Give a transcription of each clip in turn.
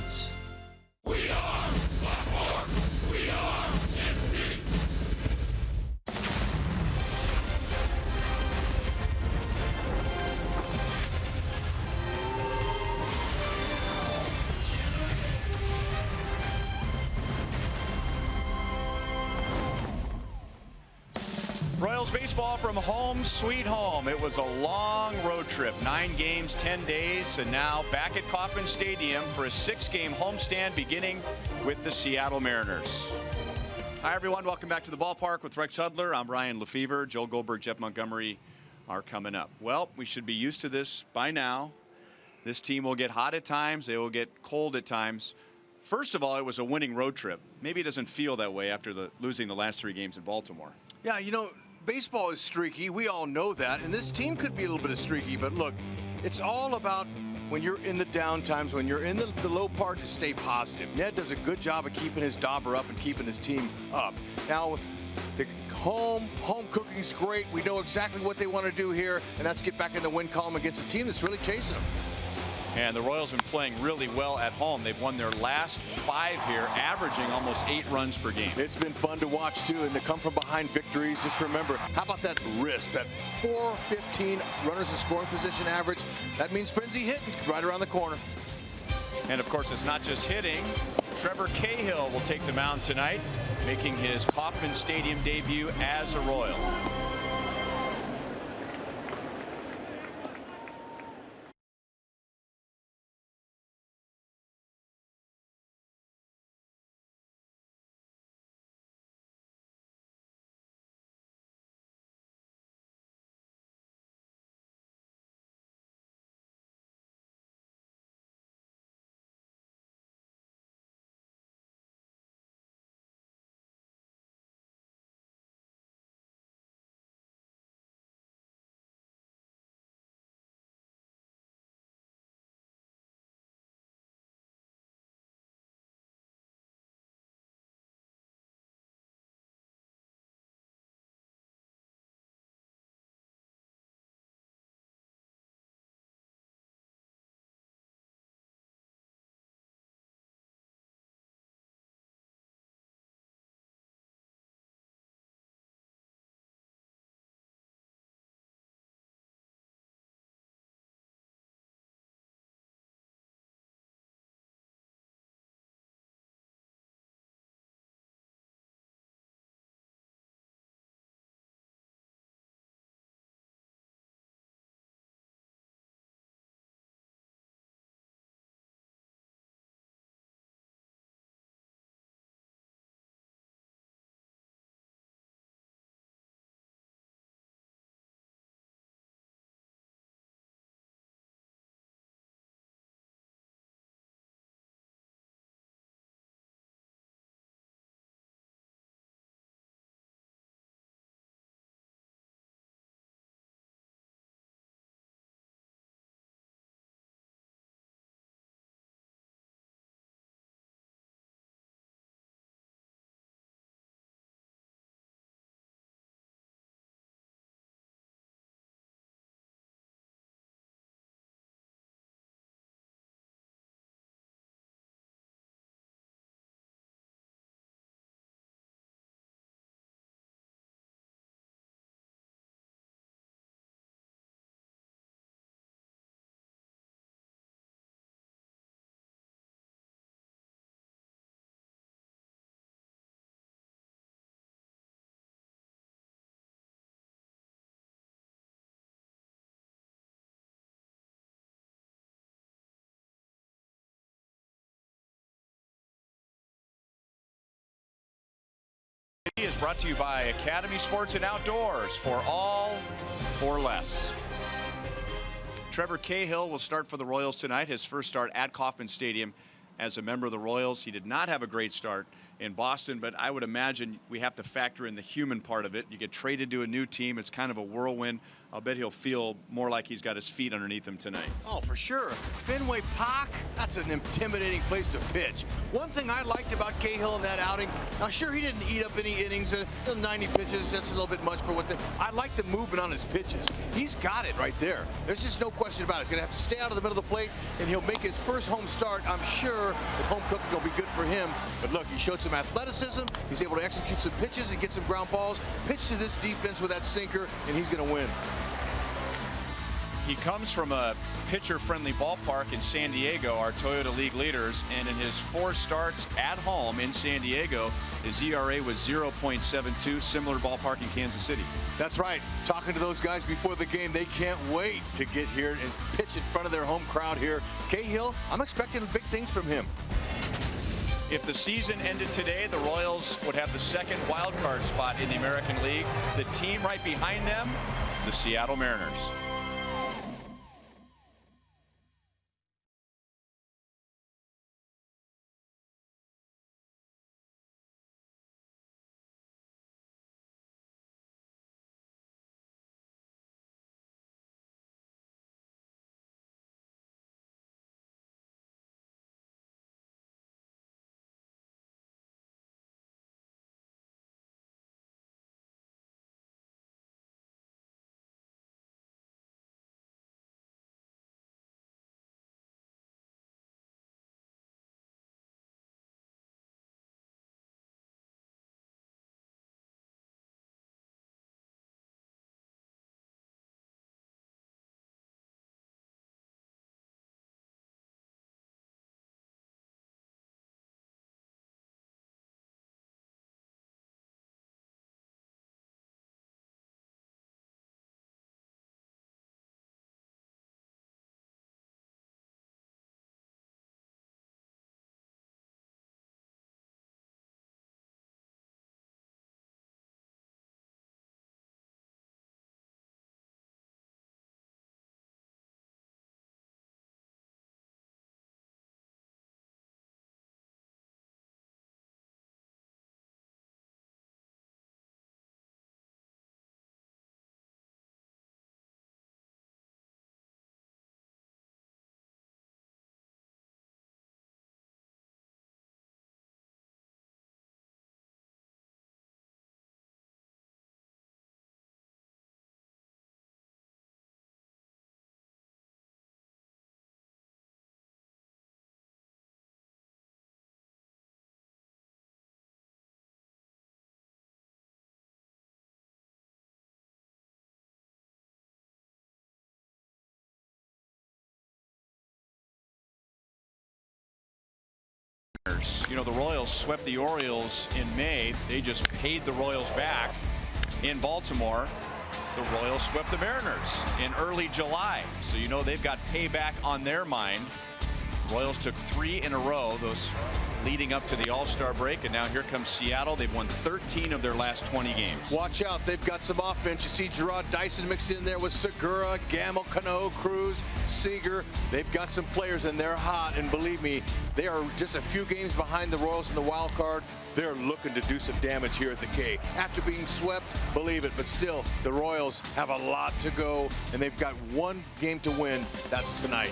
Sports. We are Baltimore. We are MC. Royals baseball from home sweet home. It was a long road trip, 9 games, 10 days, and now back at Kauffman Stadium for a 6-game homestand beginning with the Seattle Mariners. Hi everyone, welcome back to the ballpark with Rex Hudler. I'm Ryan Lefevre. Joel Goldberg, Jeff Montgomery are coming up. Well, we should be used to this by now. This team will get hot at times, they will get cold at times. First of all, it was a winning road trip. Maybe it doesn't feel that way after losing the last 3 games in Baltimore. Yeah, you know, baseball is streaky. We all know that. And this team could be a little bit of streaky. But look, it's all about when you're in the down times, when you're in the low part, to stay positive. Ned does a good job of keeping his dauber up and keeping his team up. Now, the home cooking's great. We know exactly what they want to do here. And that's get back in the win column against a team that's really chasing them. And the Royals have been playing really well at home. They've won their last 5 here, averaging almost 8 runs per game. It's been fun to watch, too, and to come from behind victories. Just remember, how about that wrist, that 415 runners in scoring position average? That means frenzy hitting right around the corner. And, of course, it's not just hitting. Trevor Cahill will take the mound tonight, making his Kauffman Stadium debut as a Royal. Is brought to you by Academy Sports and Outdoors, for all, for less. Trevor Cahill will start for the Royals tonight, his first start at Kauffman Stadium as a member of the Royals. He did not have a great start in Boston, but I would imagine we have to factor in the human part of it. You get traded to a new team. It's kind of a whirlwind I'll bet he'll feel more like he's got his feet underneath him tonight. Oh, for sure. Fenway Park, that's an intimidating place to pitch. One thing I liked about Cahill in that outing, now sure he didn't eat up any innings, 90 pitches, that's a little bit much for what I like the movement on his pitches. He's got it right there. There's just no question about it. He's going to have to stay out of the middle of the plate, and he'll make his first home start. I'm sure the home cooking will be good for him. But look, he showed some athleticism. He's able to execute some pitches and get some ground balls. Pitch to this defense with that sinker, and he's going to win. He comes from a pitcher-friendly ballpark in San Diego, our Toyota League leaders, and in his 4 starts at home in San Diego, his ERA was 0.72, similar ballpark in Kansas City. That's right. Talking to those guys before the game, they can't wait to get here and pitch in front of their home crowd here. Cahill, I'm expecting big things from him. If the season ended today, the Royals would have the 2nd wild card spot in the American League. The team right behind them, the Seattle Mariners. You know, the Royals swept the Orioles in May. They just paid the Royals back in Baltimore. The Royals swept the Mariners in early July. So, you know, they've got payback on their mind. Royals took 3 in a row, those leading up to the All-Star break, and now here comes Seattle. They've won 13 of their last 20 games. Watch out, they've got some offense. You see Gerard Dyson mixed in there with Segura, Gamble, Cano, Cruz, Seager. They've got some players, and they're hot, and believe me, they are just a few games behind the Royals in the wild card. They're looking to do some damage here at the K. After being swept, believe it, but still, the Royals have a lot to go, and they've got 1 game to win. That's tonight.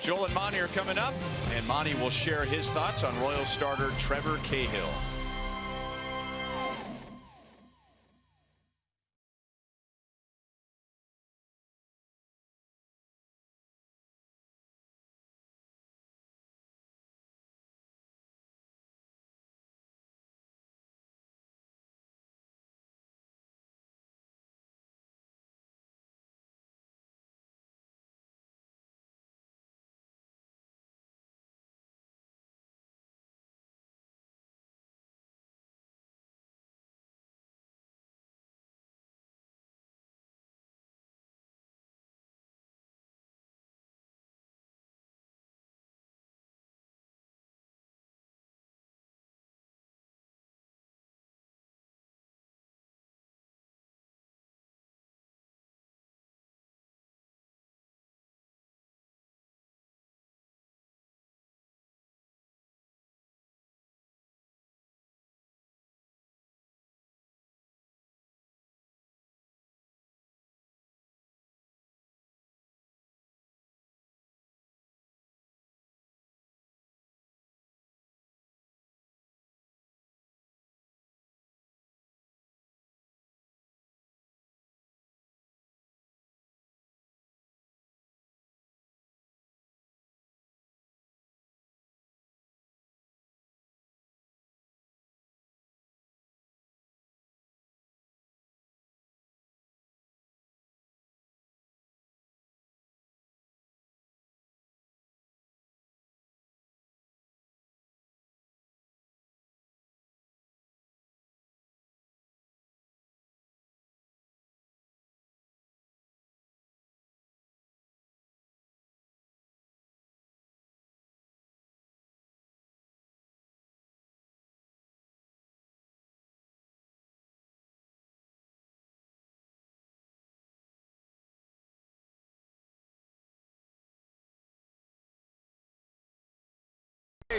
Joel and Monty are coming up, and Monty will share his thoughts on Royals starter Trevor Cahill.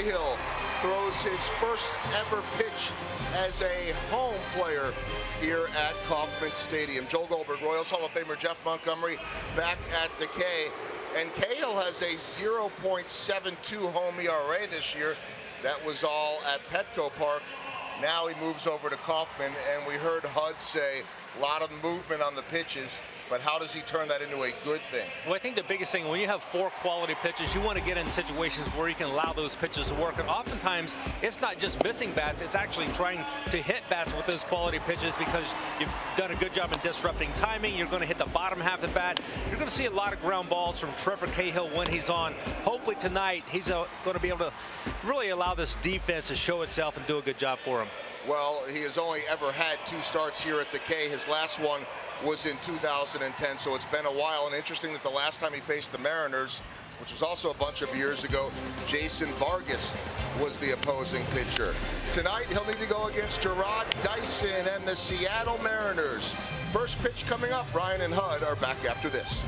Cahill throws his first ever pitch as a home player here at Kauffman Stadium. Joel Goldberg, Royals Hall of Famer Jeff Montgomery back at the K. And Cahill has a 0.72 home ERA this year. That was all at Petco Park. Now he moves over to Kauffman, and we heard Hud say a lot of movement on the pitches, but how does he turn that into a good thing? Well, I think the biggest thing, when you have 4 quality pitches, you want to get in situations where you can allow those pitches to work. And oftentimes, it's not just missing bats, it's actually trying to hit bats with those quality pitches, because you've done a good job in disrupting timing. You're going to hit the bottom half of the bat. You're going to see a lot of ground balls from Trevor Cahill when he's on. Hopefully tonight, he's going to be able to really allow this defense to show itself and do a good job for him. Well, he has only ever had 2 starts here at the K. His last one was in 2010, so it's been a while. And interesting that the last time he faced the Mariners, which was also a bunch of years ago, Jason Vargas was the opposing pitcher. Tonight, he'll need to go against Gerard Dyson and the Seattle Mariners. First pitch coming up. Ryan and Hud are back after this.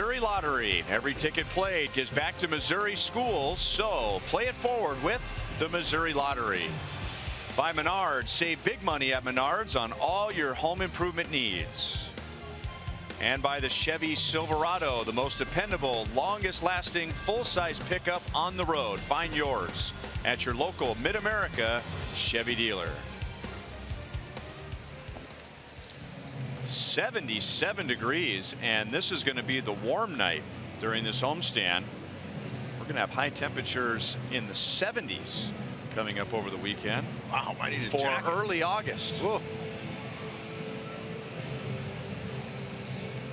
Missouri Lottery. Every ticket played gives back to Missouri schools, so play it forward with the Missouri Lottery. By Menards, save big money at Menards on all your home improvement needs. And by the Chevy Silverado, the most dependable, longest lasting, full-size pickup on the road. Find yours at your local Mid-America Chevy dealer. 77 degrees, and this is going to be the warm night during this homestand. We're going to have high temperatures in the 70s coming up over the weekend. Wow, I need a for jacket. early August. Whoa.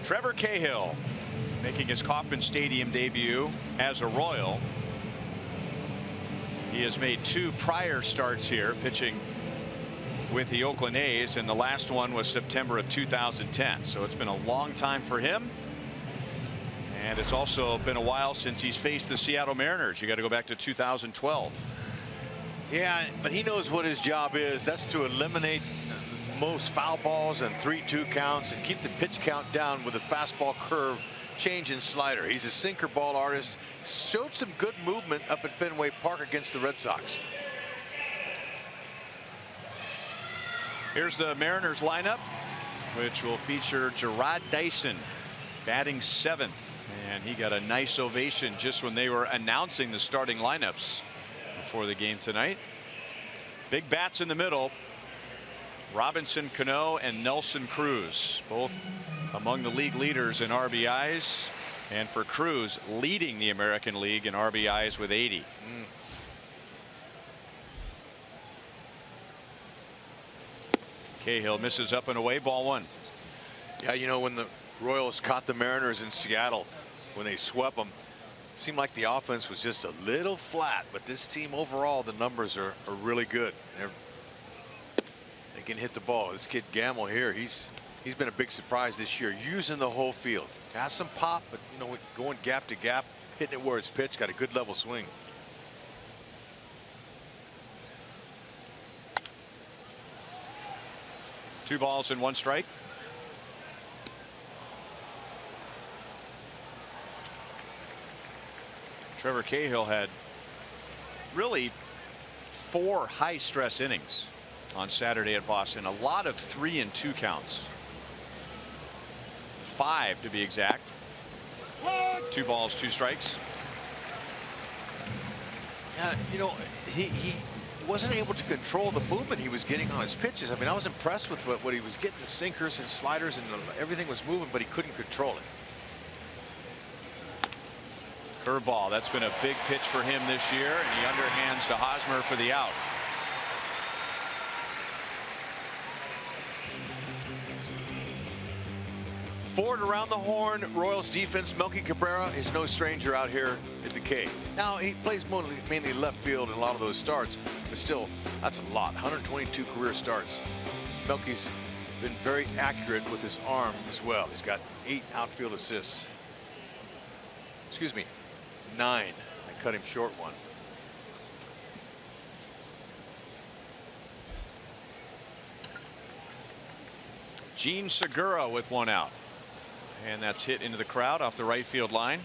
Trevor Cahill making his Kauffman Stadium debut as a Royal. He has made 2 prior starts here, pitching with the Oakland A's, and the last one was September of 2010. So it's been a long time for him. And it's also been a while since he's faced the Seattle Mariners. You got to go back to 2012. Yeah, but he knows what his job is. That's to eliminate most foul balls and 3-2 counts and keep the pitch count down with a fastball curve change and slider. He's a sinker ball artist. Showed some good movement up at Fenway Park against the Red Sox. Here's the Mariners lineup, which will feature Gerard Dyson batting 7th, and he got a nice ovation just when they were announcing the starting lineups before the game tonight. Big bats in the middle Robinson Cano and Nelson Cruz, both among the league leaders in RBIs, and for Cruz, leading the American League in RBIs with 80. Cahill misses up and away, ball one. Yeah, you know, when the Royals caught the Mariners in Seattle, when they swept them, it seemed like the offense was just a little flat, but this team overall, the numbers are really good. They can hit the ball. This kid Gamble here, he's been a big surprise this year, using the whole field. Has some pop, but you know, going gap to gap, hitting it where it's pitched, got a good level swing. Two balls and one strike. Trevor Cahill had really 4 high stress innings on Saturday at Boston. A lot of 3 and 2 counts. 5 to be exact. 2 balls, 2 strikes. Yeah, you know, he wasn't able to control the movement he was getting on his pitches. I mean, I was impressed with what he was getting, the sinkers and sliders, and everything was moving, but he couldn't control it. Curveball, that's been a big pitch for him this year, and he underhands to Hosmer for the out. Forward around the horn, Royals defense. Melky Cabrera is no stranger out here at the K. Now, he plays mainly left field in a lot of those starts, but still, that's a lot. 122 career starts. Melky's been very accurate with his arm as well. He's got 8 outfield assists. Excuse me, 9. I cut him short 1. Gene Segura with 1 out. And that's hit into the crowd off the right field line.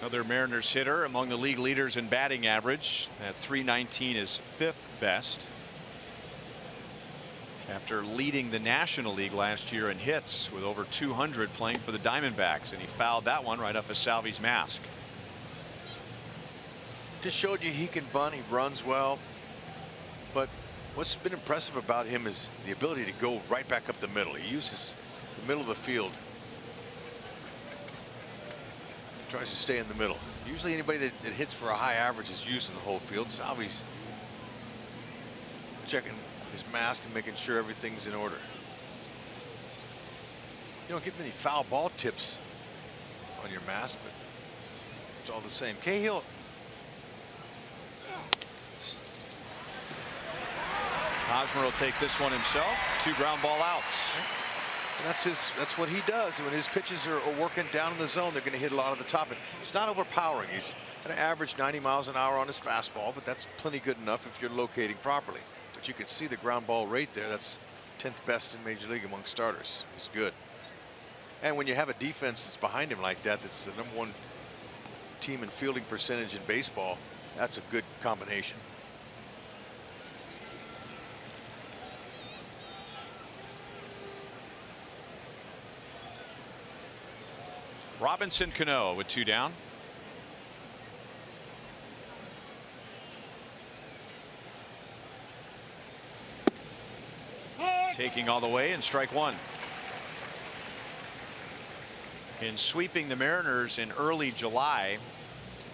Another Mariners hitter among the league leaders in batting average. At .319 is 5th best. After leading the National League last year in hits with over 200 playing for the Diamondbacks, and he fouled that one right off of Salvi's mask. Just showed you he can bunt, he runs well, but what's been impressive about him is the ability to go right back up the middle. He uses the middle of the field. Tries to stay in the middle. Usually anybody that hits for a high average is using the whole field. Salvi's checking his mask and making sure everything's in order. You don't get many foul ball tips on your mask, but it's all the same. Cahill. Hosmer will take this one himself. 2 ground ball outs. And that's what he does. When his pitches are working down in the zone, they're going to hit a lot of the top. It's not overpowering. He's going to average 90 miles an hour on his fastball, but that's plenty good enough if you're locating properly. But you can see the ground ball rate there. That's 10th best in Major League among starters. He's good. And when you have a defense that's behind him like that, that's the #1 team in fielding percentage in baseball, that's a good combination. Robinson Cano with 2 down. Taking all the way, and strike 1. In sweeping the Mariners in early July,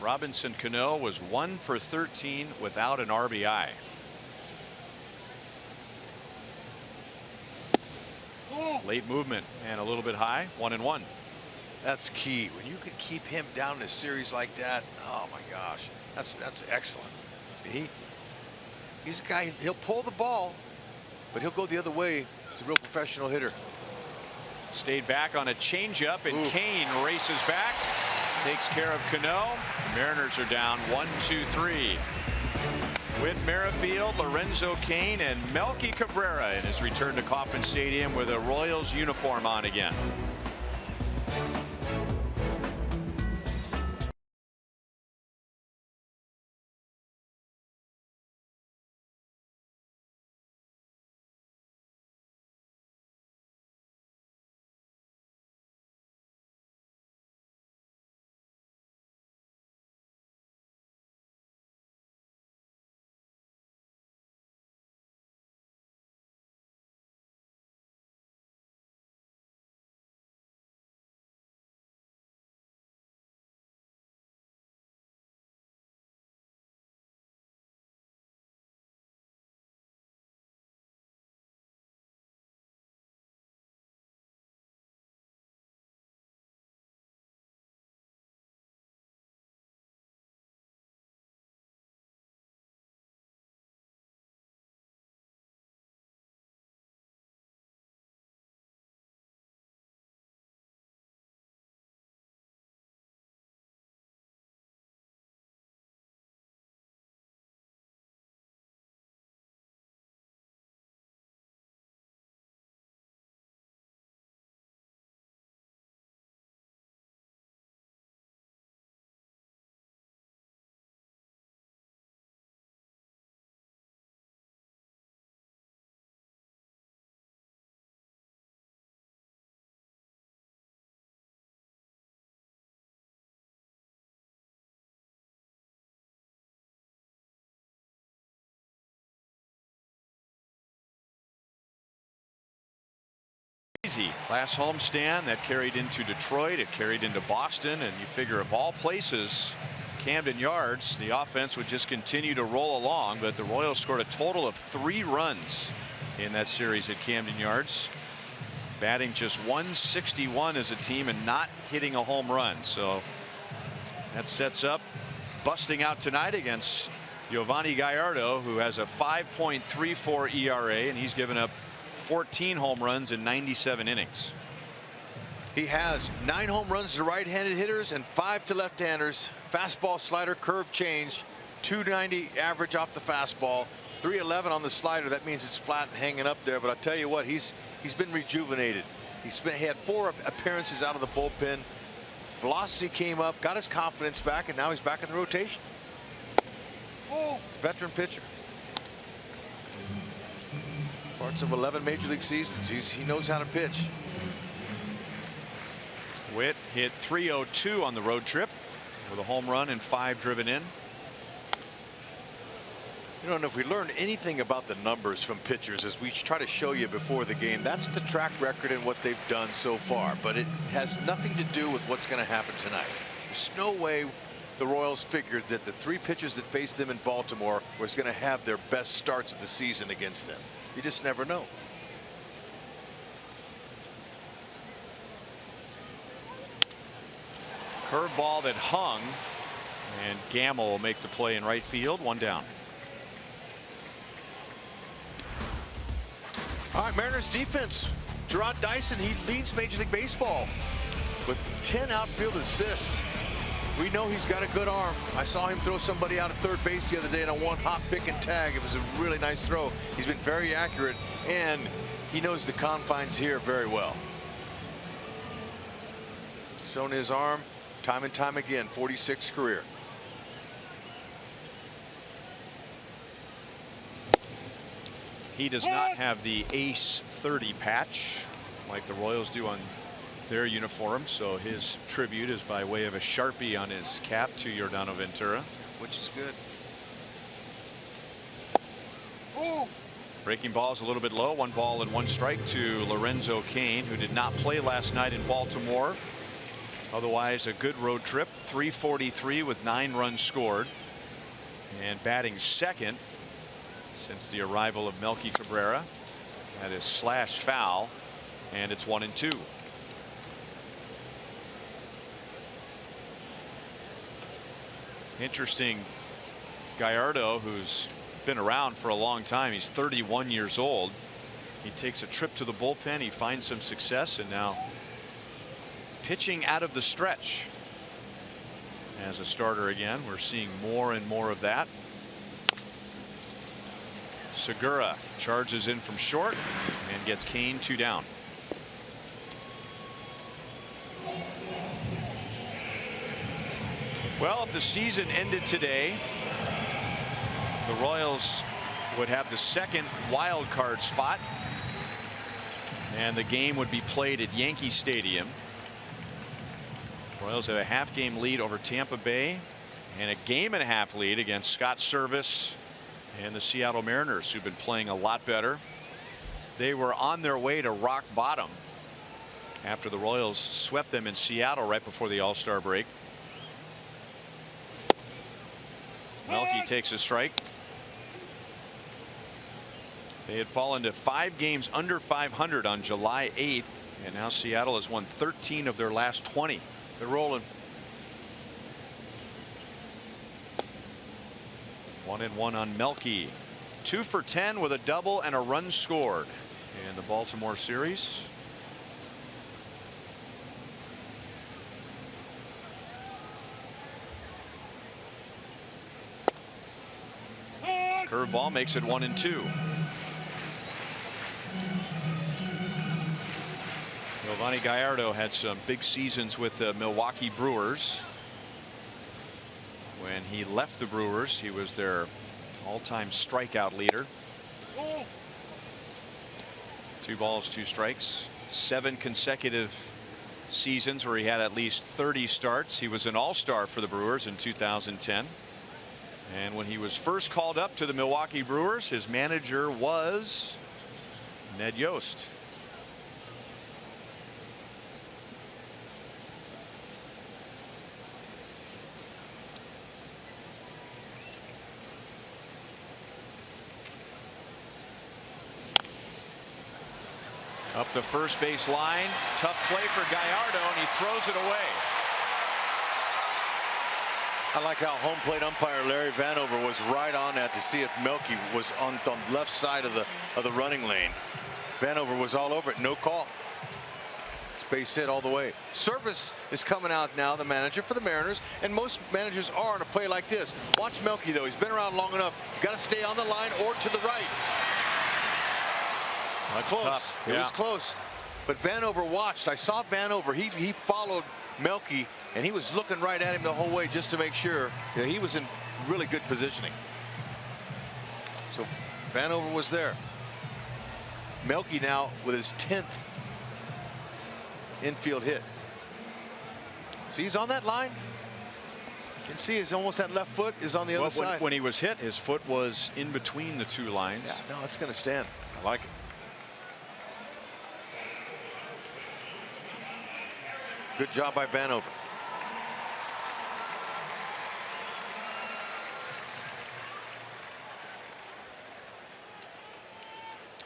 Robinson Cano was 1 for 13 without an RBI. Late movement and a little bit high. 1-1. That's key. When you can keep him down in a series like that, oh my gosh, that's excellent. He's a guy, he'll pull the ball, but he'll go the other way. He's a real professional hitter. Stayed back on a changeup, and Kane races back, takes care of Cano. The Mariners are down 1-2-3. With Merrifield, Lorenzo Cain, and Melky Cabrera in his return to Kauffman Stadium with a Royals uniform on again. crazy. Last homestand that carried into Detroit, it carried into Boston, and you figure of all places, Camden Yards, the offense would just continue to roll along, but the Royals scored a total of 3 runs in that series at Camden Yards, batting just 161 as a team and not hitting a home run. So that sets up busting out tonight against Giovanni Gallardo, who has a 5.34 ERA, and he's given up 14 home runs in 97 innings. He has 9 home runs to right-handed hitters and 5 to left-handers. Fastball, slider, curve change. 290 average off the fastball. 311 on the slider. That means it's flat and hanging up there. But I tell you what, he's been rejuvenated. He had 4 appearances out of the bullpen. Velocity came up, got his confidence back, and now he's back in the rotation. Oh, veteran pitcher. Parts of 11 major league seasons. He knows how to pitch. Witt hit .302 on the road trip with a home run and 5 driven in. You know, and if we learned anything about the numbers from pitchers, as we try to show you before the game, that's the track record and what they've done so far. But it has nothing to do with what's going to happen tonight. There's no way the Royals figured that the 3 pitchers that faced them in Baltimore was going to have their best starts of the season against them. You just never know. Curveball that hung, and Gamble will make the play in right field. 1 down. All right, Mariners defense. Gerard Dyson, he leads Major League Baseball with 10 outfield assists. We know he's got a good arm. I saw him throw somebody out at third base the other day on a 1-hop pick and tag. It was a really nice throw. He's been very accurate, and he knows the confines here very well. Shown his arm time and time again. 46 career. He does not have the ace 30 patch like the Royals do on their uniform, so his tribute is by way of a Sharpie on his cap to Yordano Ventura, Which is good. breaking balls a little bit low. 1 ball and 1 strike to Lorenzo Cain, who did not play last night in Baltimore. Otherwise a good road trip. 343 with 9 runs scored, and batting second since the arrival of Melky Cabrera. That is slash foul, and it's 1-2. Interesting. Gallardo, who's been around for a long time, he's 31 years old. He takes a trip to the bullpen, he finds some success, and now pitching out of the stretch as a starter again. We're seeing more and more of that. Segura charges in from short and gets Cain 2 down. Well, if the season ended today, the Royals would have the 2nd wild card spot, and the game would be played at Yankee Stadium. Royals have a half-game lead over Tampa Bay and a game-and-a-half lead against Scott Service and the Seattle Mariners, who've been playing a lot better. They were on their way to rock bottom after the Royals swept them in Seattle right before the All-Star break. Melky takes a strike. They had fallen to 5 games under 500 on July 8th, and now Seattle has won 13 of their last 20. They're rolling. 1-1 on Melky. 2 for 10 with a double and a run scored in the Baltimore series. Curveball makes it 1-2. Giovanni Gallardo had some big seasons with the Milwaukee Brewers. When he left the Brewers, he was their all-time strikeout leader. 2 balls, 2 strikes. 7 consecutive seasons where he had at least 30 starts. He was an all-star for the Brewers in 2010. And when he was first called up to the Milwaukee Brewers, his manager was Ned Yost. Up the first base line. Tough play for Gallardo, and he throws it away. I like how home plate umpire Larry Vanover was right on that to see if Melky was on the left side of the running lane. Vanover was all over it. No call. It's base hit all the way. Service is coming out now, the manager for the Mariners, and most managers are on a play like this. Watch Melky, though. He's been around long enough. Got to stay on the line or to the right. That's close. tough. It Yeah. was close. But Vanover watched. I saw Vanover. He followed Melky, and he was looking right at him the whole way just to make sure that he was in really good positioning. So Vanover was there. Melky now with his 10th infield hit. So he's on that line. You can see almost that left foot is on the other side. When he was hit, his foot was in between the two lines. Yeah, no, it's going to stand. I like it. Good job by Vanover.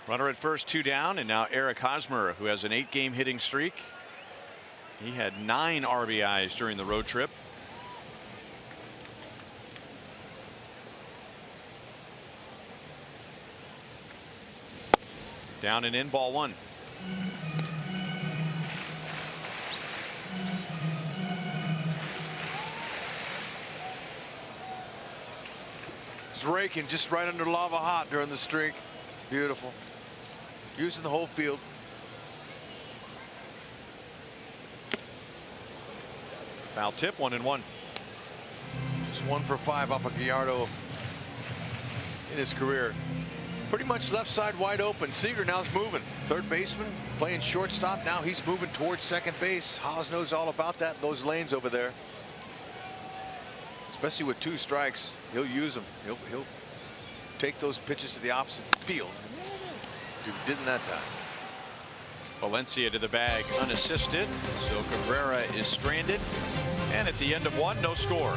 Runner at first, 2 down, and now Eric Hosmer, who has an 8-game hitting streak. He had 9 RBIs during the road trip. Down and in, ball 1. He's raking just right under lava hot during the streak. Beautiful. Using the whole field. Foul tip, 1-1. Just 1 for 5 off of Gallardo in his career. Pretty much left side wide open. Seager now's moving. Third baseman playing shortstop. Now he's moving towards second base. Haas knows all about that. Those lanes over there. Especially with 2 strikes, he'll use them. He'll take those pitches to the opposite field. Didn't that time. Valencia to the bag unassisted, so Cabrera is stranded, and at the end of 1, no score.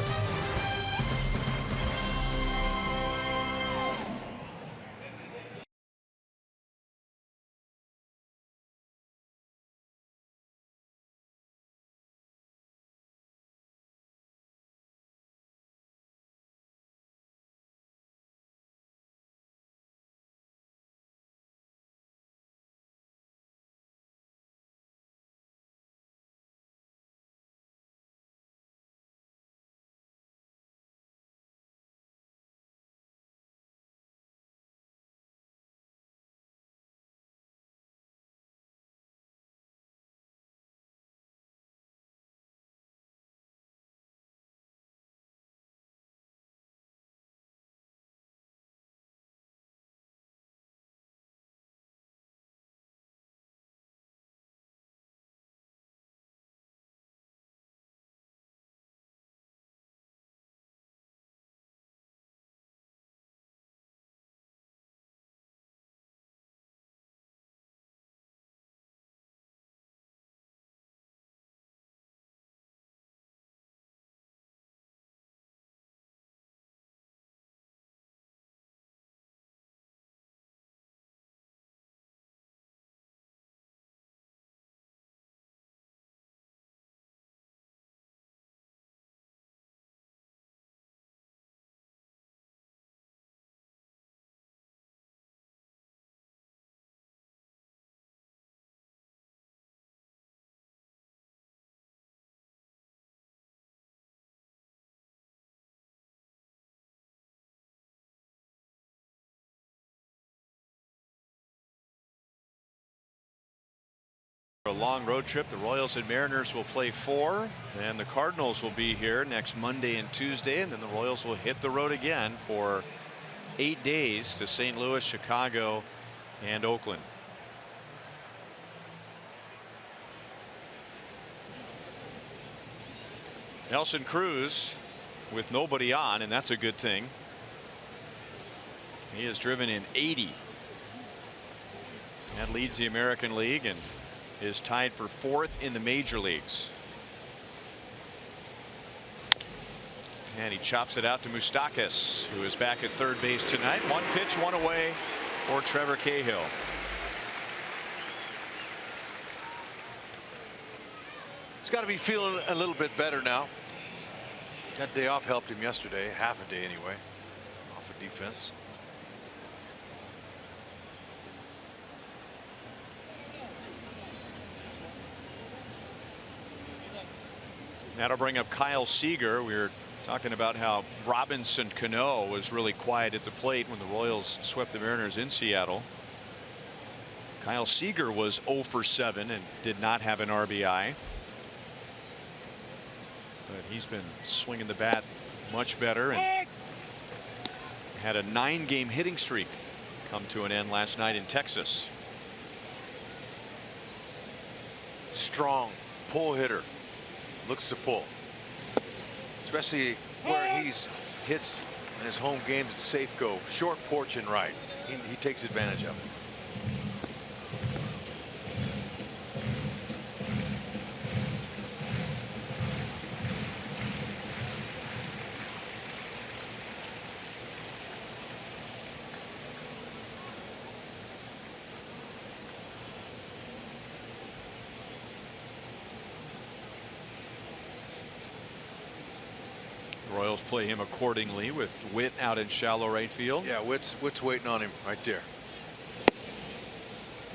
A long road trip. The Royals and Mariners will play 4, and the Cardinals will be here next Monday and Tuesday, and then the Royals will hit the road again for 8 days to St. Louis, Chicago, and Oakland. Nelson Cruz with nobody on, and that's a good thing. He has driven in 80. That leads the American League and is tied for 4th in the major leagues. And he chops it out to Moustakas, who is back at third base tonight. 1 pitch, 1 away for Trevor Cahill. He's got to be feeling a little bit better now. That day off helped him yesterday, half a day anyway, off of defense. That'll bring up Kyle Seager. We were talking about how Robinson Cano was really quiet at the plate when the Royals swept the Mariners in Seattle. Kyle Seager was 0 for 7 and did not have an RBI. But he's been swinging the bat much better and had a 9-game hitting streak come to an end last night in Texas. Strong pull hitter. Looks to pull, especially where he's hits in his home games at Safeco. Short porch and right. He takes advantage of it. Royals play him accordingly with Witt out in shallow right field. Yeah, Witt's waiting on him right there.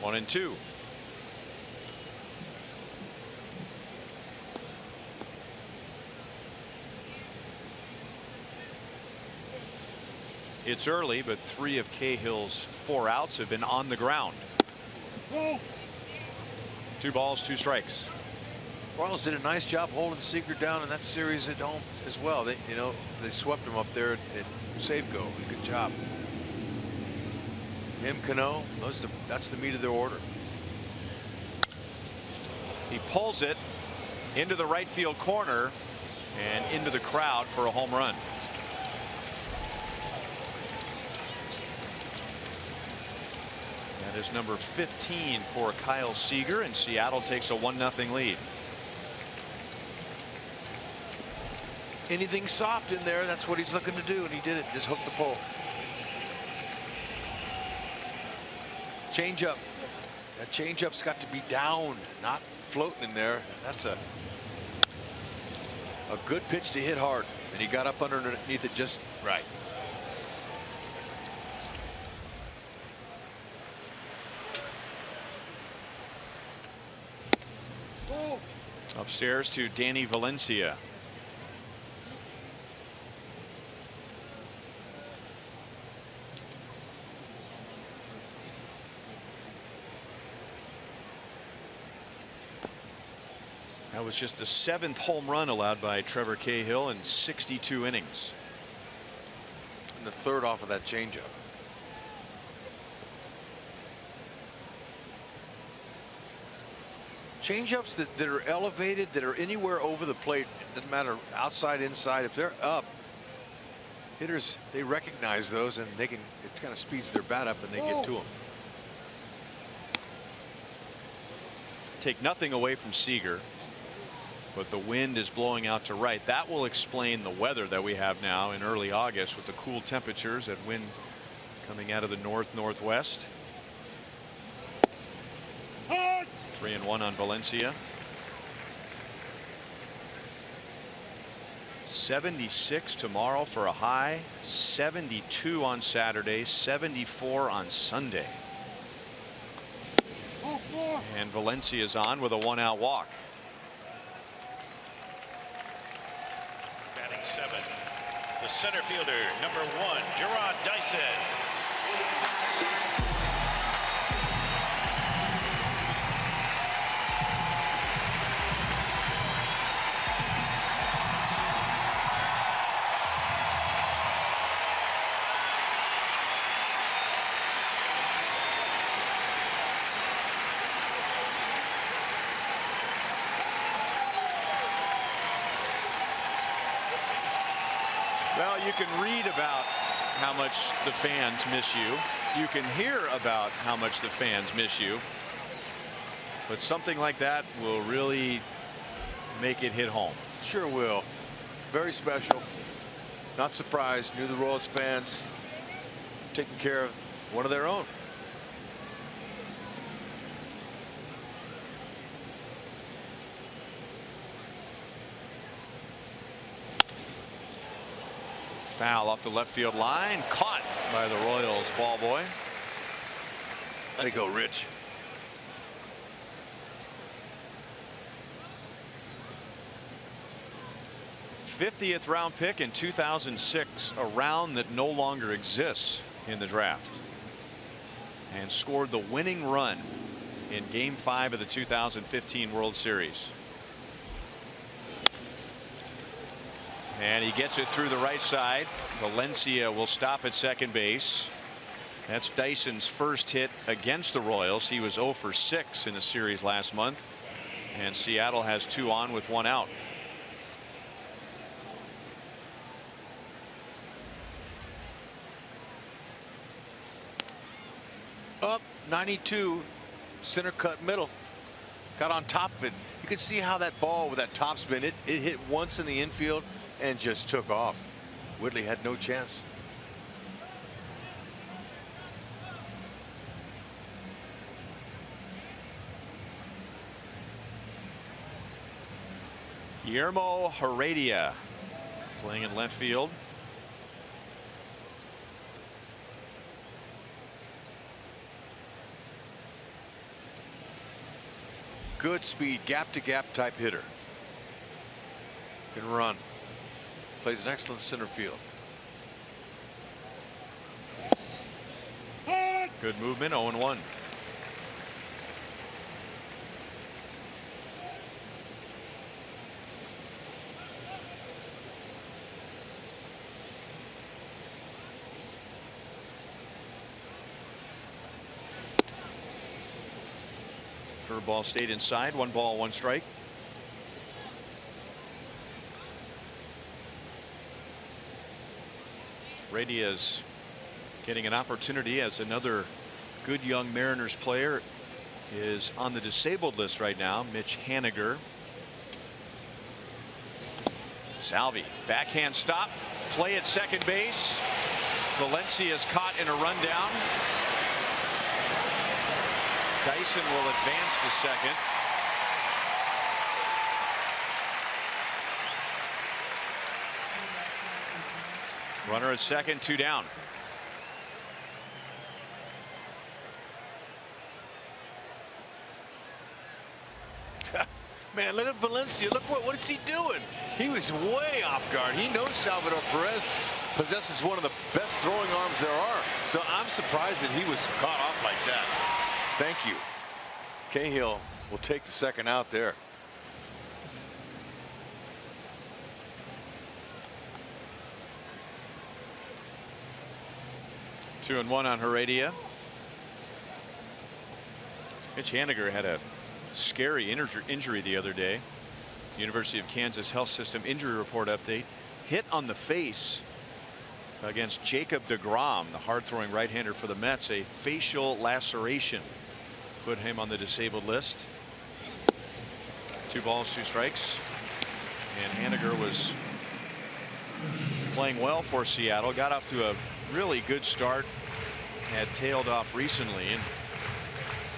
1-2. It's early, but 3 of Cahill's 4 outs have been on the ground. 2 balls, 2 strikes. Royals did a nice job holding Seager down in that series at home as well. They swept him up there at Safeco. Good job. Him, Cano, that's the meat of their order. He pulls it into the right field corner and into the crowd for a home run. That is number 15 for Kyle Seager, and Seattle takes a 1-0 lead. Anything soft in there, that's what he's looking to do, and he did it. Just hooked the pole. Change up. That change up's got to be down, not floating in there. That's a good pitch to hit hard, and he got up underneath it just right. Upstairs to Danny Valencia. That was just the 7th home run allowed by Trevor Cahill in 62 innings. And the 3rd off of that changeup. Changeups that are elevated, that are anywhere over the plate, it doesn't matter outside, inside. If they're up, hitters, they recognize those, and it kind of speeds their bat up, and they get to them. Take nothing away from Seager, but the wind is blowing out to right. That will explain the weather that we have now in early August with the cool temperatures, that wind coming out of the northwest. 3-1 on Valencia. 76 tomorrow for a high, 72 on Saturday, 74 on Sunday. And Valencia's on with a 1-out walk. Batting 7, the center fielder, number 1, Gerard Dyson. Well, you can read about how much the fans miss you. You can hear about how much the fans miss you. But something like that will really make it hit home. Sure will. Very special. Not surprised. Knew the Royals fans taking care of one of their own. Foul off the left field line, caught by the Royals ball boy. Let it go, Rich. '50th round pick in 2006, a round that no longer exists in the draft, and scored the winning run in Game 5 of the 2015 World Series. And he gets it through the right side. Valencia will stop at second base. That's Dyson's first hit against the Royals. He was 0 for 6 in the series last month, and Seattle has 2 on with 1 out. Up 92, center cut middle. Got on top of it. You can see how that ball with that topspin, it hit once in the infield and just took off. Whitley had no chance. Guillermo Heredia playing in left field. Good speed, gap to gap type hitter. Can run. Plays an excellent center field. Good movement, 0-1. Curveball stayed inside. 1 ball, 1 strike. Radia's getting an opportunity as another good young Mariners player is on the disabled list right now. Mitch Haniger. Salvi, backhand stop, play at second base. Valencia is caught in a rundown. Dyson will advance to second. Runner at second, 2 down. Man, look at Valencia. Look what is he doing? He was way off guard. He knows Salvador Perez possesses one of the best throwing arms there are. So I'm surprised that he was caught off like that. Thank you. Cahill will take the second out there. Two and one on Heredia. Mitch Haniger had a scary injury the other day. University of Kansas Health System injury report update. Hit on the face against Jacob deGrom, the hard-throwing right-hander for the Mets. A facial laceration put him on the disabled list. 2 balls, 2 strikes. And Haniger was playing well for Seattle. Got off to a really good start. Had tailed off recently, and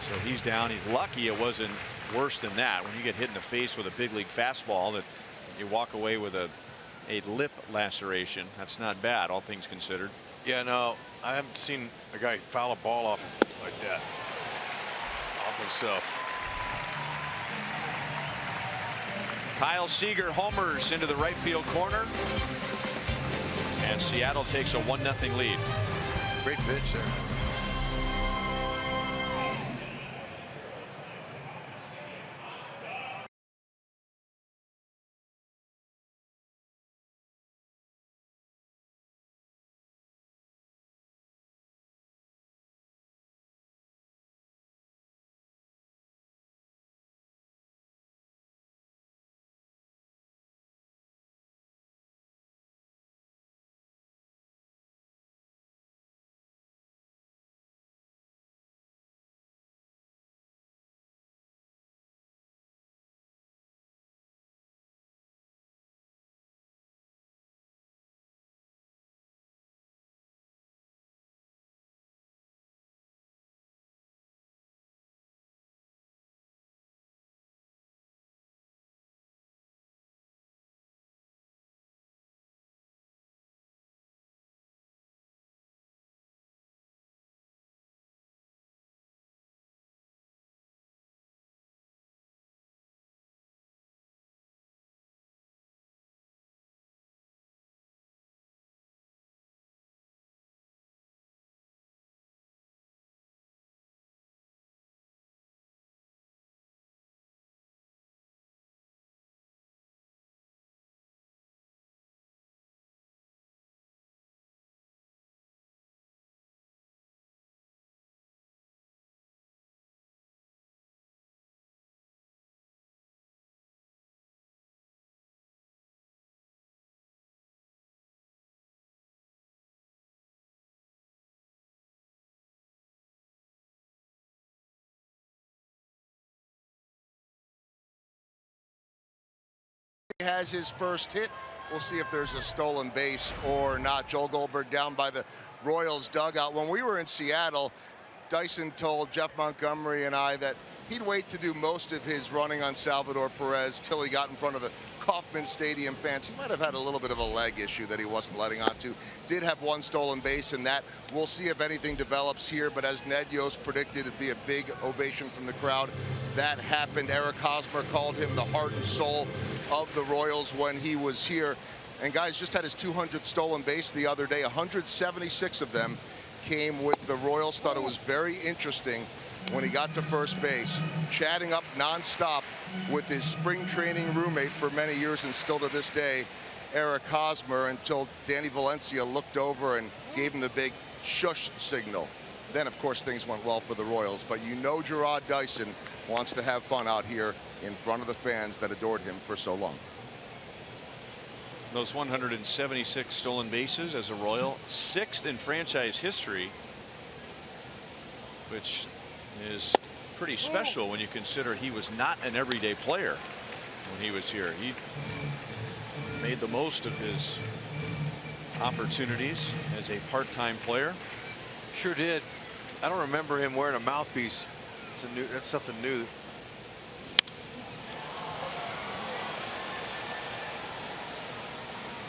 so he's down. He's lucky it wasn't worse than that. When you get hit in the face with a big league fastball, that you walk away with a lip laceration. That's not bad, all things considered. Yeah, no, I haven't seen a guy foul a ball off like that. Off himself. Kyle Seager homers into the right field corner, and Seattle takes a 1-0 lead. Great pitch there. has his first hit. We'll see if there's a stolen base or not. Joel Goldberg down by the Royals dugout. When we were in Seattle, Dyson told Jeff Montgomery and I that he'd wait to do most of his running on Salvador Perez till he got in front of the Kauffman Stadium fans. He might have had a little bit of a leg issue that he wasn't letting on to. Did have one stolen base, and that we'll see if anything develops here. But as Ned Yost predicted, it'd be a big ovation from the crowd. That happened. Eric Hosmer called him the heart and soul of the Royals when he was here. And guys, just had his 200th stolen base the other day. 176 of them came with the Royals. Thought it was very interesting when he got to first base, chatting up nonstop with his spring training roommate for many years and still to this day, Eric Hosmer, until Danny Valencia looked over and gave him the big shush signal. Then, of course, things went well for the Royals. But you know Gerard Dyson wants to have fun out here in front of the fans that adored him for so long. Those 176 stolen bases as a Royal, 6th in franchise history, which is pretty special when you consider he was not an everyday player when he was here. He made the most of his opportunities as a part-time player. Sure did. I don't remember him wearing a mouthpiece. That's something new.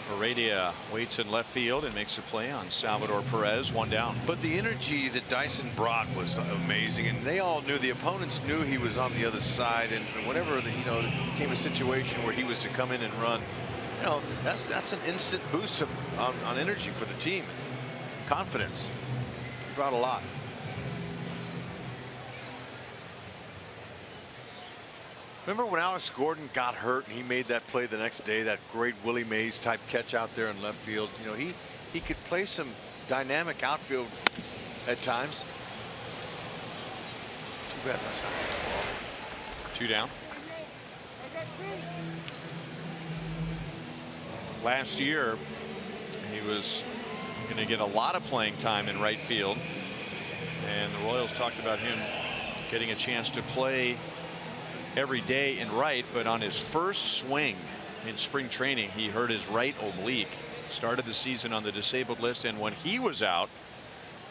Heredia waits in left field and makes a play on Salvador Perez, 1 down. But the energy that Dyson brought was amazing, and they all knew, the opponents knew he was on the other side, and whenever there came a situation where he was to come in and run, that's an instant boost on energy for the team. Confidence. He brought a lot. Remember when Alex Gordon got hurt and he made that play the next day, that great Willie Mays type catch out there in left field? He could play some dynamic outfield at times. Too bad that's not the ball. 2 down. Last year he was going to get a lot of playing time in right field, and the Royals talked about him getting a chance to play every day in right, but on his first swing in spring training he hurt his right oblique, started the season on the disabled list, and when he was out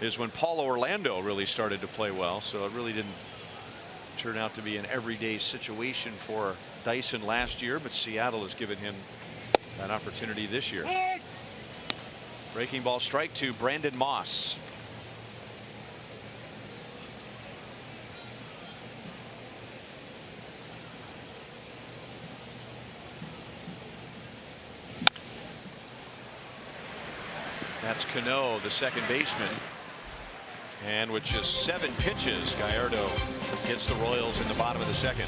is when Paulo Orlando really started to play well. So it really didn't turn out to be an everyday situation for Dyson last year, but Seattle has given him that opportunity this year. Breaking ball, strike 2, Brandon Moss. That's Cano, the second baseman. And with just 7 pitches, Gallardo hits the Royals in the bottom of the second.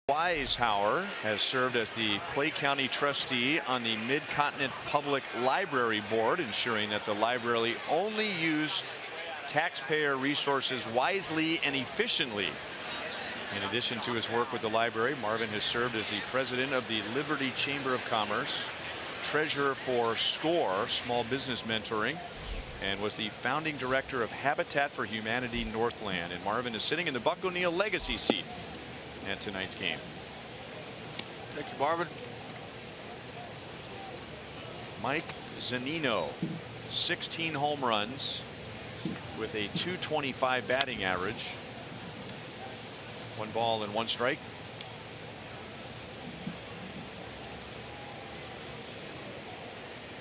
Weishauer has served as the Clay County trustee on the Mid-Continent Public Library Board, ensuring that the library only use taxpayer resources wisely and efficiently. In addition to his work with the library, Marvin has served as the president of the Liberty Chamber of Commerce, treasurer for SCORE, Small Business Mentoring, and was the founding director of Habitat for Humanity Northland. And Marvin is sitting in the Buck O'Neil legacy seat at tonight's game. Thank you, Marvin. Mike Zunino, 16 home runs with a .225 batting average. 1 ball and 1 strike.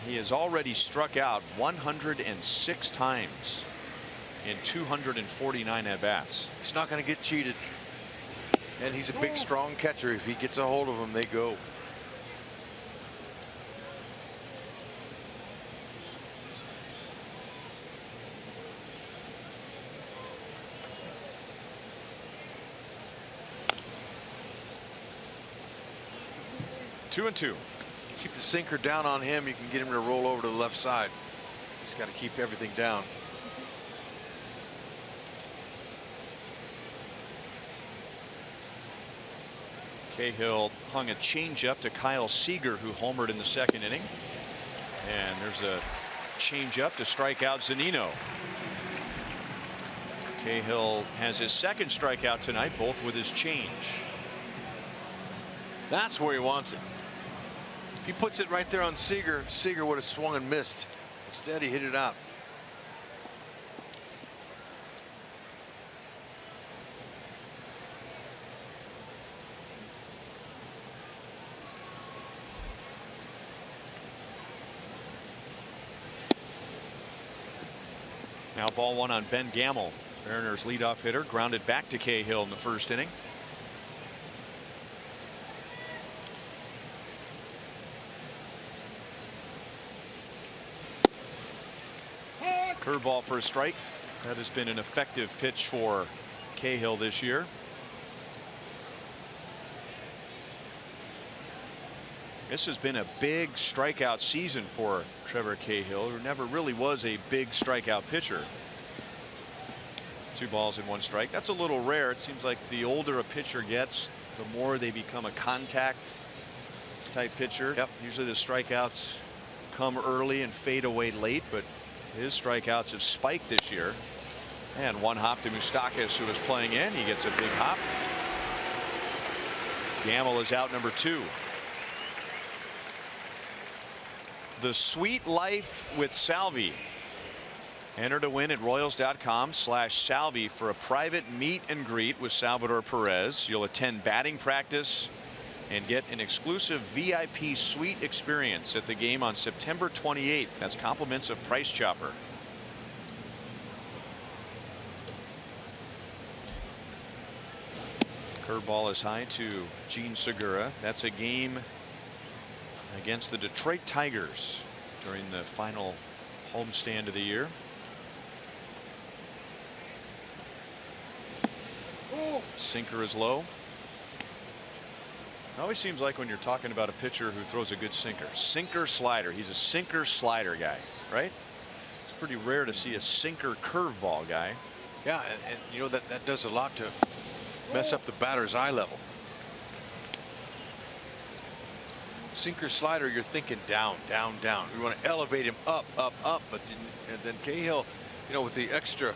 He has already struck out 106 times in 249 at-bats. He's not going to get cheated. And he's a big, strong catcher. If he gets a hold of them, they go. Two and two. Keep the sinker down on him. You can get him to roll over to the left side. He's got to keep everything down. Cahill hung a changeup to Kyle Seager, who homered in the 2nd inning. And there's a changeup to strike out Zunino. Cahill has his 2nd strikeout tonight, both with his change. That's where he wants it. If he puts it right there on Seager, Seager would have swung and missed. Instead, he hit it out. Now ball 1 on Ben Gamel, Mariners leadoff hitter, grounded back to Cahill in the 1st inning. Curveball for a strike. That has been an effective pitch for Cahill this year. This has been a big strikeout season for Trevor Cahill, who never really was a big strikeout pitcher. 2 balls and 1 strike. That's a little rare. It seems like the older a pitcher gets, the more they become a contact type pitcher. Yep. Usually the strikeouts come early and fade away late, but his strikeouts have spiked this year. And 1 hop to Moustakas, who is playing in. He gets a big hop. Gamel is out, number 2. The Sweet Life with Salvi. Enter to win at Royals.com/Salvi for a private meet and greet with Salvador Perez. You'll attend batting practice and get an exclusive VIP suite experience at the game on September 28th. That's compliments of Price Chopper. Curveball is high to Gene Segura. That's a game against the Detroit Tigers during the final homestand of the year. Sinker is low. It always seems like when you're talking about a pitcher who throws a good sinker slider, he's a sinker slider guy, right? It's pretty rare to see a sinker curveball guy. Yeah, and you know that does a lot to mess up the batter's eye level. Sinker slider, you're thinking down, down, down. We want to elevate him up, up, up, but then Cahill, you know, with the extra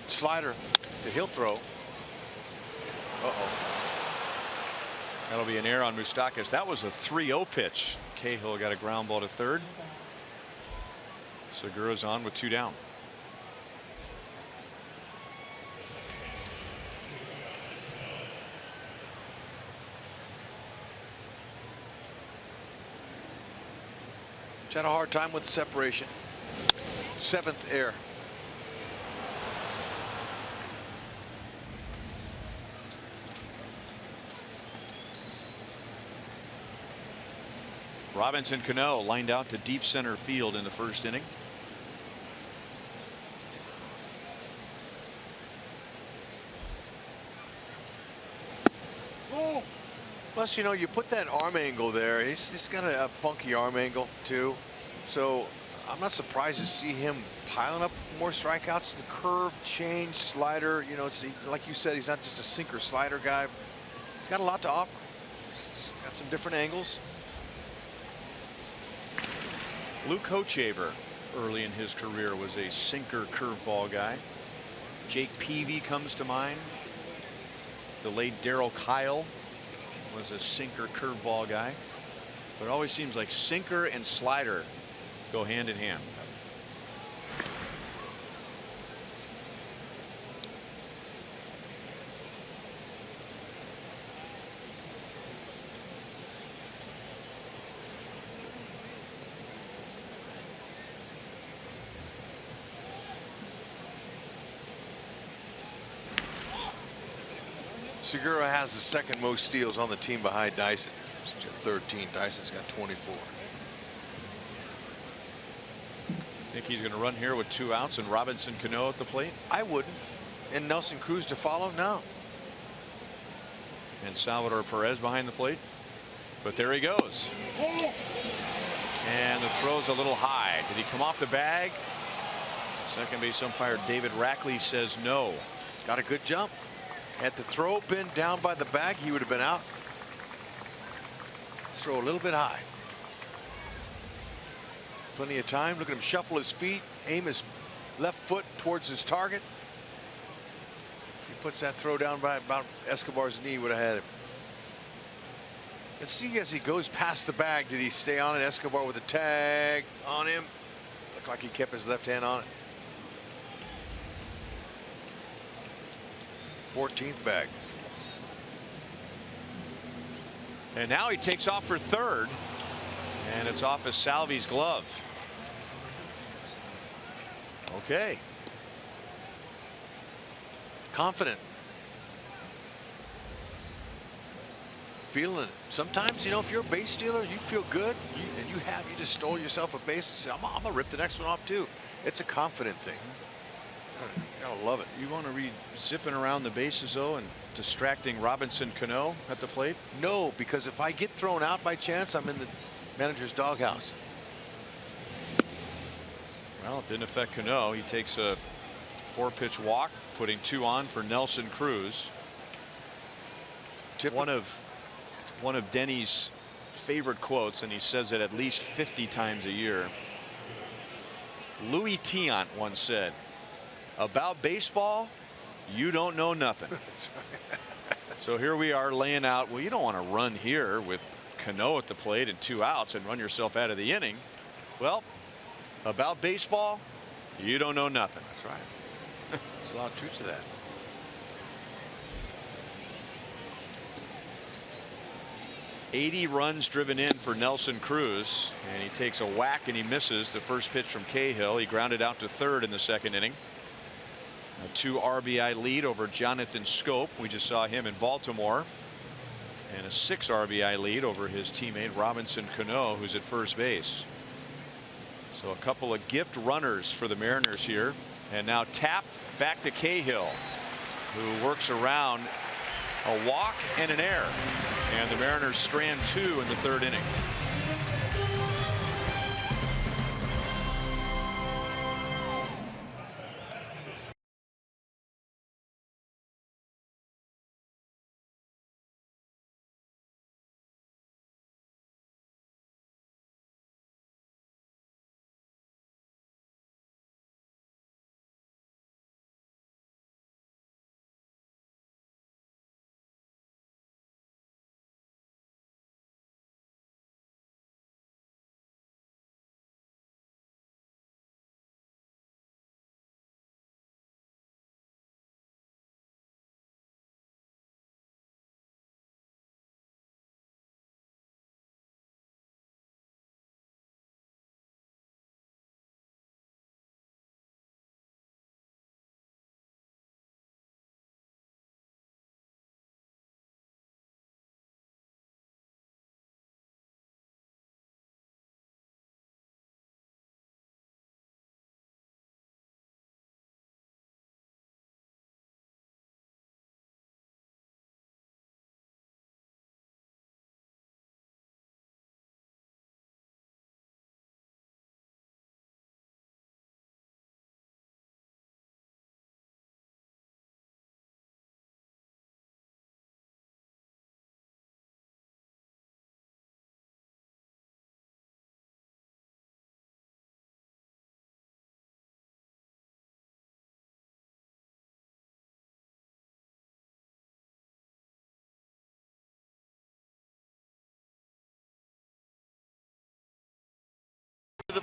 slider that he'll throw. That'll be an error on Moustakas. That was a 3-0 pitch. Cahill got a ground ball to 3rd. Segura's on with 2 down. Had a hard time with the separation. 7th error. Robinson Cano lined out to deep center field in the 1st inning. Plus, you know, you put that arm angle there. He's got a funky arm angle too. So I'm not surprised to see him piling up more strikeouts. The curve, change, slider. You know, it's like you said, he's not just a sinker slider guy. He's got a lot to offer. He's got some different angles. Luke Hochevar, early in his career, was a sinker curveball guy. Jake Peavy comes to mind. The late Darryl Kyle was a sinker curveball guy. But it always seems like sinker and slider go hand in hand. Segura has the second most steals on the team behind Dyson. He's got 13. Dyson's got 24. Think he's going to run here with 2 outs and Robinson Cano at the plate? I wouldn't. And Nelson Cruz to follow? No. And Salvador Perez behind the plate. But there he goes. And the throw's a little high. Did he come off the bag? Second base umpire David Rackley says no. Got a good jump. Had the throw been down by the bag, he would have been out. Throw a little bit high. Plenty of time. Look at him shuffle his feet, aim his left foot towards his target. He puts that throw down by about Escobar's knee, would have had him. Let's see as he goes past the bag. Did he stay on it? Escobar with a tag on him. Looked like he kept his left hand on it. 14th bag. And now he takes off for third. And it's off of Salvi's glove. Okay. Confident. Feeling it. Sometimes, you know, if you're a base stealer, you feel good. You just stole yourself a base and say, I'm going to rip the next one off too. It's a confident thing. I love it. You want to read zipping around the bases though and distracting Robinson Cano at the plate? No, because if I get thrown out by chance, I'm in the manager's doghouse. Well, it didn't affect Cano. He takes a 4-pitch walk, putting 2 on for Nelson Cruz. One of Denny's favorite quotes, and he says it at least 50 times a year. Louis Tiant once said, "About baseball, you don't know nothing." That's right. So here we are laying out. Well, you don't want to run here with Cano at the plate and 2 outs and run yourself out of the inning. Well, about baseball, you don't know nothing. That's right. There's a lot of truth to that. .80 runs driven in for Nelson Cruz, and he takes a whack and he misses the first pitch from Cahill. He grounded out to third in the second inning. A 2 RBI lead over Jonathan Scope. We just saw him in Baltimore. And a 6 RBI lead over his teammate Robinson Cano, who's at first base. So a couple of gift runners for the Mariners here. And now tapped back to Cahill, who works around a walk and an error. And the Mariners strand 2 in the third inning.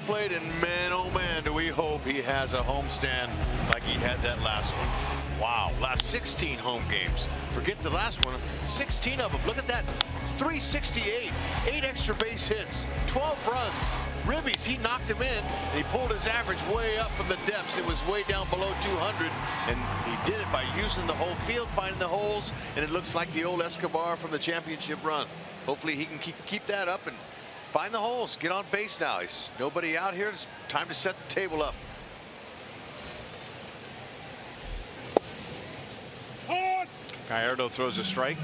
plate, and man, oh man, do we hope he has a homestand like he had that last one. Wow, last 16 home games. Forget the last one, 16 of them. Look at that, 368, 8 extra base hits, 12 runs. Ribbies, he knocked him in, and he pulled his average way up from the depths. It was way down below 200, and he did it by using the whole field, finding the holes, and it looks like the old Escobar from the championship run. Hopefully he can keep that up and find the holes, get on base now. He's nobody out here. It's time to set the table up. Gallardo throws a strike.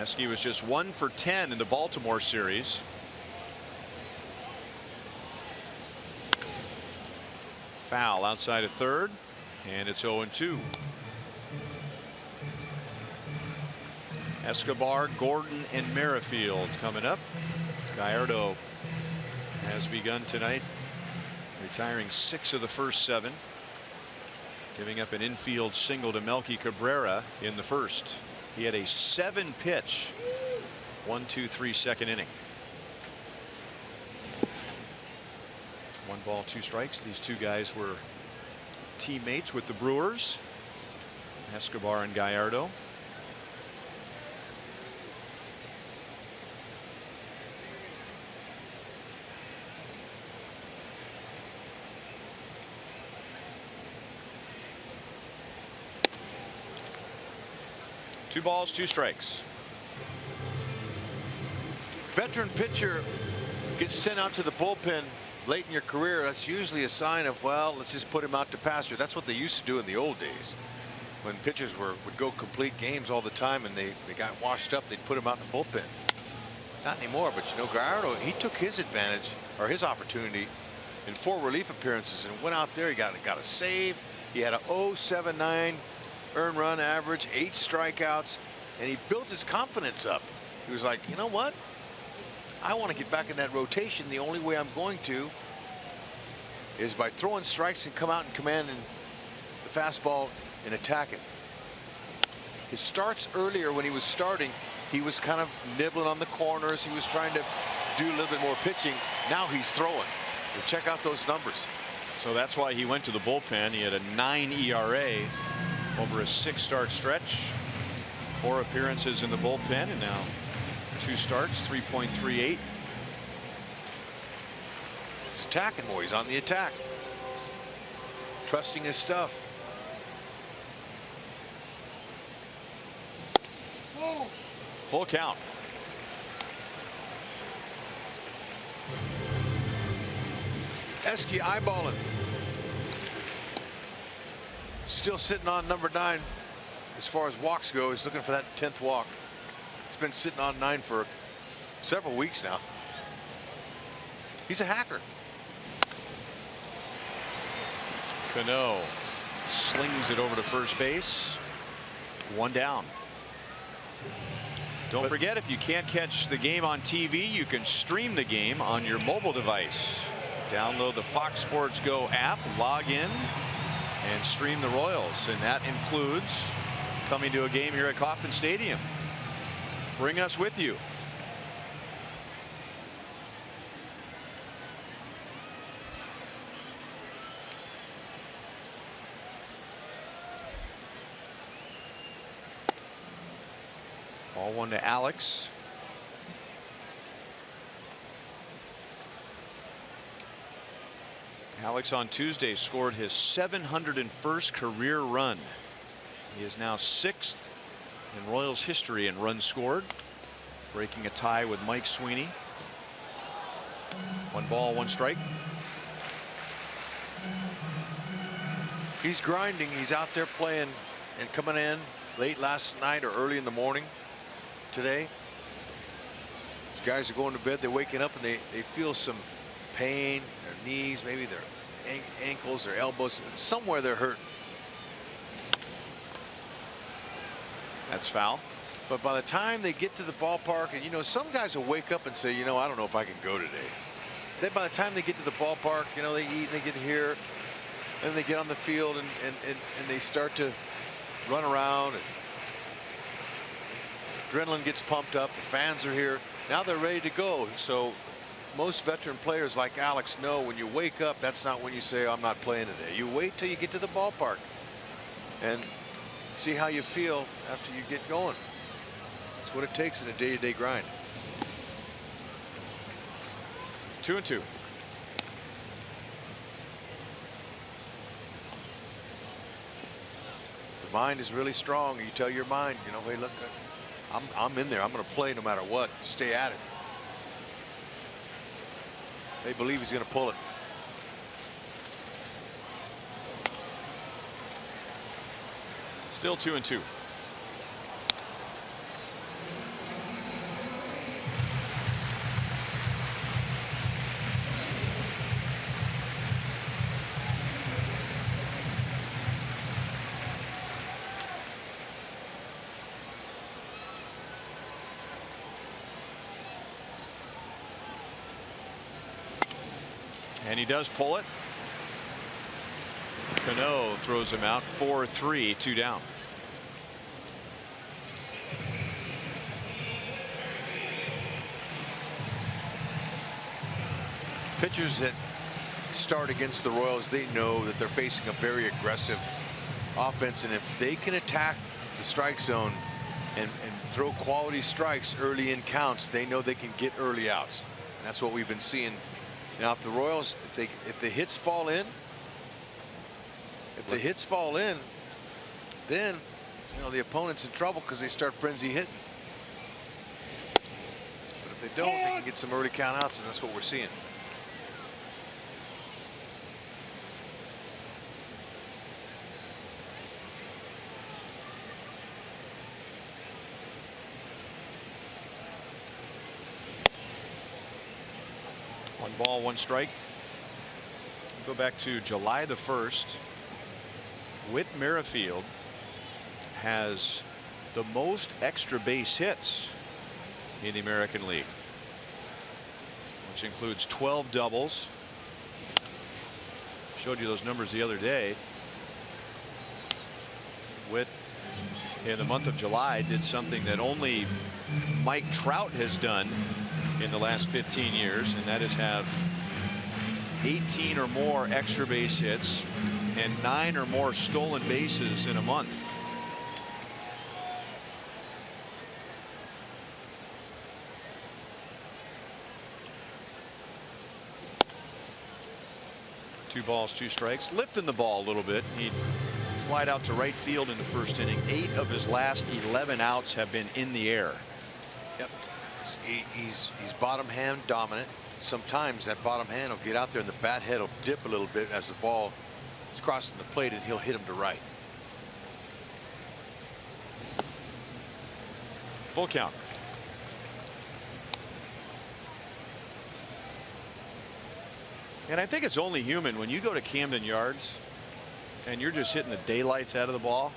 Eske was just 1 for 10 in the Baltimore series. Foul outside of third, and it's 0-2. Escobar, Gordon, and Merrifield coming up. Gallardo has begun tonight, retiring 6 of the first 7, giving up an infield single to Melky Cabrera in the first. He had a 7-pitch 1-2-3 second inning. 1 ball, 2 strikes. These two guys were teammates with the Brewers, Escobar and Gallardo. Two balls, 2 strikes. Veteran pitcher gets sent out to the bullpen late in your career. That's usually a sign of, well, let's just put him out to pasture. That's what they used to do in the old days, when pitchers would go complete games all the time and they got washed up. They'd put him out in the bullpen. Not anymore, but you know, Gallardo, he took his advantage, or his opportunity, in 4 relief appearances and went out there. He got a save. He had a 0.79 earned run average, 8 strikeouts, and he built his confidence up. He was like, you know what? I want to get back in that rotation. The only way I'm going to is by throwing strikes and come out and commanding the fastball and attack it. His starts earlier, when he was starting, he was kind of nibbling on the corners. He was trying to do a little bit more pitching. Now he's throwing. Let's check out those numbers. So that's why he went to the bullpen. He had a 9 ERA over a 6-start stretch, 4 appearances in the bullpen, and now 2 starts, 3.38. He's attacking more. He's on the attack, trusting his stuff. Full count. Eske eyeballing. Still sitting on number 9 as far as walks go. He's looking for that 10th walk. He's been sitting on 9 for several weeks now. He's a hacker. Cano slings it over to first base. 1 down. Don't forget, if you can't catch the game on TV, you can stream the game on your mobile device. Download the Fox Sports Go app, log in, and stream the Royals, and that includes coming to a game here at Kauffman Stadium. Bring us with you. Ball 1 to Alex. Alex on Tuesday scored his 701st career run. He is now 6th in Royals history in runs scored, breaking a tie with Mike Sweeney. 1 ball, 1 strike. He's grinding. He's out there playing and coming in late last night or early in the morning today. These guys are going to bed. They're waking up and they feel some pain, their knees, maybe their ankles, their elbows, somewhere they're hurting. That's foul. But by the time they get to the ballpark, and you know, some guys will wake up and say, you know, I don't know if I can go today. Then by the time they get to the ballpark, you know, they eat and they get here, and they get on the field and they start to run around. And Adrenaline gets pumped up. The fans are here. Now they're ready to go. So most veteran players like Alex know when you wake up, that's not when you say, I'm not playing today. You wait till you get to the ballpark and see how you feel after you get going. That's what it takes in a day-to-day grind. 2-2. The mind is really strong. You tell your mind, you know, hey, look, I'm in there. I'm going to play no matter what. Stay at it. They believe he's going to pull it. Still 2-2. And he does pull it. Cano throws him out. 4-3, 2 down. Pitchers that start against the Royals, they know that they're facing a very aggressive offense, and if they can attack the strike zone and throw quality strikes early in counts, they know they can get early outs. And that's what we've been seeing. Now, if the Royals, if the hits fall in, then you know the opponent's in trouble because they start frenzy hitting. But if they don't, they can get some early count outs, and that's what we're seeing. One ball, one strike. Go back to July the 1st. Whit Merrifield has the most extra base hits in the American League, which includes 12 doubles. Showed you those numbers the other day. Whit in the month of July did something that only Mike Trout has done in the last 15 years, and that is have 18 or more extra base hits and 9 or more stolen bases in a month. Two balls, two strikes. Lifting the ball a little bit. He flied out to right field in the first inning. 8 of his last 11 outs have been in the air. Yep. He's bottom hand dominant. Sometimes that bottom hand will get out there and the bat head will dip a little bit as the ball is crossing the plate, and he'll hit him to right. Full count. And I think it's only human when you go to Camden Yards and you're just hitting the daylights out of the ball.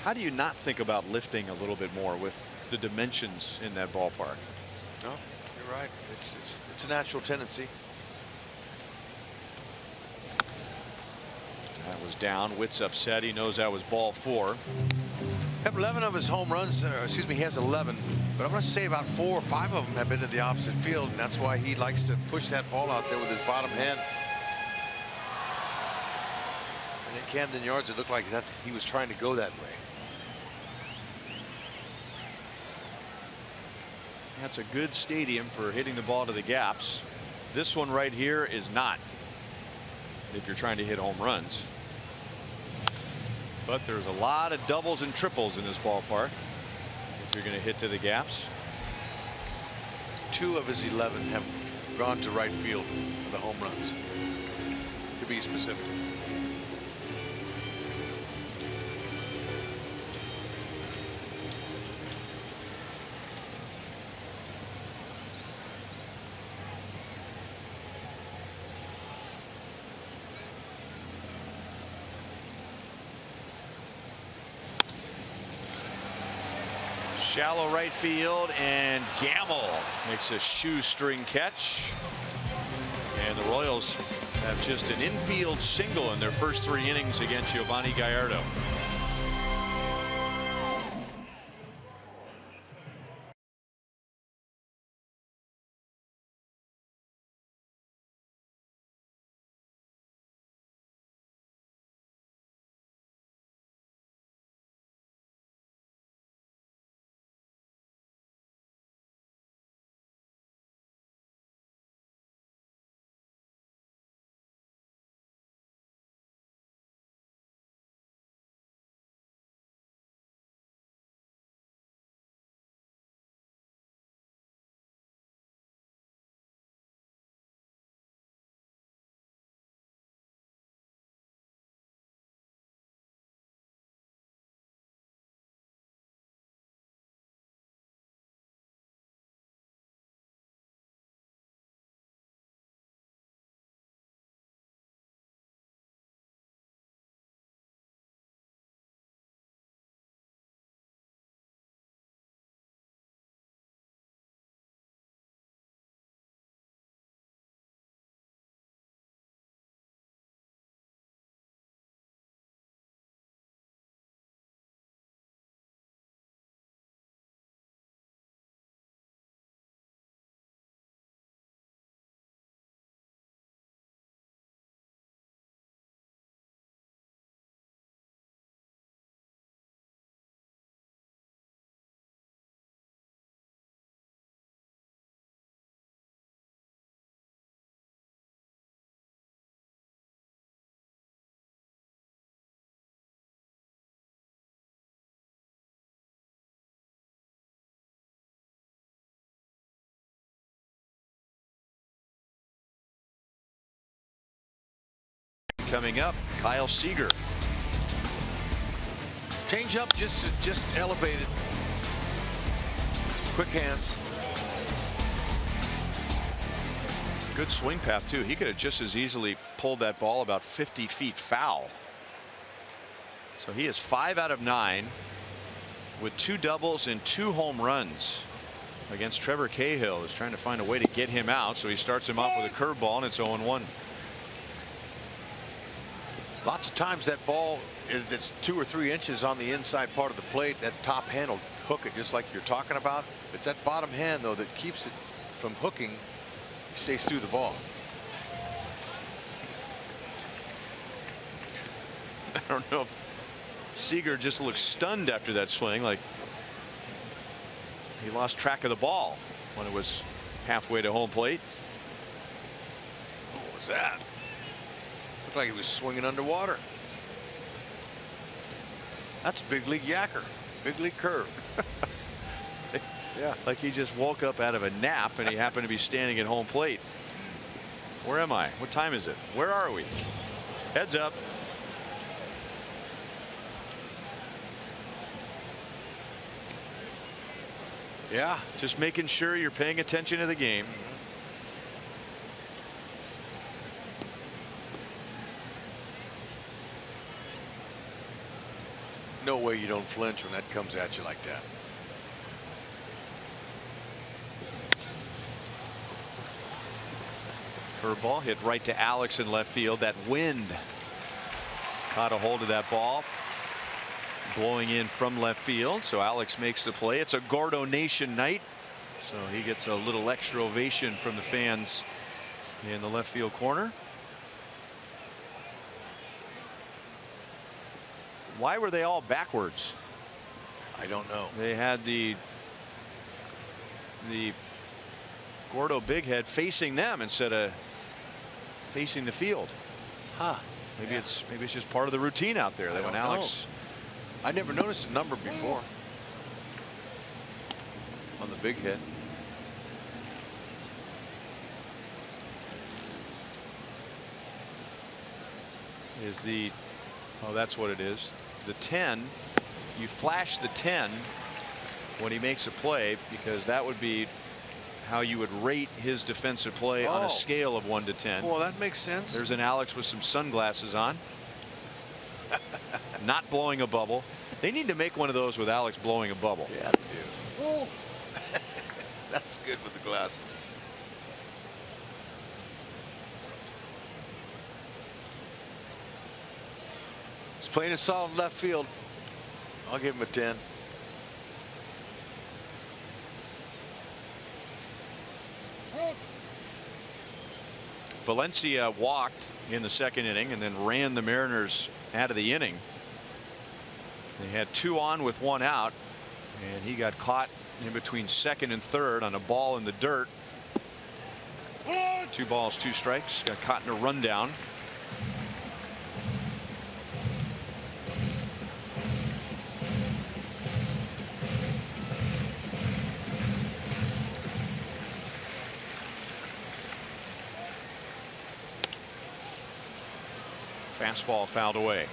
How do you not think about lifting a little bit more with the dimensions in that ballpark? No, you're right. It's a natural tendency. That was down. Witt's upset. He knows that was ball 4. Have 11 of his home runs, excuse me, he has 11, but I'm going to say about 4 or 5 of them have been to the opposite field, and that's why he likes to push that ball out there with his bottom hand. And at Camden Yards, it looked like he was trying to go that way. That's a good stadium for hitting the ball to the gaps. This one right here is not, if you're trying to hit home runs. But there's a lot of doubles and triples in this ballpark if you're going to hit to the gaps. 2 of his 11 have gone to right field for the home runs, to be specific. Shallow right field, and Gamble makes a shoestring catch. And the Royals have just an infield single in their first 3 innings against Giovanni Gallardo. coming up. Kyle Seager. Change up, just elevated. Quick hands. Good swing path too. He could have just as easily pulled that ball about 50 feet foul. So he is 5 out of 9 with 2 doubles and 2 home runs against Trevor Cahill. Is trying to find a way to get him out, so he starts him off with a curveball, and it's 0-1. Lots of times that ball that's 2 or 3 inches on the inside part of the plate, that top hand will hook it just like you're talking about. It's that bottom hand though that keeps it from hooking. He stays through the ball. I don't know if Seager just looks stunned after that swing, like he lost track of the ball when it was halfway to home plate. What was that? Looked like he was swinging underwater. That's big league yacker. Big league curve. Yeah, like he just woke up out of a nap and he happened to be standing at home plate. Where am I? What time is it? Where are we? Heads up. Yeah, just making sure you're paying attention to the game. No way you don't flinch when that comes at you like that. Curveball hit right to Alex in left field. That wind caught a hold of that ball, blowing in from left field. So Alex makes the play. It's a Gordo Nation night, so he gets a little extra ovation from the fans in the left field corner. Why were they all backwards? I don't know. They had the Gordo Big Head facing them instead of facing the field. Huh. Maybe it's just part of the routine out there that when Alex. I never noticed a number before on the big head. Is the that's what it is. The 10. You flash the 10 when he makes a play, because that would be how you would rate his defensive play on a scale of 1 to 10. Well, that makes sense. There's an Alex with some sunglasses on. Not blowing a bubble. They need to make one of those with Alex blowing a bubble. Yeah, they do. That's good with the glasses. He's playing a solid left field. I'll give him a 10. Valencia walked in the second inning and then ran the Mariners out of the inning. They had 2 on with 1 out, and he got caught in between second and third on a ball in the dirt. 2 balls, 2 strikes. Got caught in a rundown. Fastball fouled away.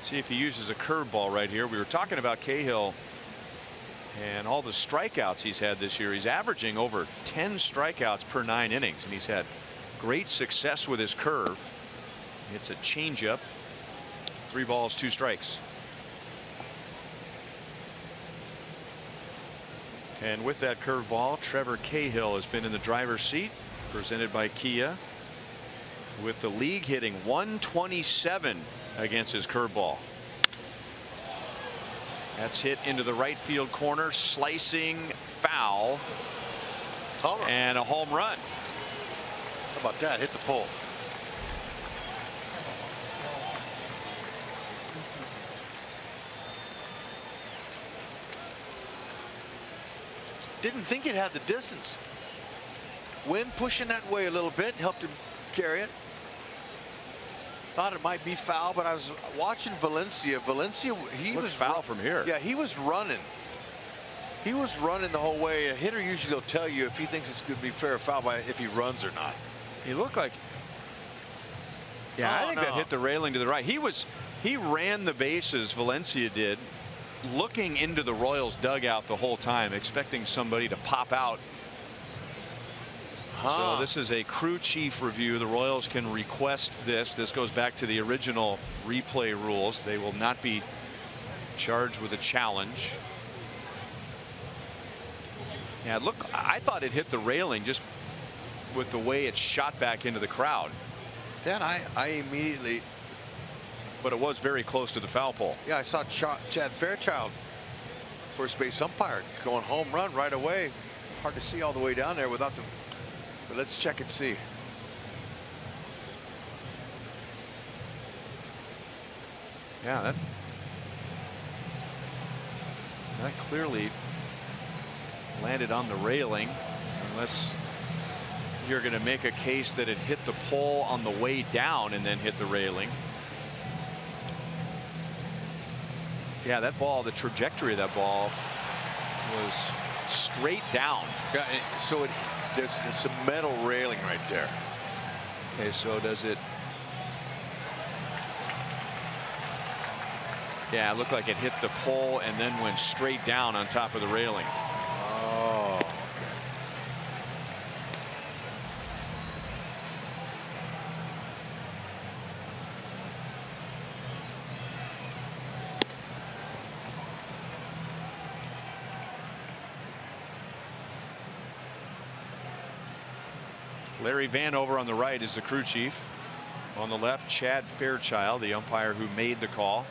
See if he uses a curveball right here. We were talking about Cahill and all the strikeouts he's had this year. He's averaging over 10 strikeouts per 9 innings, and he's had great success with his curve. It's a changeup. 3 balls, 2 strikes. And with that curveball, Trevor Cahill has been in the driver's seat, presented by Kia, with the league hitting 127 against his curveball. That's hit into the right field corner, slicing foul, and a home run. How about that? Hit the pole. Didn't think it had the distance. Wind pushing that way a little bit helped him carry it. Thought it might be foul, but I was watching Valencia. He was foul from here. Yeah, he was running. He was running the whole way. A hitter usually will tell you if he thinks it's going to be fair or foul by if he runs or not. He looked like. Yeah, I think that hit the railing to the right. He ran the bases. Valencia did, looking into the Royals dugout the whole time, expecting somebody to pop out. So this is a crew chief review. The Royals can request this. This goes back to the original replay rules. They will not be charged with a challenge. Yeah, look, I thought it hit the railing just with the way it shot back into the crowd. Then I immediately. But it was very close to the foul pole. Yeah, I saw Chad Fairchild, first base umpire, going home run right away. Hard to see all the way down there without the. But let's check and see. Yeah, that clearly landed on the railing, unless you're going to make a case that it hit the pole on the way down and then hit the railing. Yeah, that ball, the trajectory of that ball was straight down. Yeah, so there's some metal railing right there. Okay, so does it? Yeah, it looked like it hit the pole and then went straight down on top of the railing. Oh. Larry Vanover on the right is the crew chief. On the left, Chad Fairchild, the umpire who made the call.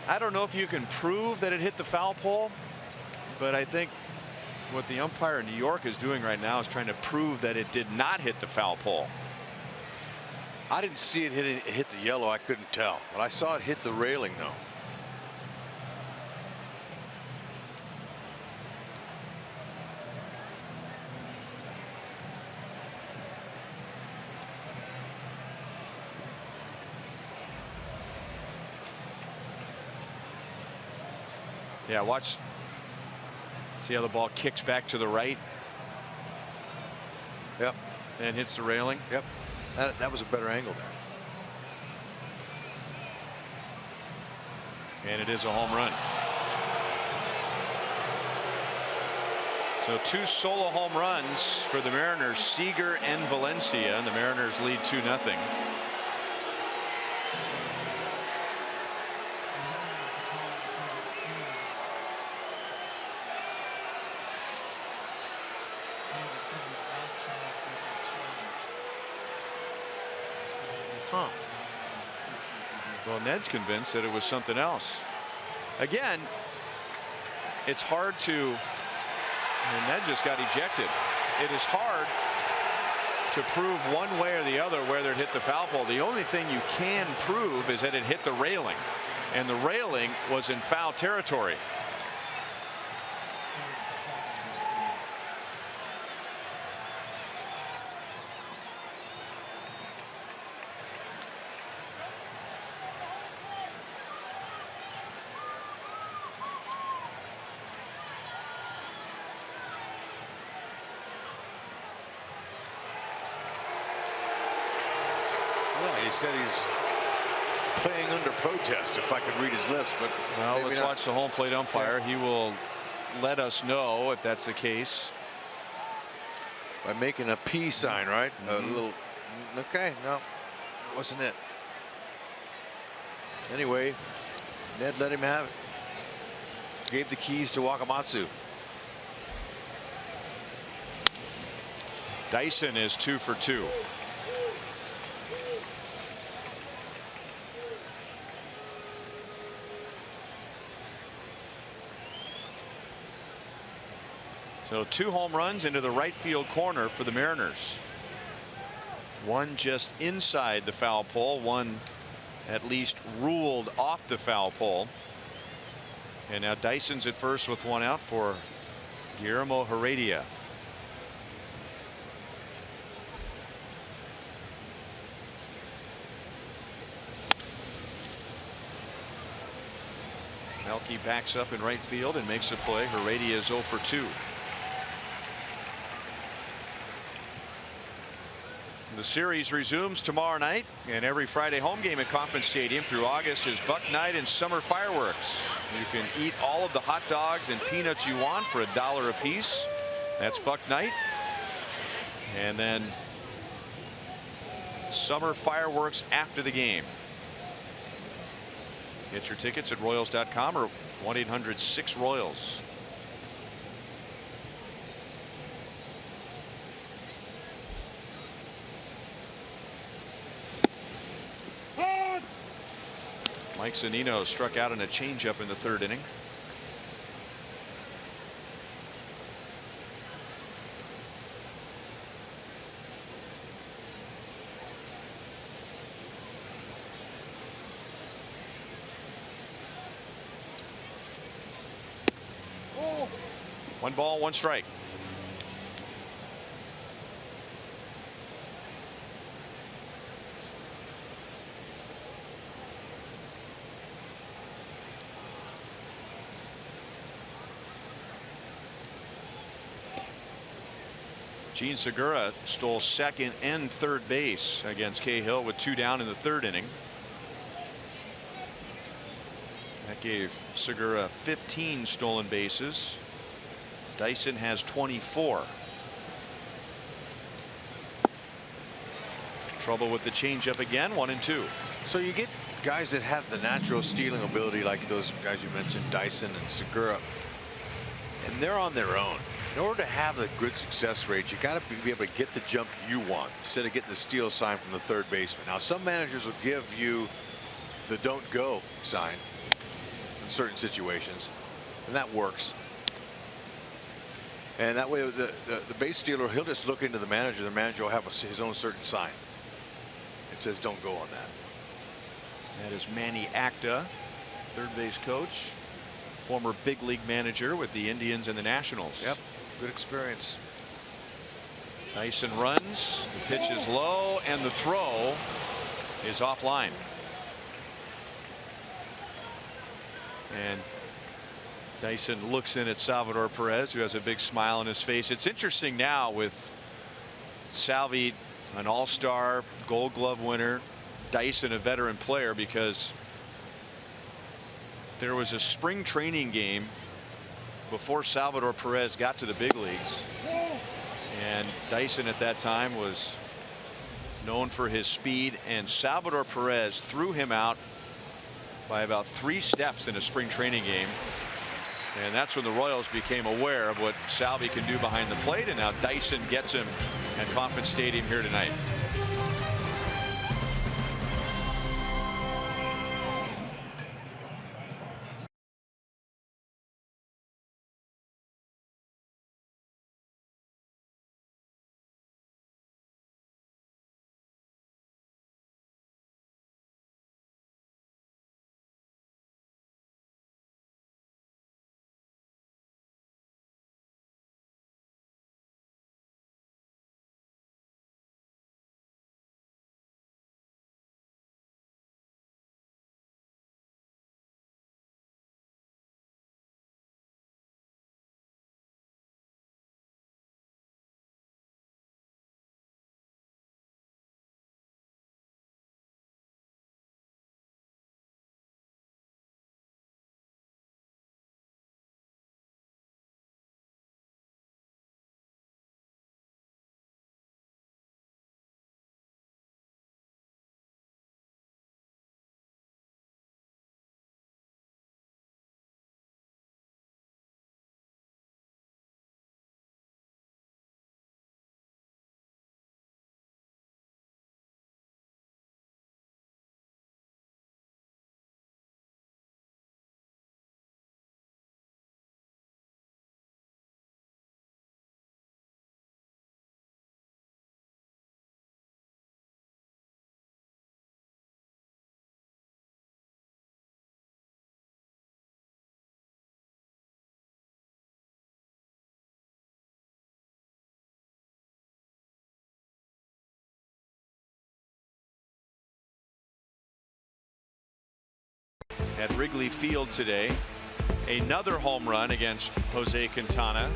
I don't know if you can prove that it hit the foul pole, but I think what the umpire in New York is doing right now is trying to prove that it did not hit the foul pole. I didn't see it hit the yellow. I couldn't tell, but I saw it hit the railing though. Yeah, watch. See how the ball kicks back to the right. Yep. And hits the railing. Yep. That was a better angle there. And it is a home run. So 2 solo home runs for the Mariners, Seager and Valencia, and the Mariners lead 2-0. Well, Ned's convinced that it was something else. Again, it's hard to. And Ned just got ejected. It is hard to prove one way or the other whether it hit the foul pole. The only thing you can prove is that it hit the railing, and the railing was in foul territory. He said he's playing under protest, if I could read his lips, but well, let's watch the home plate umpire. He will let us know if that's the case by making a P sign, right? A little. Okay, no, wasn't it. Anyway, Ned let him have it. Gave the keys to Wakamatsu. Dyson is 2 for 2. So 2 home runs into the right field corner for the Mariners. One just inside the foul pole, one at least ruled off the foul pole. And now Dyson's at first with one out for Guillermo Heredia. Melky backs up in right field and makes a play. Heredia is 0 for 2. The series resumes tomorrow night, and every Friday home game at Kauffman Stadium through August is Buck Night and Summer Fireworks. You can eat all of the hot dogs and peanuts you want for $1 a piece. That's Buck Night. And then Summer Fireworks after the game. Get your tickets at Royals.com or 1-800-6-ROYALS. Mike Zunino struck out in a changeup in the 3rd inning. Oh. 1 ball, 1 strike. Gene Segura stole 2nd and 3rd base against Cahill with 2 down in the 3rd inning. That gave Segura 15 stolen bases. Dyson has 24. Trouble with the changeup again, 1-2. So you get guys that have the natural stealing ability like those guys you mentioned, Dyson and Segura, and they're on their own. In order to have a good success rate, you got to be able to get the jump you want instead of getting the steal sign from the 3rd baseman. Now, some managers will give you the don't go sign in certain situations, and that works. And that way, the base stealer, he'll just look into the manager. The manager will have his own certain sign. It says don't go on that. That is Manny Acta, 3rd base coach, former big league manager with the Indians and the Nationals. Yep. Good experience. Dyson runs. The pitch is low, and the throw is offline. And Dyson looks in at Salvador Perez, who has a big smile on his face. It's interesting now with Salvi, an all-star, Gold Glove winner, Dyson, a veteran player, because there was a spring training game before Salvador Perez got to the big leagues, and Dyson at that time was known for his speed, and Salvador Perez threw him out by about 3 steps in a spring training game. And that's when the Royals became aware of what Salvi can do behind the plate, and now Dyson gets him at Kauffman Stadium here tonight. at Wrigley Field today. Another home run against Jose Quintana.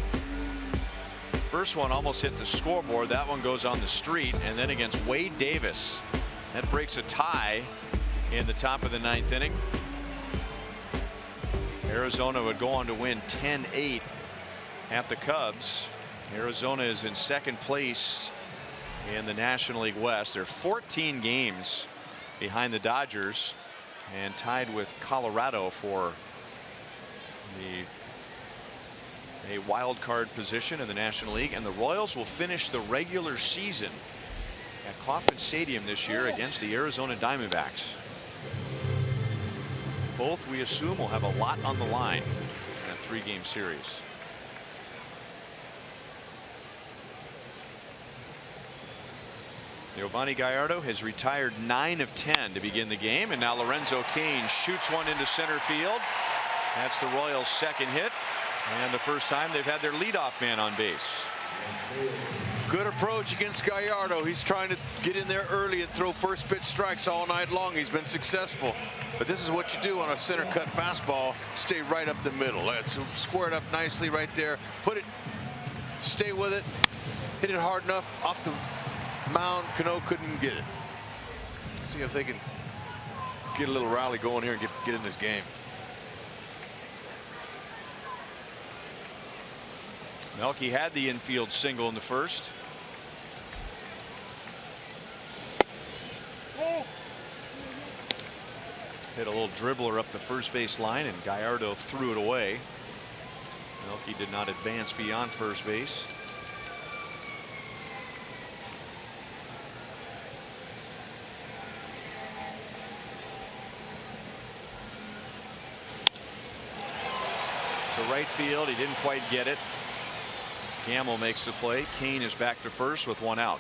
First one almost hit the scoreboard. That one goes on the street. And then against Wade Davis. That breaks a tie in the top of the 9th inning. Arizona would go on to win 10-8 at the Cubs. Arizona is in 2nd place in the National League West. They're 14 games behind the Dodgers and tied with Colorado for a wild card position in the National League. And the Royals will finish the regular season at Kauffman Stadium this year against the Arizona Diamondbacks. Both, we assume, will have a lot on the line in a 3-game series. Giovanni Gallardo has retired 9 of 10 to begin the game, and now Lorenzo Cain shoots one into center field. That's the Royals' 2nd hit, and the first time they've had their leadoff man on base. Good approach against Gallardo. He's trying to get in there early and throw first pitch strikes all night long. He's been successful. But this is what you do on a center cut fastball. Stay right up the middle. Let's square it up nicely right there. Put it, stay with it, hit it hard enough off the mound. Cano couldn't get it. See if they can get a little rally going here and get in this game. Melky had the infield single in the first. Hit a little dribbler up the first base line, and Gallardo threw it away. Melky did not advance beyond first base. To right field, he didn't quite get it. Gamble makes the play. Cain is back to first with 1 out.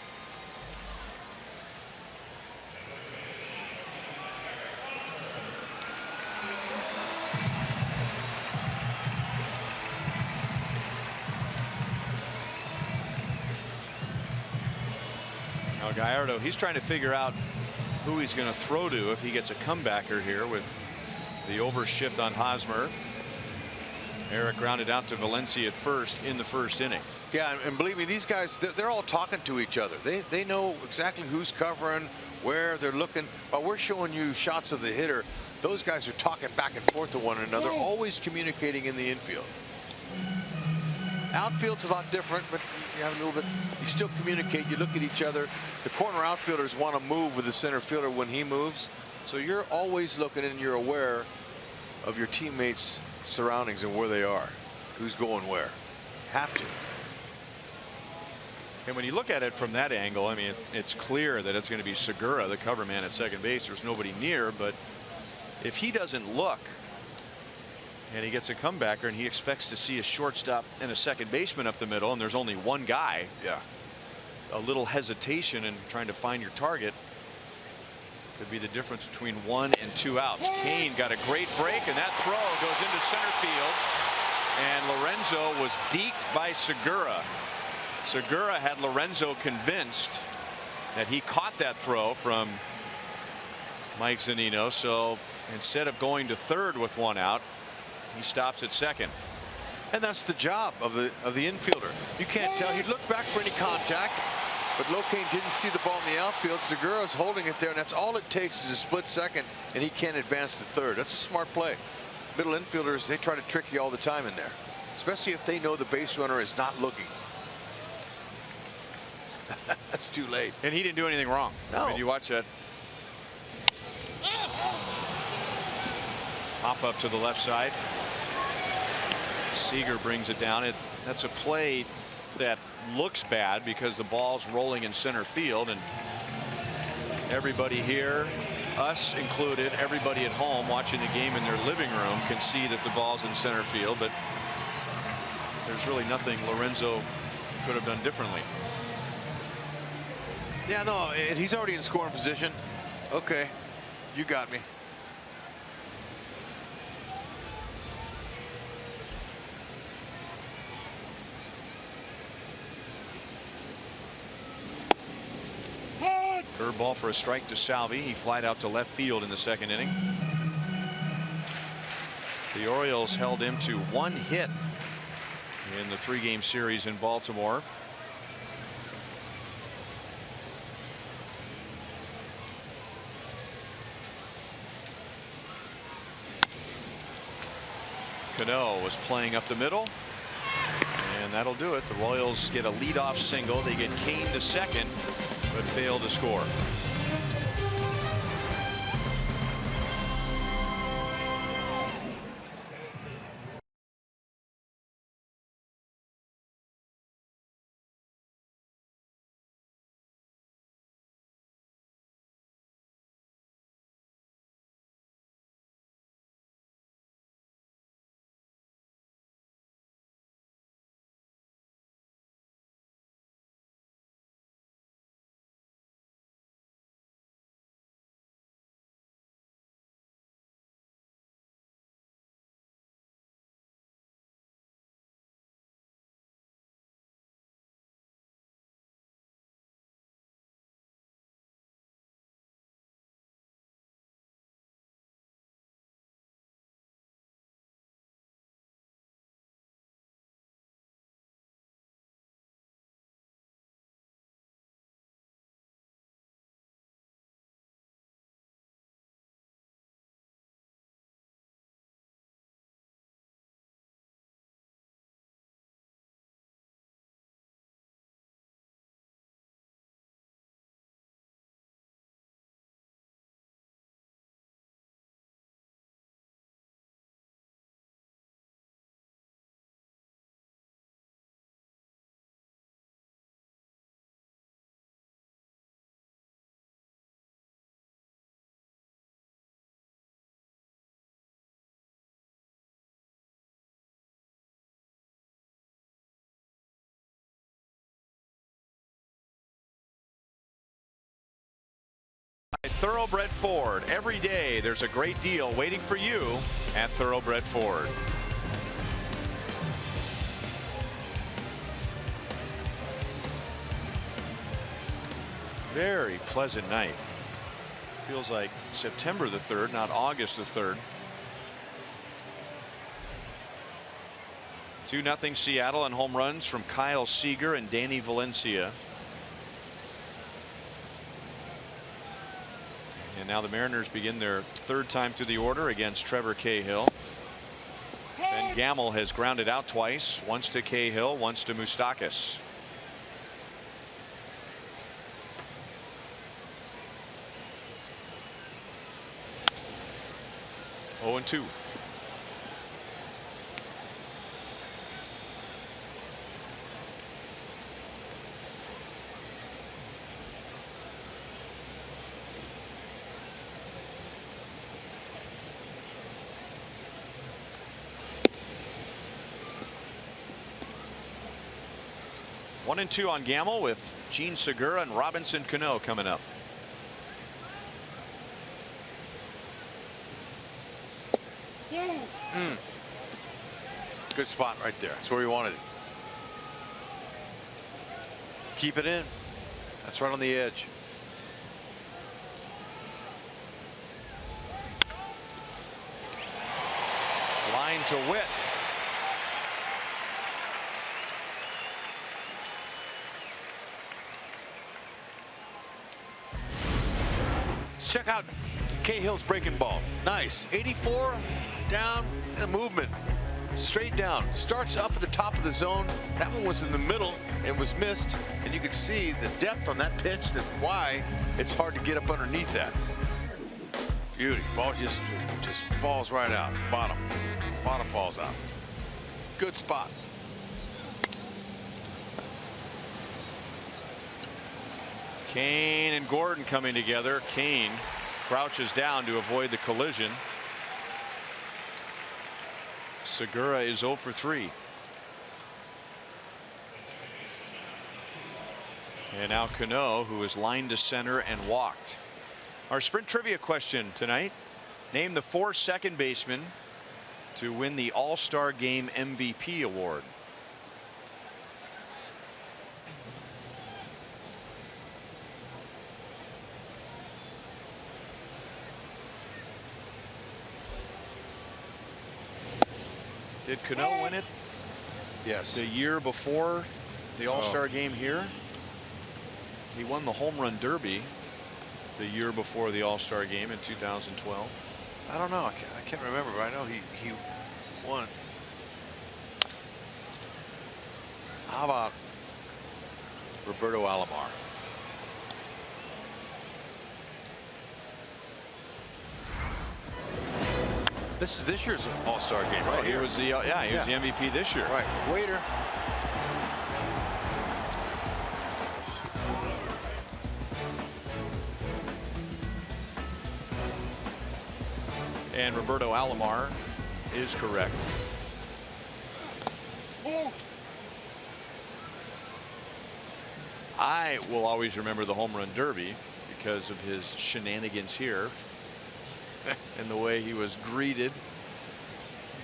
Now Gallardo, he's trying to figure out who he's going to throw to if he gets a comebacker here with the overshift on Hosmer. Eric grounded out to Valencia at first in the first inning. Yeah, and believe me, these guys, they're all talking to each other. They know exactly who's covering, where they're looking. While we're showing you shots of the hitter, those guys are talking back and forth to one another, always communicating in the infield. Outfield's a lot different, but you have a little bit. You still communicate. You look at each other. The corner outfielders want to move with the center fielder when he moves, so you're always looking and you're aware of your teammates' surroundings and where they are, who's going where. Have to. And when you look at it from that angle, I mean, it's clear that it's going to be Segura, the cover man at second base. There's nobody near, but if he doesn't look and he gets a comebacker and he expects to see a shortstop and a second baseman up the middle, and there's only one guy, yeah, a little hesitation in trying to find your target could be the difference between 1 and 2 outs. Cain got a great break, and that throw goes into center field, and Lorenzo was deked by Segura. Segura had Lorenzo convinced that he caught that throw from Mike Zunino, so instead of going to third with 1 out, he stops at second. And that's the job of the infielder. You can't tell. He looked back for any contact, but Locaine didn't see the ball in the outfield. Segura's holding it there, and that's all it takes is a split second, and he can't advance to third. That's a smart play. Middle infielders, they try to trick you all the time in there, especially if they know the base runner is not looking. That's too late. And he didn't do anything wrong. No. I mean, you watch that. Pop up to the left side. Seager brings it down. That's a play that looks bad because the ball's rolling in center field, and everybody here, us included, everybody at home watching the game in their living room can see that the ball's in center field, but there's really nothing Lorenzo could have done differently. Yeah, no, and he's already in scoring position. Okay, you got me. Curveball for a strike to Salvi. He flied out to left field in the second inning. The Orioles held him to 1 hit in the 3-game series in Baltimore. Cano was playing up the middle, and that'll do it. The Royals get a leadoff single. They get Kane to second, but fail to score. Thoroughbred Ford. Every day there's a great deal waiting for you at Thoroughbred Ford. Very pleasant night. Feels like September the 3rd, not August the 3rd. 2-0 Seattle on home runs from Kyle Seager and Danny Valencia. And now the Mariners begin their 3rd time through the order against Trevor Cahill. Ben Gamel has grounded out twice, once to Cahill, once to Moustakas. Oh, 0-2. One and 2 on Gamel with Gene Segura and Robinson Cano coming up. Good spot right there. That's where we wanted it. Keep it in. That's right on the edge. Line to Witt. Let's check out Cahill's breaking ball. Nice. 84 down and the movement. Straight down. Starts up at the top of the zone. That one was in the middle and was missed. And you can see the depth on that pitch, that's why it's hard to get up underneath that. Beauty. Ball just falls right out. Bottom. Bottom falls out. Good spot. Kane and Gordon coming together. Kane crouches down to avoid the collision. Segura is 0 for 3. And now Cano, who is lined to center and walked. Our sprint trivia question tonight: name the 4 second basemen to win the All-Star Game MVP award. Did Cano win it Yes. the year before the All-Star game here? He won the Home Run Derby the year before the All-Star game in 2012. I don't know. I can't remember, but I know he won. How about Roberto Alomar? This is this year's All-Star game, right? He here. was the yeah, he was the MVP this year. Right. Waiter. And Roberto Alomar is correct. I will always remember the Home Run Derby because of his shenanigans here and the way he was greeted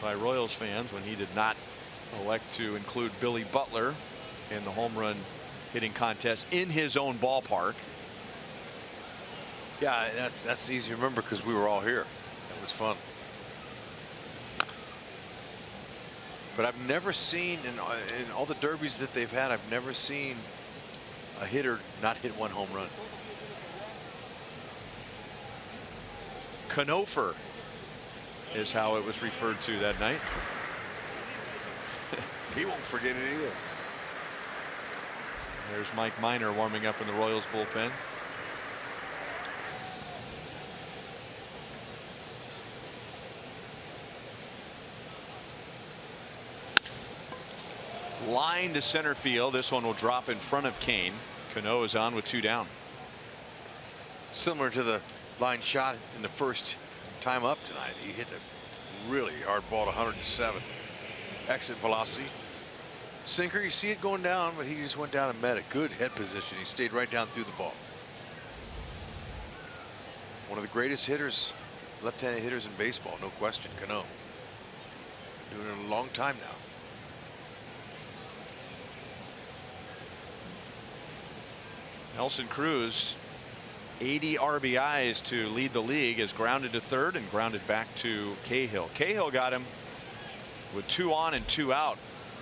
by Royals fans when he did not elect to include Billy Butler in the home run hitting contest in his own ballpark. Yeah, that's easy to remember because we were all here. That was fun. But I've never seen in all the derbies that they've had, I've never seen a hitter not hit one home run. Canofer is how it was referred to that night. He won't forget it either. There's Mike Minor warming up in the Royals bullpen. Line to center field. This one will drop in front of Kane. Cano is on with 2 down. Similar to the line shot in the first time up tonight. He hit a really hard ball to 107. Exit velocity. Sinker, you see it going down, but he just went down and met it. Good head position. He stayed right down through the ball. One of the greatest hitters, left-handed hitters in baseball, no question. Cano. Doing it a long time now. Nelson Cruz, 80 RBIs to lead the league, is grounded to third and grounded back to Cahill. Cahill got him with 2 on and 2 out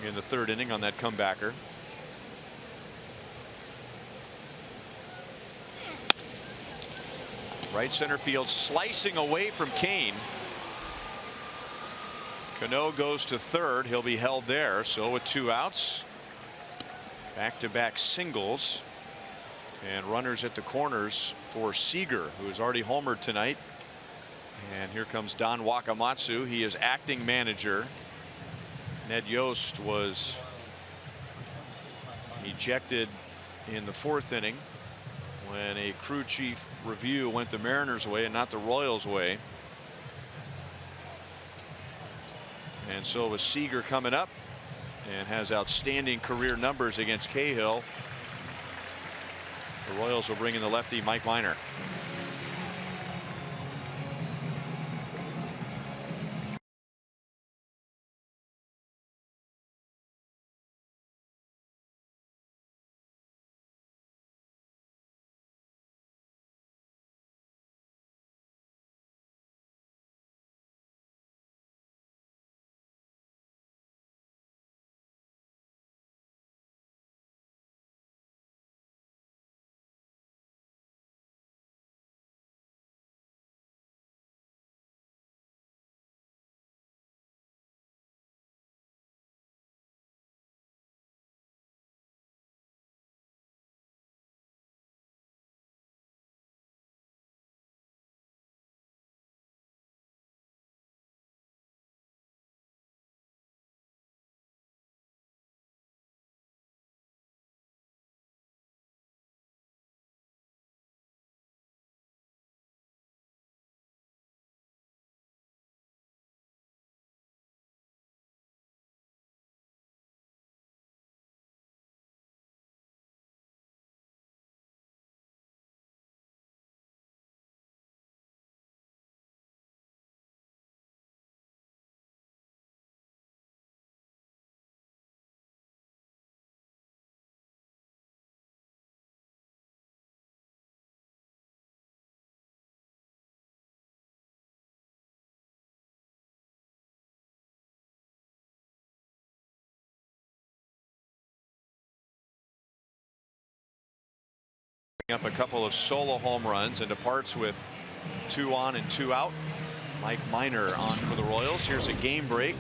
in the 3rd inning on that comebacker. Right center field, slicing away from Kane. Cano goes to third. He'll be held there. So with 2 outs, back-to-back singles. And runners at the corners for Seager, who has already homered tonight. And here comes Don Wakamatsu. He is acting manager. Ned Yost was ejected in the 4th inning when a crew chief review went the Mariners' way and not the Royals' way. And so was Seager coming up and has outstanding career numbers against Cahill. The Royals will bring in the lefty Mike Minor. Up a couple of solo home runs and departs with 2 on and 2 out. Mike Minor on for the Royals. Here's a game break.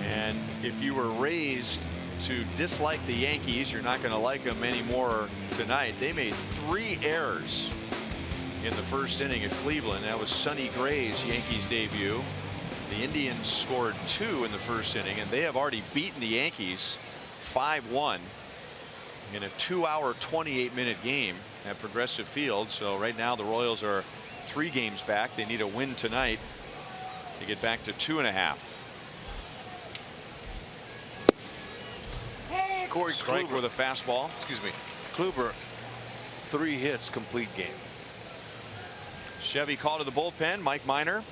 And if you were raised to dislike the Yankees, you're not going to like them anymore tonight. They made 3 errors in the first inning at Cleveland. That was Sonny Gray's Yankees debut. The Indians scored 2 in the first inning, and they have already beaten the Yankees 5-1 in a 2-hour 28-minute game at Progressive Field. So right now the Royals are 3 games back. They need a win tonight to get back to 2.5. Corey Strike Kluber with a fastball. Excuse me. Kluber, 3 hits, complete game. Chevy called to the bullpen. Mike Minor.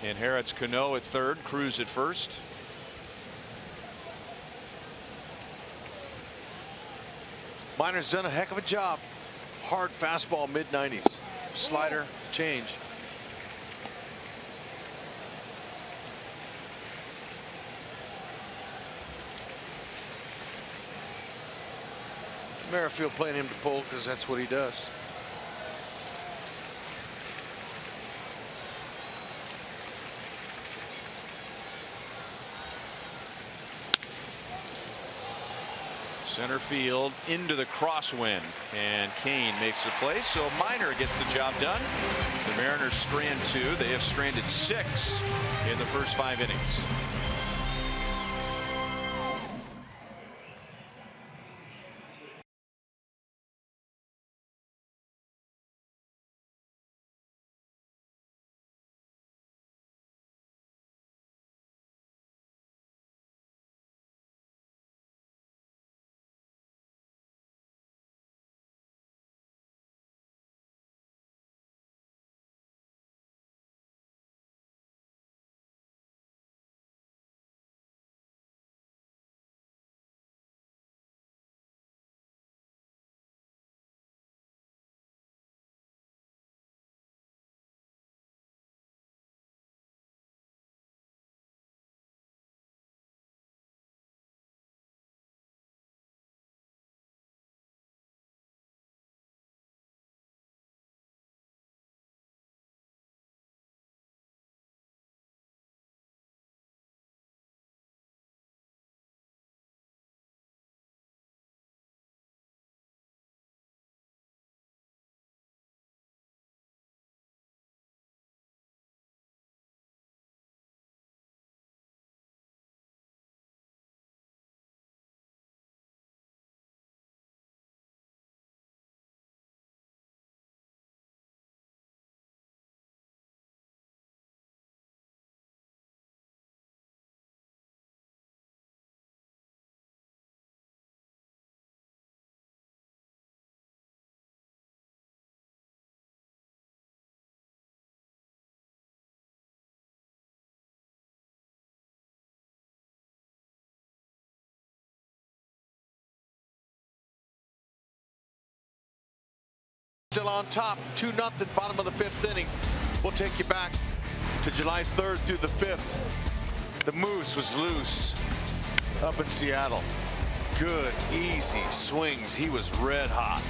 Inherits Cano at third. Cruz at first. Minor's done a heck of a job. Hard fastball, mid-90s. Slider, change. Merrifield playing him to pull because that's what he does. Center field into the crosswind, and Kane makes the play. So Minor gets the job done. The Mariners strand 2. They have stranded 6 in the first 5 innings. Still on top, 2-0, bottom of the 5th inning. We'll take you back to July 3rd through the 5th. The Moose was loose up in Seattle. Good, easy swings. He was red hot.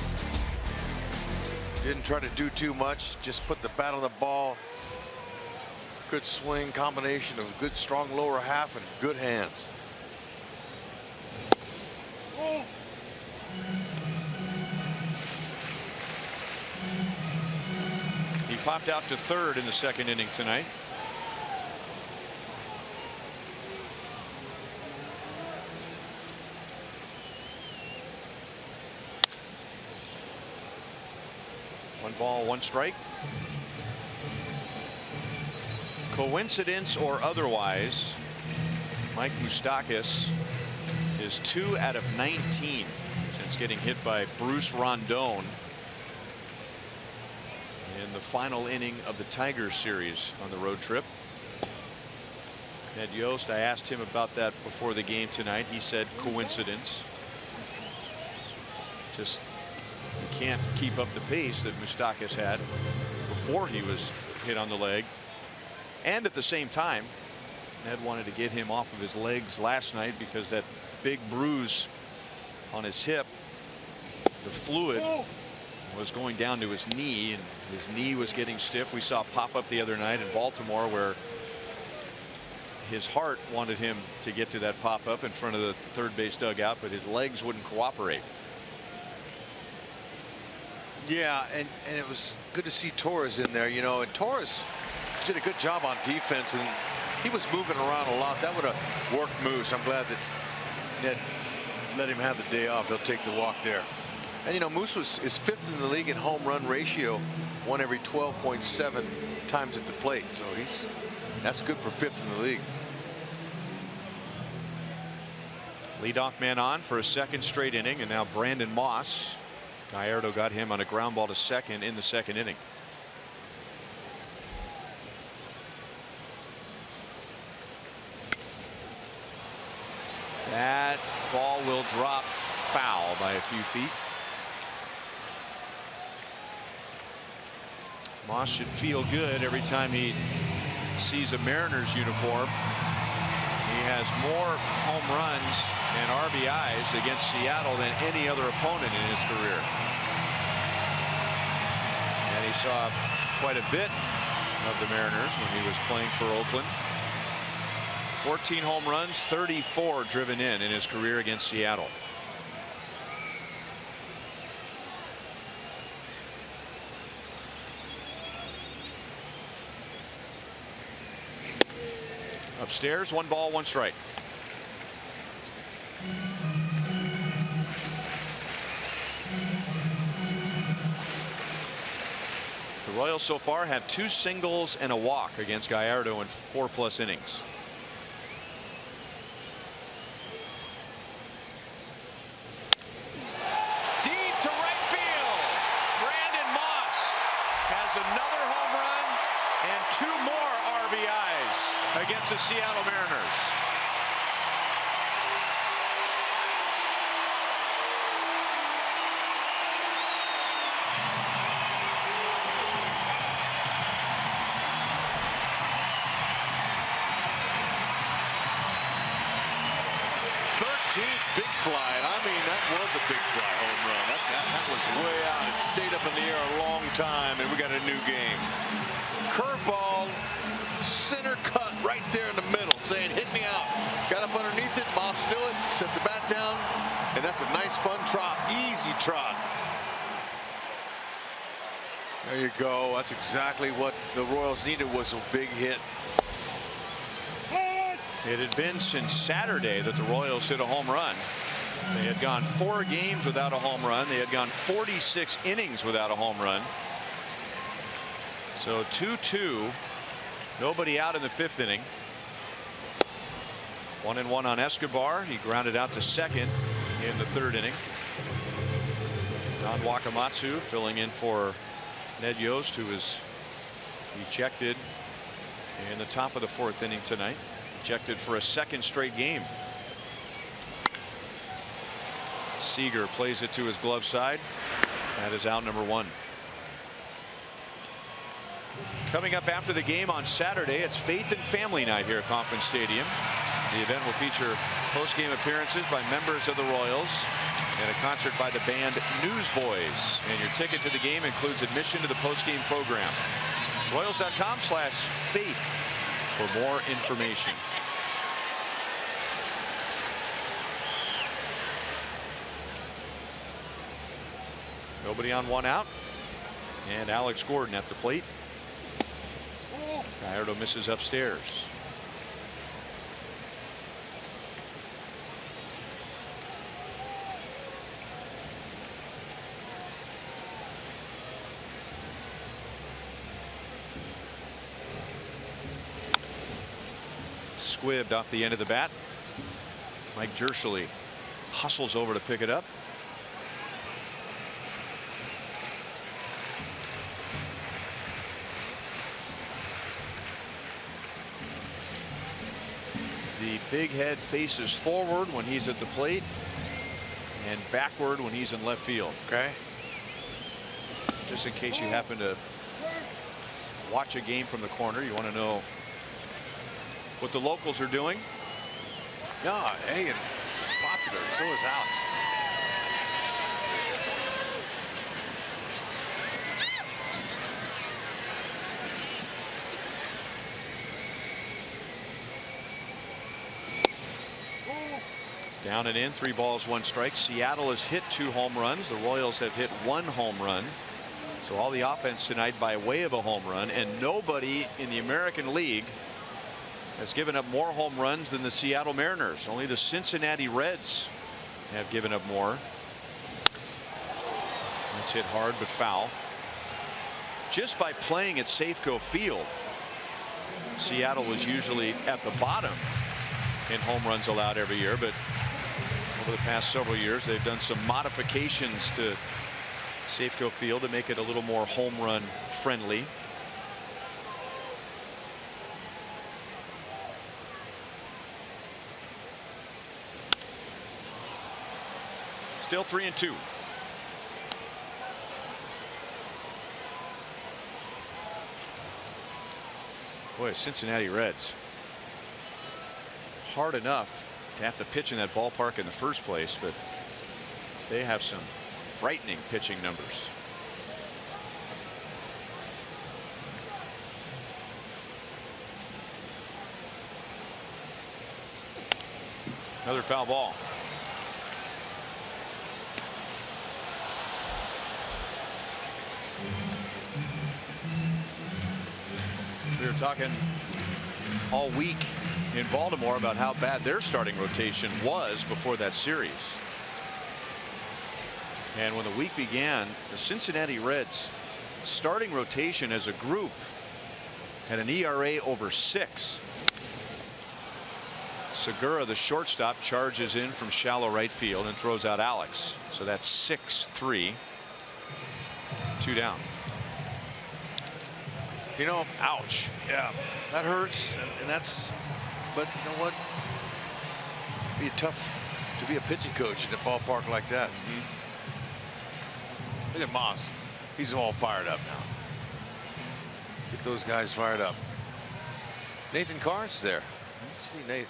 Didn't try to do too much, just put the bat on the ball. Good swing, combination of good, strong lower half and good hands. He popped out to third in the 2nd inning tonight. One ball, 1 strike. Coincidence or otherwise, Mike Moustakas is 2 out of 19 since getting hit by Bruce Rondon in the final inning of the Tigers series on the road trip. Ned Yost, I asked him about that before the game tonight. He said coincidence. Just you can't keep up the pace that Moustakas had before he was hit on the leg. And at the same time, Ned wanted to get him off of his legs last night because that big bruise on his hip, the fluid was going down to his knee, and his knee was getting stiff. We saw pop up the other night in Baltimore where his heart wanted him to get to that pop up in front of the third base dugout, but his legs wouldn't cooperate. Yeah, and it was good to see Torres in there, you know, and Torres did a good job on defense, and he was moving around a lot. That would have worked Moose. I'm glad that Ned let him have the day off. He'll take the walk there. And you know, Moose is 5th in the league in home run ratio, 1 every 12.7 times at the plate. So that's good for 5th in the league. Leadoff man on for a second straight inning, and now Brandon Moss. Gallardo got him on a ground ball to second in the second inning. That ball will drop foul by a few feet. Moss should feel good every time he sees a Mariners uniform. He has more home runs and RBIs against Seattle than any other opponent in his career. And he saw quite a bit of the Mariners when he was playing for Oakland. 14 home runs, 34 driven in his career against Seattle. Upstairs, 1 ball, 1 strike. The Royals so far have 2 singles and a walk against Gallardo in 4+ innings. Deep to right field. Brandon Moss has another home run and 2 more RBIs against the Seattle Mariners. Big fly. I mean, that was a big fly home run. That was way out. It stayed up in the air a long time, and we got a new game. Curveball, center cut right there in the middle, saying, hit me out. Got up underneath it. Moss knew it, set the bat down, and that's a nice, fun trot. Easy trot. There you go. That's exactly what the Royals needed, was a big hit. It had been since Saturday that the Royals hit a home run. They had gone 4 games without a home run. They had gone 46 innings without a home run. So 2-2. Nobody out in the 5th inning. 1-1 on Escobar. He grounded out to second in the 3rd inning. Don Wakamatsu filling in for Ned Yost, who was ejected in the top of the 4th inning tonight. Ejected for a 2nd straight game. Seager plays it to his glove side. That is out number 1. Coming up after the game on Saturday, it's Faith and Family Night here at Kauffman Stadium. The event will feature post-game appearances by members of the Royals and a concert by the band Newsboys. And your ticket to the game includes admission to the post-game program. Royals.com/faith for more information. Nobody on, 1 out, and Alex Gordon at the plate. Gallardo misses upstairs. Squibbed off the end of the bat. Mike Jershely hustles over to pick it up. The big head faces forward when he's at the plate and backward when he's in left field. Okay. Just in case you happen to watch a game from the corner, you want to know what the locals are doing. Yeah, hey, and it's popular, and so is Alex. Down and in, 3 balls, 1 strike. Seattle has hit 2 home runs. The Royals have hit 1 home run. So all the offense tonight by way of a home run, and nobody in the American League has given up more home runs than the Seattle Mariners. Only the Cincinnati Reds have given up more. That's hit hard but foul. Just by playing at Safeco Field, Seattle was usually at the bottom in home runs allowed every year, but over the past several years they've done some modifications to Safeco Field to make it a little more home run friendly. Still 3-2. Boy, Cincinnati Reds. Hard enough to have to pitch in that ballpark in the first place, but they have some frightening pitching numbers. Another foul ball. We were talking all week in Baltimore about how bad their starting rotation was before that series. And when the week began, the Cincinnati Reds starting rotation as a group had an ERA over 6. Segura, the shortstop, charges in from shallow right field and throws out Alex. So that's 6-3. 2 down. You know, Ouch. yeah, that hurts, and that's. But you know what? It'd be tough to be a pitching coach in a ballpark like that. Look at Moss. He's all fired up now. Get those guys fired up. Nathan Carnes is there. You see Nathan.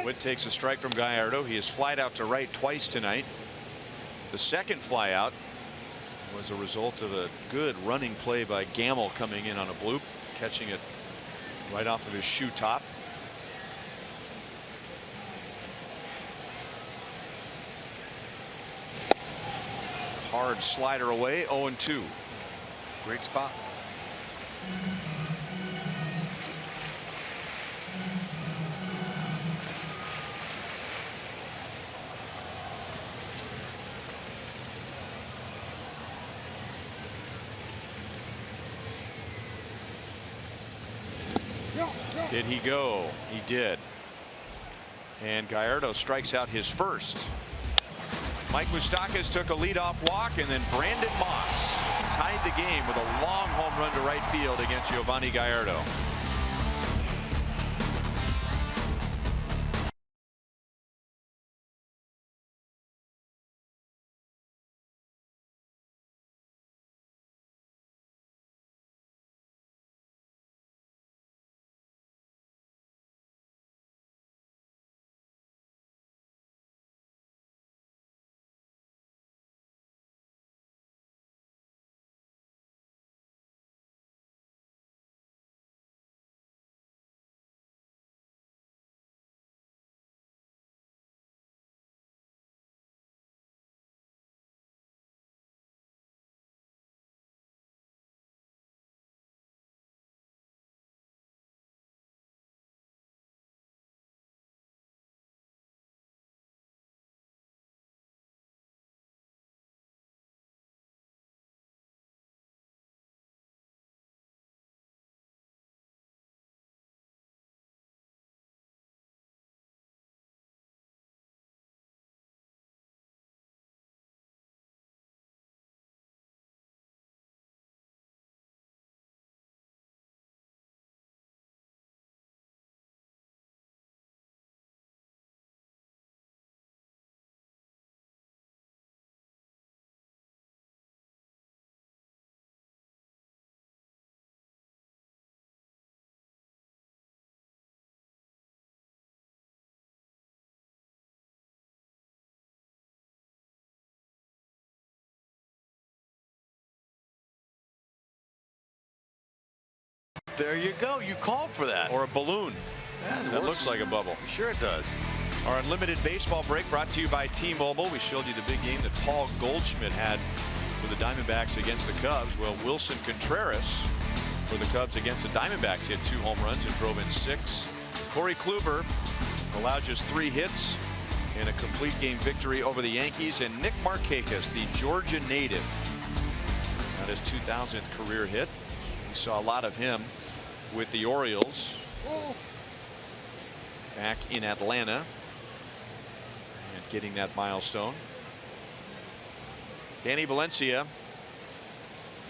Witt takes a strike from Gallardo. He has flied out to right twice tonight. The second fly out was a result of a good running play by Gamble coming in on a bloop, catching it right off of his shoe top. Hard slider away, 0-2. Great spot. Did he go? He did. And Gallardo strikes out his first. Mike Moustakas took a leadoff walk, and then Brandon Moss tied the game with a long home run to right field against Giovanni Gallardo. There you go. You called for that. Or a balloon. Yeah, That looks like a bubble. Sure it does. Our unlimited baseball break brought to you by T-Mobile. We showed you the big game that Paul Goldschmidt had for the Diamondbacks against the Cubs. Well, Wilson Contreras for the Cubs against the Diamondbacks hit 2 home runs and drove in 6. Corey Kluber allowed just 3 hits in a complete game victory over the Yankees. And Nick Markakis, the Georgia native, got his 2000th career hit. We saw a lot of him with the Orioles back in Atlanta and getting that milestone. Danny Valencia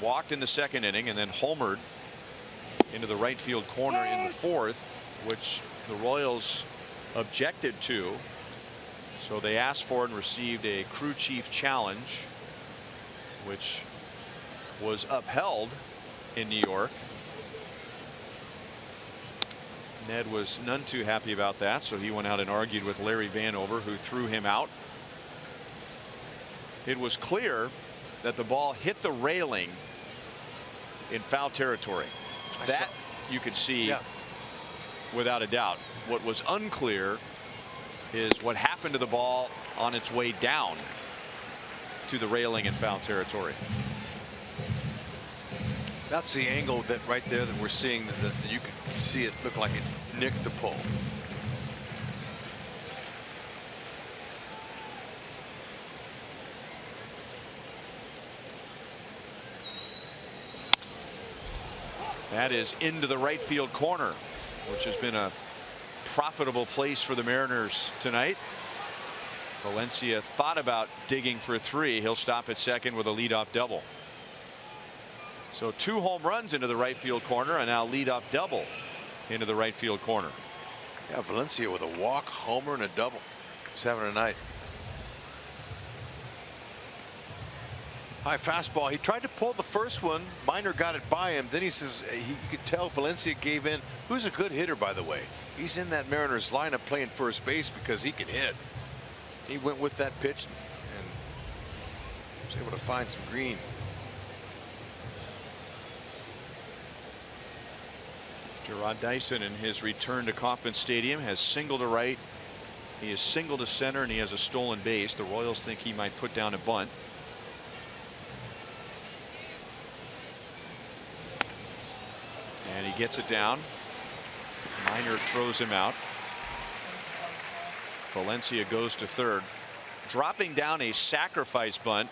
walked in the 2nd inning and then homered into the right field corner in the 4th, which the Royals objected to. So they asked for and received a crew chief challenge, which was upheld in New York. Ned was none too happy about that, so he went out and argued with Larry Vanover, who threw him out. It was clear that the ball hit the railing in foul territory. That you could see without a doubt. What was unclear is what happened to the ball on its way down to the railing in foul territory. That's the angle that right there that we're seeing, that you can see it look like it nicked the pole. That is into the right field corner, which has been a profitable place for the Mariners tonight. Valencia thought about digging for 3. He'll stop at second with a leadoff double. So 2 home runs into the right field corner and now leadoff double into the right field corner. Yeah, Valencia with a walk, homer, and a double. He's having a night. High fastball. He tried to pull the first one. Minor got it by him. Then he says you could tell Valencia gave in. Who's a good hitter, by the way. He's in that Mariners lineup playing first base because he can hit. He went with that pitch and was able to find some green. Gerard Dyson, in his return to Kauffman Stadium, has single to right. He is single to center, and he has a stolen base. The Royals think he might put down a bunt. And he gets it down. Minor throws him out. Valencia goes to third. Dropping down a sacrifice bunt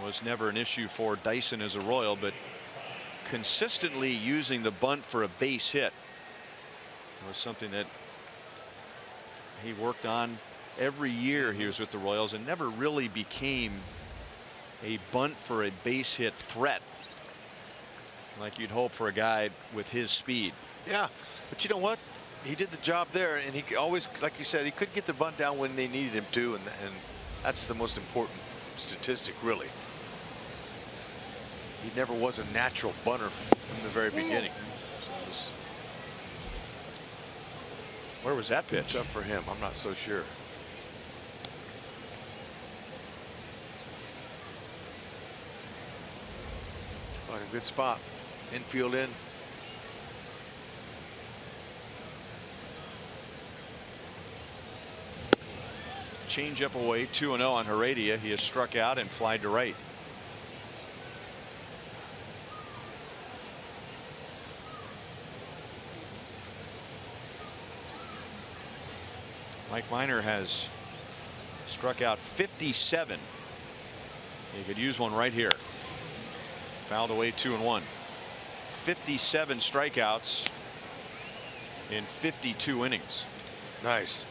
was never an issue for Dyson as a Royal, but consistently using the bunt for a base hit was something that he worked on every year he was with the Royals and never really became a bunt for a base hit threat like you'd hope for a guy with his speed. Yeah, but you know what? He did the job there, and he always, like you said, he could get the bunt down when they needed him to, and that's the most important statistic, really. He never was a natural bunter from the very beginning. So where was that pitch? Up for him, I'm not so sure. Like a good spot. Infield in. Change up away, 2-0 on Heredia. He has struck out and flied to right. Mike Minor has struck out 57. He could use one right here. Fouled away 2-1. 57 strikeouts in 52 innings. Nice.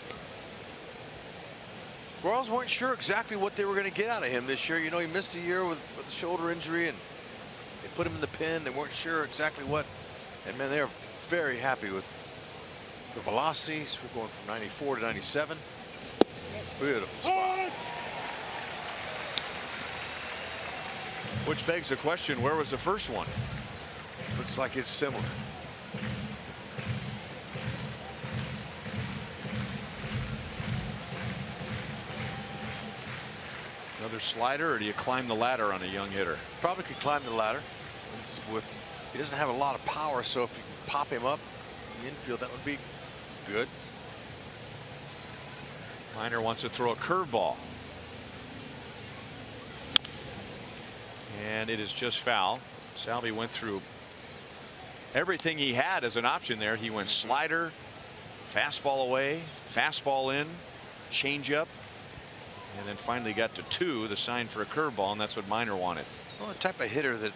Royals weren't sure exactly what they were going to get out of him this year. You know, he missed a year with a shoulder injury, and they put him in the pen. They weren't sure exactly what. And man, they're very happy with the velocities. We're going from 94 to 97. Beautiful spot. Which begs the question, where was the first one? Looks like it's similar. Another slider, or do you climb the ladder on a young hitter? Probably could climb the ladder with He doesn't have a lot of power, so if you can pop him up in the infield, that would be good. Minor wants to throw a curveball. And it is just foul. Salvi went through everything he had as an option there. He went slider, fastball away, fastball in, changeup, and then finally got to 2, the sign for a curveball, and that's what Minor wanted. Well, the type of hitter that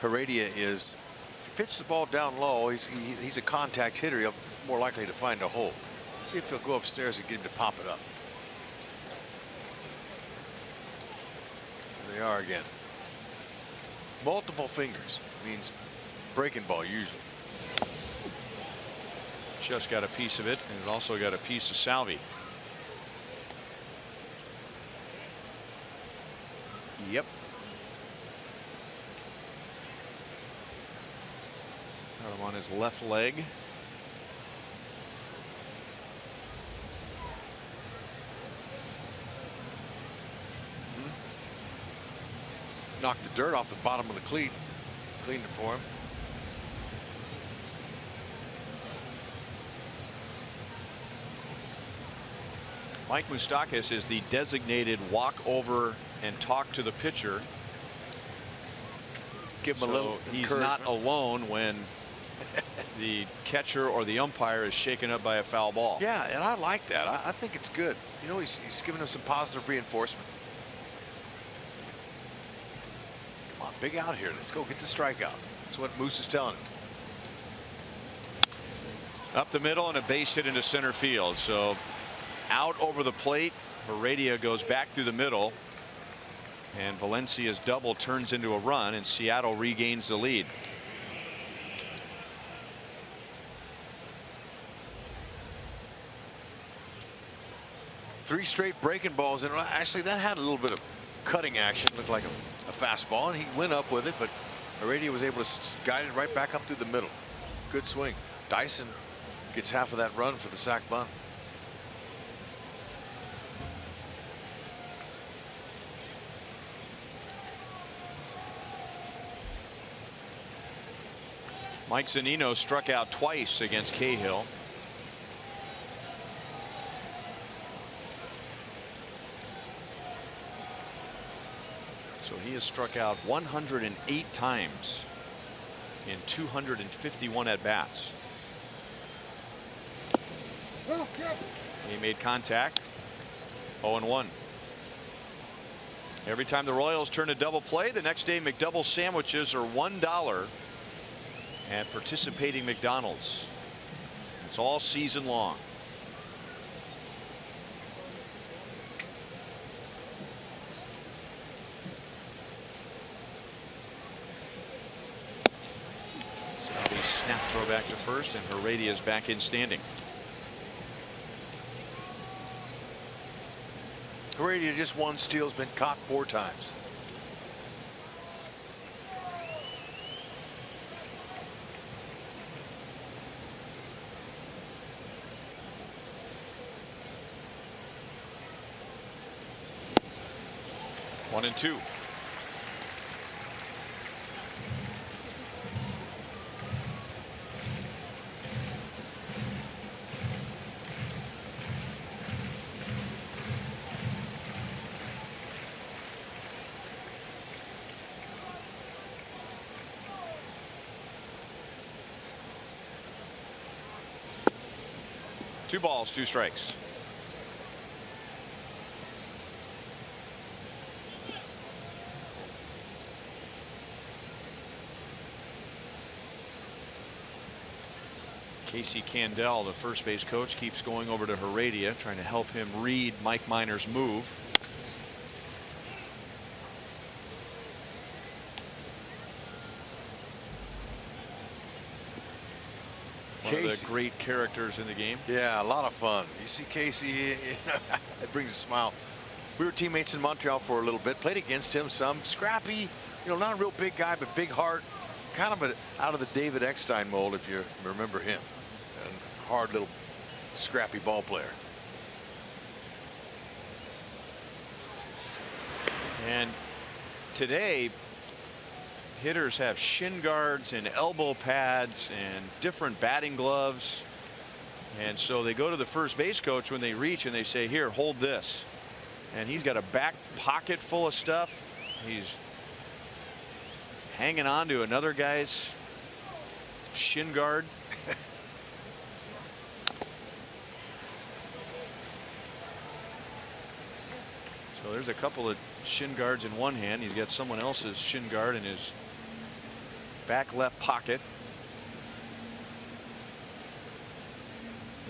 Heredia is, if you pitch the ball down low, he's a contact hitter. He'll be more likely to find a hole. See if he'll go upstairs and get him to pop it up. There they are again. Multiple fingers means breaking ball usually. Just got a piece of it, and it also got a piece of Salvi. Yep. Got him on his left leg. Knocked the dirt off the bottom of the cleat. Cleaned it for him. Mike Moustakas is the designated walk over and talk to the pitcher. Give him a little he's not alone when the catcher or the umpire is shaken up by a foul ball. Yeah, and I like that. I think it's good. You know, he's giving him some positive reinforcement. Come on, big out here. Let's go get the strikeout. That's what Moose is telling him. Up the middle and a base hit into center field. So out over the plate. Heredia goes back through the middle. And Valencia's double turns into a run, and Seattle regains the lead. Three straight breaking balls, and actually that had a little bit of cutting action. Looked like a fastball, and he went up with it, but Heredia was able to guide it right back up through the middle. Good swing. Dyson gets half of that run for the sac bunt. Mike Zunino struck out twice against Cahill. So he has struck out 108 times in 251 at bats. He made contact. 0-1. Every time the Royals turn a double play, the next day McDouble sandwiches are $1 at participating McDonald's. It's all season long. Salvi snap throw back to first, and Heredia is back in standing. Heredia just one steal, has been caught 4 times. One and two. Two balls, 2 strikes. Casey Candell, the first base coach, keeps going over to Heredia, trying to help him read Mike Minor's move. One of the great characters in the game. Yeah, a lot of fun. You see Casey, it brings a smile. We were teammates in Montreal for a little bit, played against him some. Scrappy, you know, not a real big guy, but big heart. Kind of out of the David Eckstein mold, if you remember him. And hard little scrappy ball player. And today, hitters have shin guards and elbow pads and different batting gloves. And so they go to the first base coach when they reach and they say, here, hold this. And he's got a back pocket full of stuff. He's hanging on to another guy's shin guard. So there's a couple of shin guards in one hand. He's got someone else's shin guard in his back left pocket.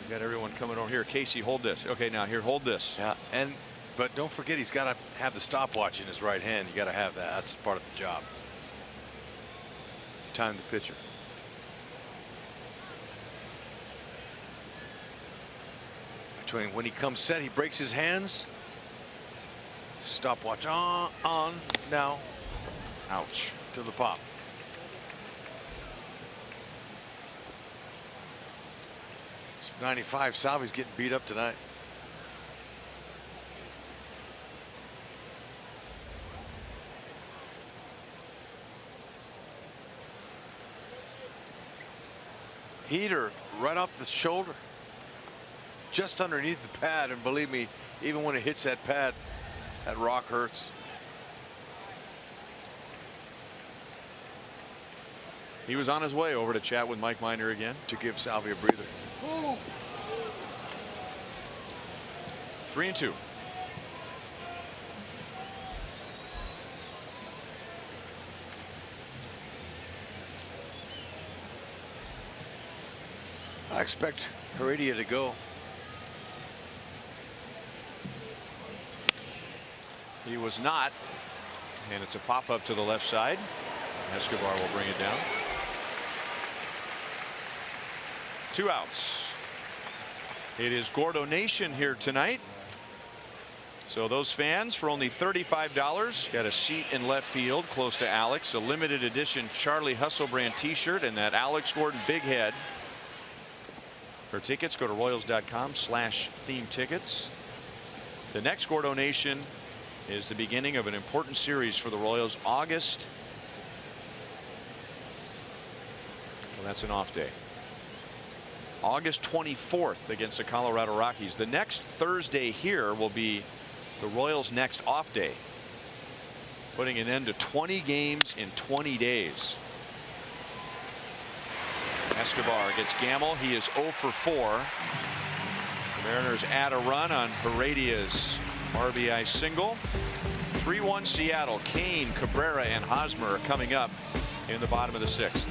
He's got everyone coming over here. Casey, hold this. Okay, now here, hold this. Yeah, but don't forget, he's got to have the stopwatch in his right hand. You got to have that. That's part of the job. Time the pitcher. Between when he comes set, he breaks his hands. Stopwatch on now. Ouch. To the pop. So 95. Salvi's getting beat up tonight. Heater right off the shoulder, just underneath the pad, and believe me, even when it hits that pad, that rock hurts. He was on his way over to chat with Mike Minor again to give Salvi a breather. 3-2. I expect Heredia to go. He was not, and it's a pop up to the left side. Escobar will bring it down. 2 outs. It is Gordo Nation here tonight. So those fans, for only $35, got a seat in left field close to Alex, a limited edition Charlie Husselbrand t-shirt, and that Alex Gordon big head. For tickets, go to Royals.com/theme tickets. The next Gordo Nation is the beginning of an important series for the Royals. August. Well, that's an off day. August 24th against the Colorado Rockies. The next Thursday here will be the Royals' next off day, putting an end to 20 games in 20 days. Escobar gets Gamble. He is 0 for 4. The Mariners add a run on Heredia's RBI single. 3-1 Seattle. Kane, Cabrera, and Hosmer are coming up in the bottom of the 6th.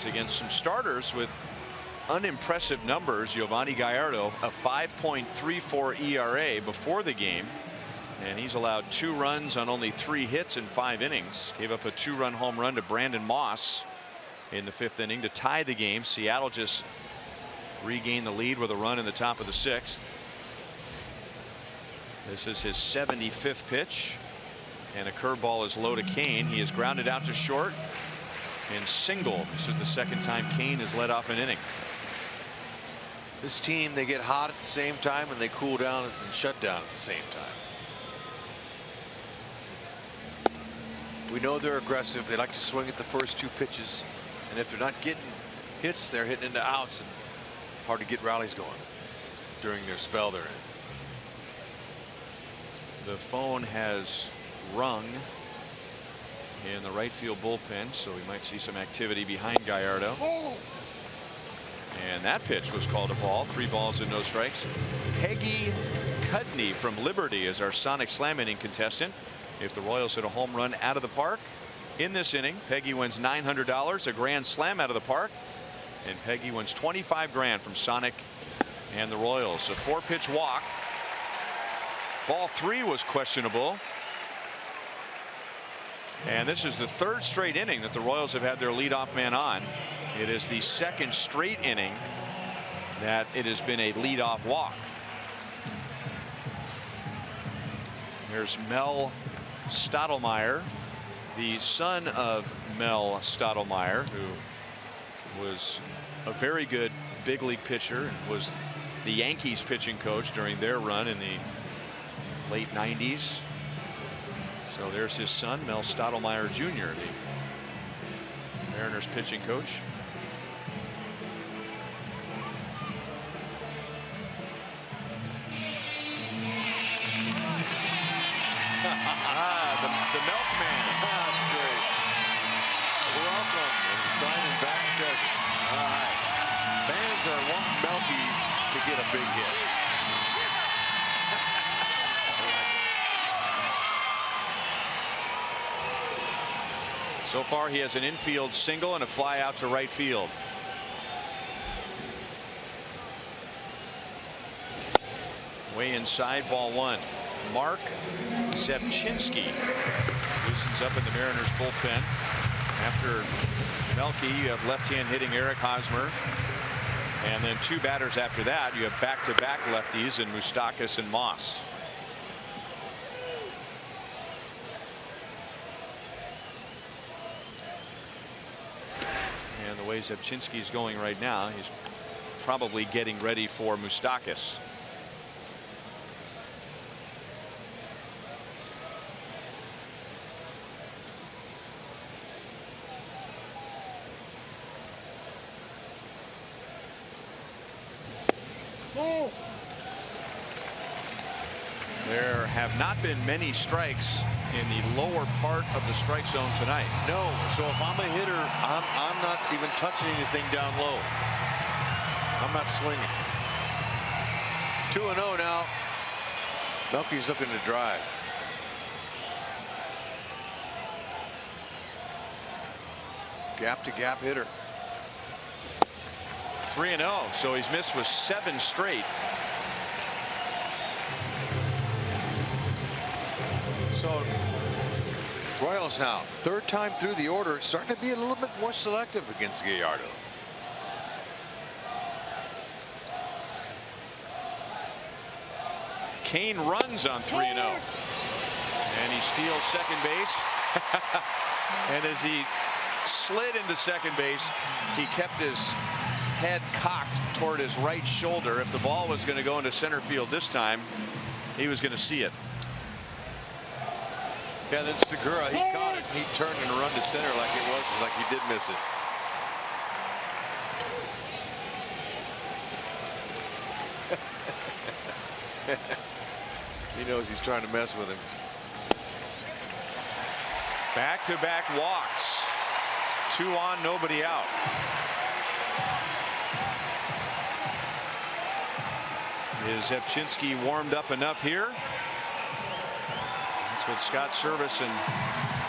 Against some starters with unimpressive numbers. Giovanni Gallardo, a 5.34 ERA before the game, and he's allowed 2 runs on only 3 hits in 5 innings. Gave up a 2-run home run to Brandon Moss in the 5th inning to tie the game. Seattle just regained the lead with a run in the top of the 6th. This is his 75th pitch, and a curveball is low to Kane. He is grounded out to short and single. This is the 2nd time Kane has led off an inning. This team, they get hot at the same time and they cool down and shut down at the same time. We know they're aggressive. They like to swing at the first 2 pitches, and if they're not getting hits, they're hitting into outs, and hard to get rallies going during their spell they're in. The phone has rung in the right field bullpen, so we might see some activity behind Gallardo. And that pitch was called a ball. 3 balls and no strikes. Peggy Cudney from Liberty is our Sonic Slam inning contestant. If the Royals hit a home run out of the park in this inning, Peggy wins $900, a grand slam out of the park, and Peggy wins $25 grand from Sonic and the Royals. A 4-pitch walk. Ball 3 was questionable. And this is the 3rd straight inning that the Royals have had their leadoff man on. It is the 2nd straight inning that it has been a leadoff walk. There's Mel Stottlemyre, the son of Mel Stottlemyre, who was a very good big league pitcher and was the Yankees pitching coach during their run in the late 90s. So there's his son, Mel Stottlemyre Jr., the Mariners pitching coach. The milkman. That's great. Welcome. And the signing back says it. All right. Fans are wanting Melky to get a big hit. So far, he has an infield single and a fly out to right field. Way inside, ball 1. Mark Zepchinski loosens up in the Mariners bullpen. After Melky, you have left-hand hitting Eric Hosmer. And then 2 batters after that, you have back-to-back lefties in Moustakas and Moss. And the way Zepchinski is going right now, he's probably getting ready for Moustakas. There have not been many strikes in the lower part of the strike zone tonight. No, so if I'm a hitter, I'm not even touching anything down low. I'm not swinging. 2-0 now. Melky's looking to drive. Gap to gap hitter. 3-0, so he's missed with 7 straight. So Royals now, 3rd time through the order, starting to be a little bit more selective against Gallardo. Kane runs on 3-0, and he steals second base. And as he slid into second base, he kept his head cocked toward his right shoulder. If the ball was going to go into center field this time, he was going to see it. Yeah, then Segura, he caught it. He turned and run to center like he did miss it. He knows he's trying to mess with him. Back-to-back walks. 2 on, nobody out. Is Zepchinski warmed up enough here? That's what Scott Service and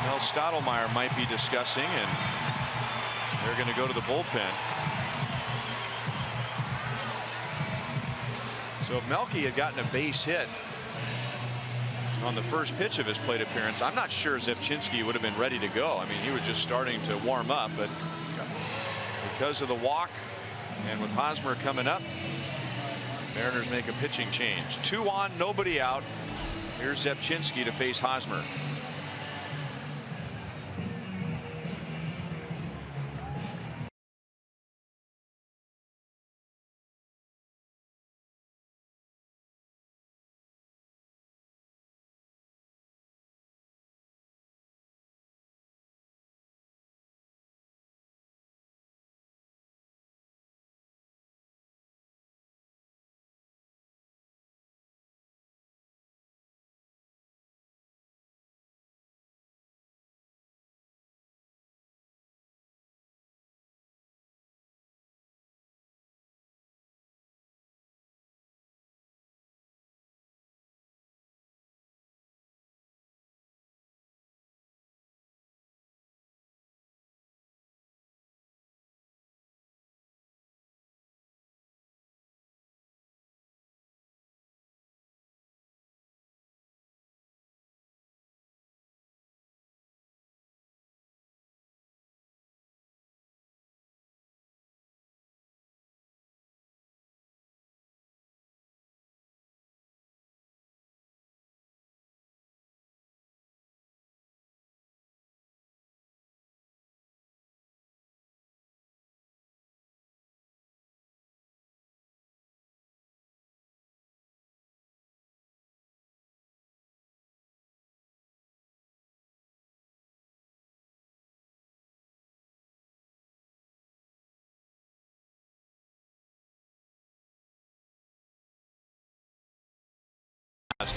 Mel Stottlemyre might be discussing, and they're going to go to the bullpen. So if Melky had gotten a base hit on the first pitch of his plate appearance, I'm not sure Zepchinski would have been ready to go. I mean, he was just starting to warm up, but because of the walk and with Hosmer coming up, Mariners make a pitching change. 2 on, nobody out. Here's Zepchinski to face Hosmer.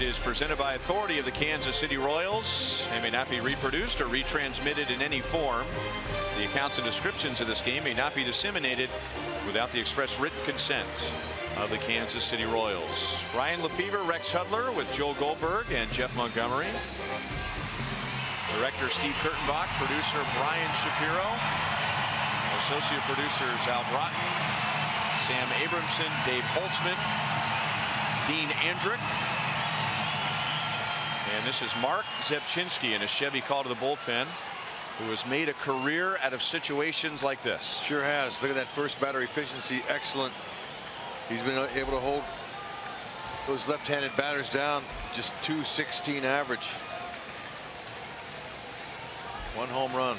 Is presented by authority of the Kansas City Royals and may not be reproduced or retransmitted in any form. The accounts and descriptions of this game may not be disseminated without the express written consent of the Kansas City Royals. Ryan Lefevre, Rex Hudler with Joel Goldberg and Jeff Montgomery. Director Steve Kurtenbach, producer Brian Shapiro, associate producers Al Broughton, Sam Abramson, Dave Holtzman, Dean Andrick. And this is Mark Zepchinski in a Chevy call to the bullpen, who has made a career out of situations like this. Sure has. Look at that first batter efficiency. Excellent. He's been able to hold those left-handed batters down. Just .216 average. 1 home run.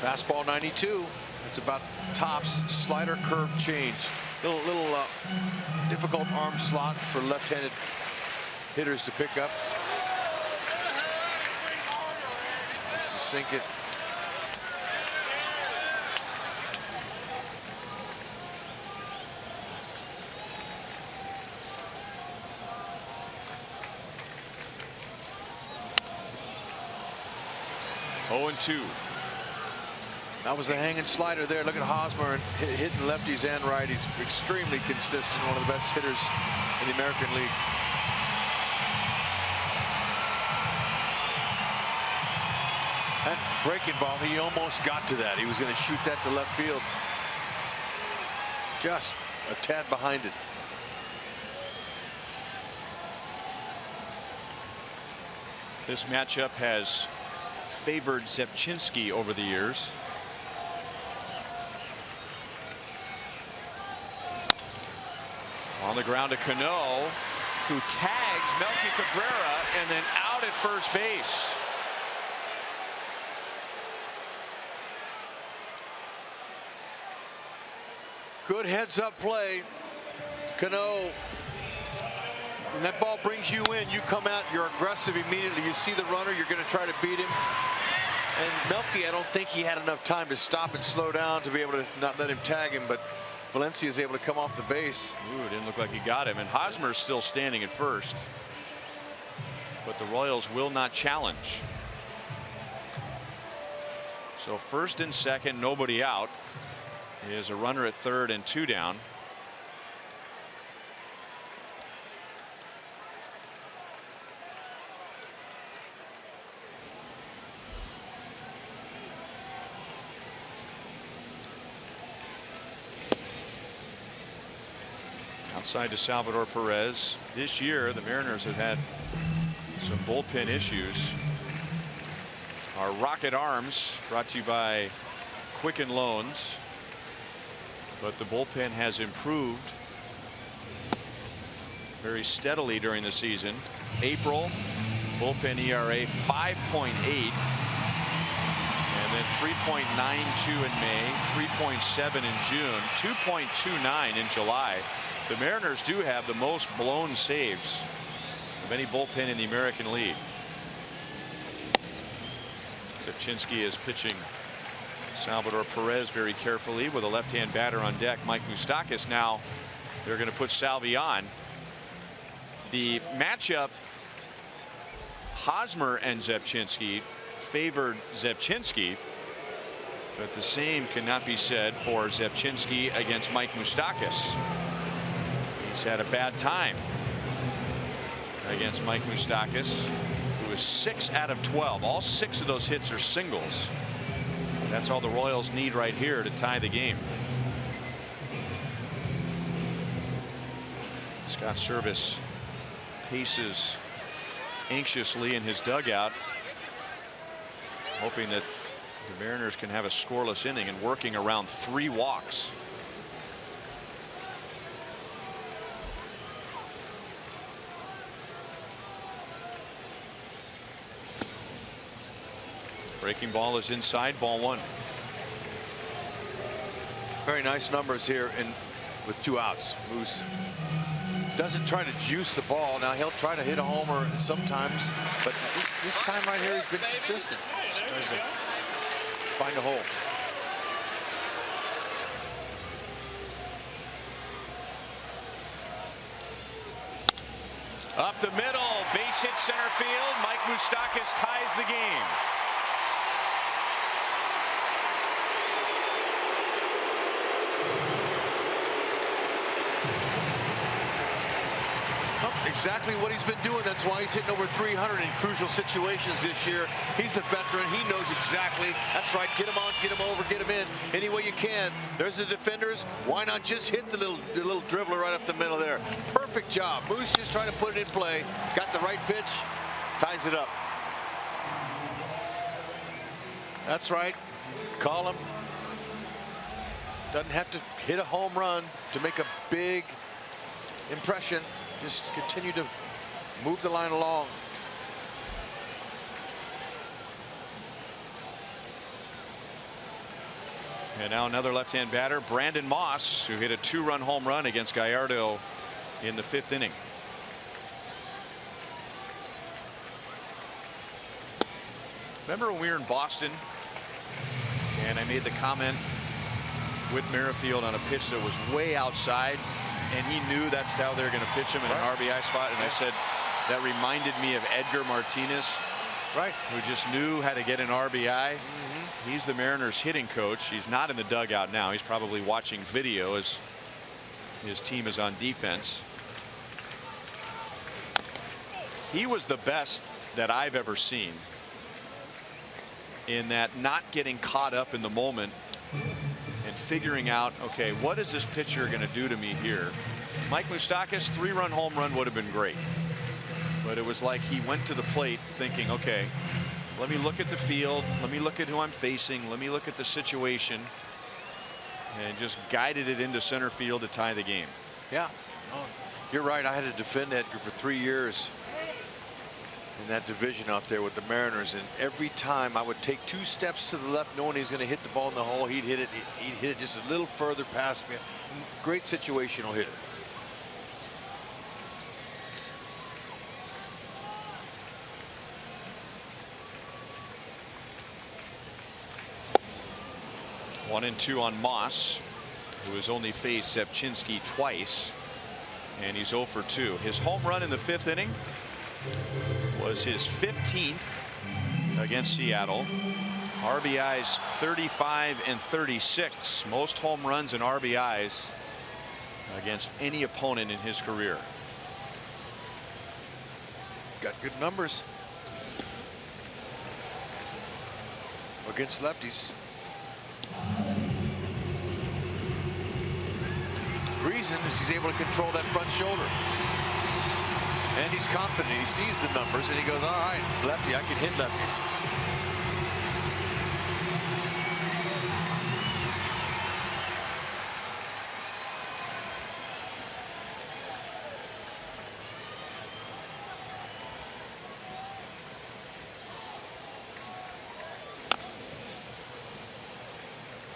Fastball 92. That's about tops. Slider curve change. Little difficult arm slot for left-handed hitters to pick up. Just to sink it. Oh, 2. That was a hanging slider there. Look at Hosmer and hitting lefties and righties. Extremely consistent. One of the best hitters in the American League. That breaking ball, he almost got to that. He was going to shoot that to left field. Just a tad behind it. This matchup has favored Zepchinski over the years. On the ground to Cano, who tags Melky Cabrera and then out at first base. Good heads-up play. Cano, when that ball brings you in, you come out, you're aggressive immediately. You see the runner, you're going to try to beat him. And Melky, I don't think he had enough time to stop and slow down to be able to not let him tag him, but Valencia is able to come off the base. Ooh, it didn't look like he got him. And Hosmer's still standing at first. But the Royals will not challenge. So first and second, nobody out. Is a runner at third and 2 down. Outside to Salvador Perez. This year, the Mariners have had some bullpen issues. Our Rocket Arms, brought to you by Quicken Loans. But the bullpen has improved very steadily during the season. April, bullpen ERA 5.8. And then 3.92 in May, 3.7 in June, 2.29 in July. The Mariners do have the most blown saves of any bullpen in the American League. Zepchinski is pitching Salvador Perez very carefully with a left-hand batter on deck. Mike Moustakas now. They're going to put Salvi on. The matchup, Hosmer and Zepchinski, favored Zepchinski, but the same cannot be said for Zepchinski against Mike Moustakas. He's had a bad time against Mike Moustakas, who is 6 out of 12. All 6 of those hits are singles. That's all the Royals need right here to tie the game. Scott Servais paces anxiously in his dugout, hoping that the Mariners can have a scoreless inning and working around 3 walks. Breaking ball is inside, ball 1. Very nice numbers here with 2 outs. Moose doesn't try to juice the ball. Now he'll try to hit a homer sometimes, but this time right here he's been consistent. Tries to find a hole. Up the middle, base hit center field. Mike Moustakas ties the game. Exactly what he's been doing. That's why he's hitting over 300 in crucial situations this year. He's a veteran. He knows exactly. That's right. Get him on, get him over, get him in any way you can. There's the defenders. Why not just hit the little dribbler right up the middle there? Perfect job. Moose just trying to put it in play. Got the right pitch. Ties it up. That's right. Call him. Doesn't have to hit a home run to make a big impression. Just continue to move the line along. And now another left-hand batter, Brandon Moss, who hit a 2-run home run against Gallardo in the 5th inning. Remember when we were in Boston and I made the comment with Merrifield on a pitch that was way outside, and he knew that's how they're going to pitch him in an RBI spot, and I said that reminded me of Edgar Martinez, right, who just knew how to get an RBI. He's the Mariners hitting coach. He's not in the dugout now. He's probably watching video as his team is on defense. He was the best that I've ever seen in that, not getting caught up in the moment and figuring out, okay, what is this pitcher going to do to me here? Mike Moustakas, 3-run home run would have been great, but it was like he went to the plate thinking, okay, let me look at the field, let me look at who I'm facing, let me look at the situation, and just guided it into center field to tie the game. Yeah, oh, you're right. I had to defend Edgar for 3 years in that division out there with the Mariners, and every time I would take 2 steps to the left knowing he's going to hit the ball in the hole, he'd hit it just a little further past me. Great situational hitter. One and 2 on Moss, who has only faced Zepchinski twice, and he's 0 for 2. His home run in the 5th inning was his 15th against Seattle. RBIs 35 and 36, most home runs and RBIs against any opponent in his career. Got good numbers against lefties. reason is he's able to control that front shoulder. And he's confident. He sees the numbers and he goes, all right, lefty, I can hit lefties.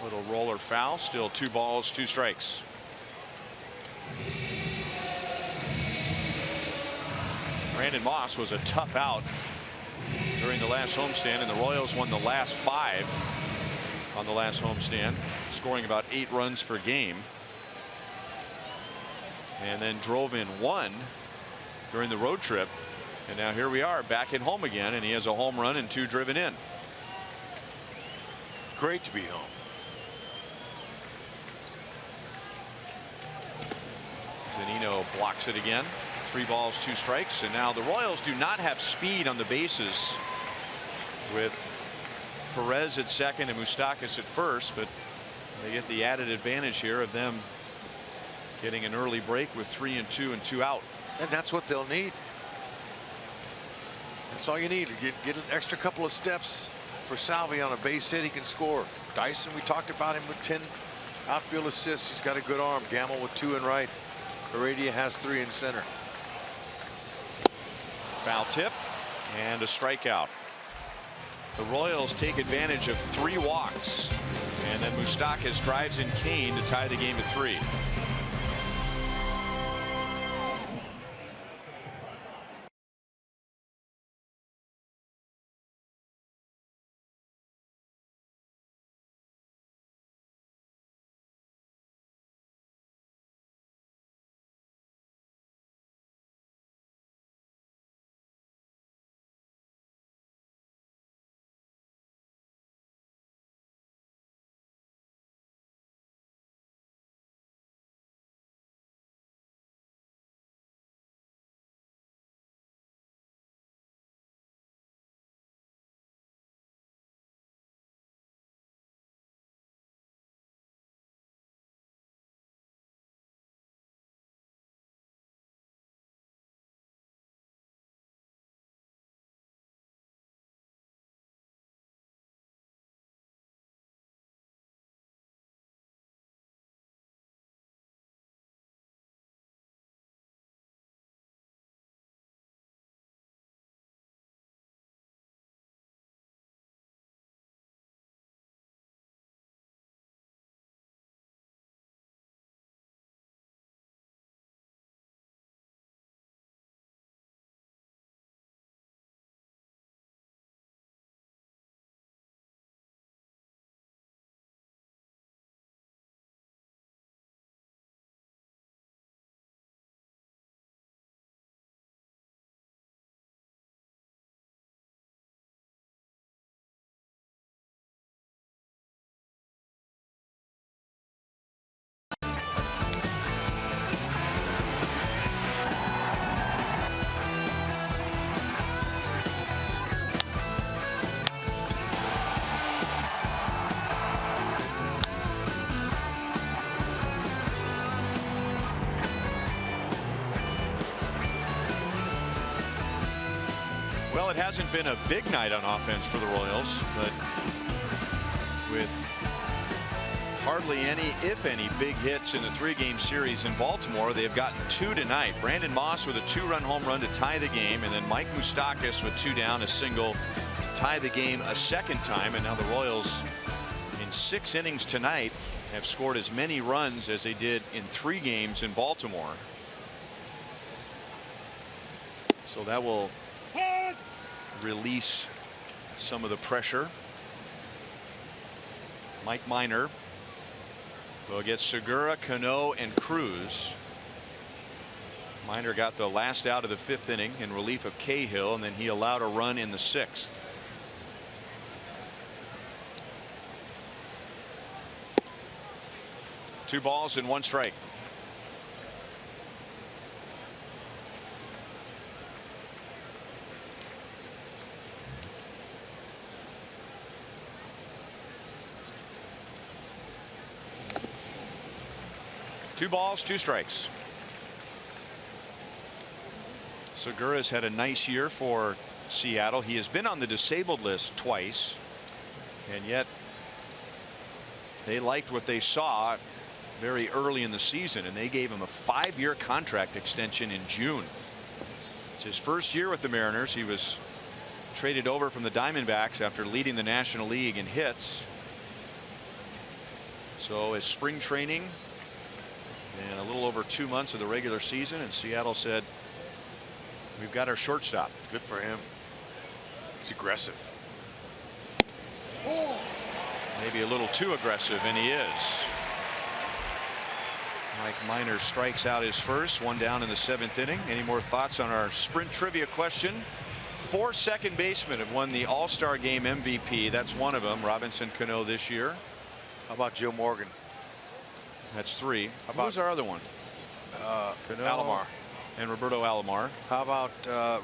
Little roller foul, still 2 balls, 2 strikes. Brandon Moss was a tough out during the last homestand, and the Royals won the last 5 on the last homestand, scoring about 8 runs per game, and then drove in 1 during the road trip, and now here we are back at home again, and he has a home run and 2 driven in. Great to be home. Zunino blocks it again. 3 balls, 2 strikes, and now the Royals do not have speed on the bases with Perez at second and Moustakas at first, but they get the added advantage here of them getting an early break with 3 and 2 and 2 out. And that's what they'll need. That's all you need to get an extra couple of steps for Salvi on a base hit. He can score. Dyson, we talked about him with 10 outfield assists. He's got a good arm. Gamble with 2 in right. Heredia has 3 in center. Foul tip and a strikeout. The Royals take advantage of 3 walks, and then Moustakas drives in Kane to tie the game at 3. Well, it hasn't been a big night on offense for the Royals, but with hardly any, if any, big hits in the 3-game series in Baltimore, they have gotten 2 tonight. Brandon Moss with a 2-run home run to tie the game, and then Mike Moustakas with 2 down, a single to tie the game a second time. And now the Royals, in 6 innings tonight, have scored as many runs as they did in 3 games in Baltimore. So that will release some of the pressure. Mike Minor will get Segura, Cano, and Cruz. Minor got the last out of the 5th inning in relief of Cahill, and then he allowed a run in the 6th. Two balls and 1 strike. 2 balls, 2 strikes. Segura's had a nice year for Seattle. He has been on the disabled list twice, and yet they liked what they saw very early in the season, and they gave him a 5-year contract extension in June. It's his first year with the Mariners. He was traded over from the Diamondbacks after leading the National League in hits. So his spring training and a little over 2 months of the regular season, and Seattle said, we've got our shortstop. Good for him. He's aggressive. Maybe a little too aggressive, and he is. Mike Minor strikes out his first, 1 down in the 7th inning. Any more thoughts on our sprint trivia question? 4 second basemen have won the All-Star Game MVP. That's one of them, Robinson Cano this year. How about Joe Morgan? That's 3. How Who was our other one? Cano, Alomar. And Roberto Alomar. How about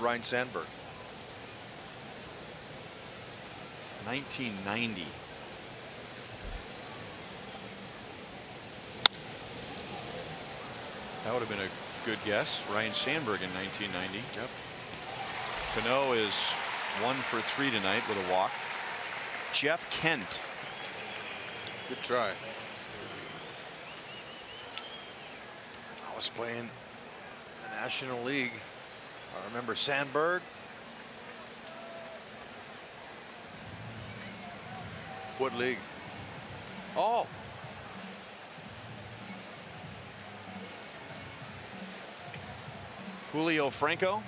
Ryan Sandberg? 1990. That would have been a good guess. Ryan Sandberg in 1990. Yep. Cano is 1 for 3 tonight with a walk. Jeff Kent. Good try. I was playing the National League. I remember Sandberg. What league? Oh. Julio Franco.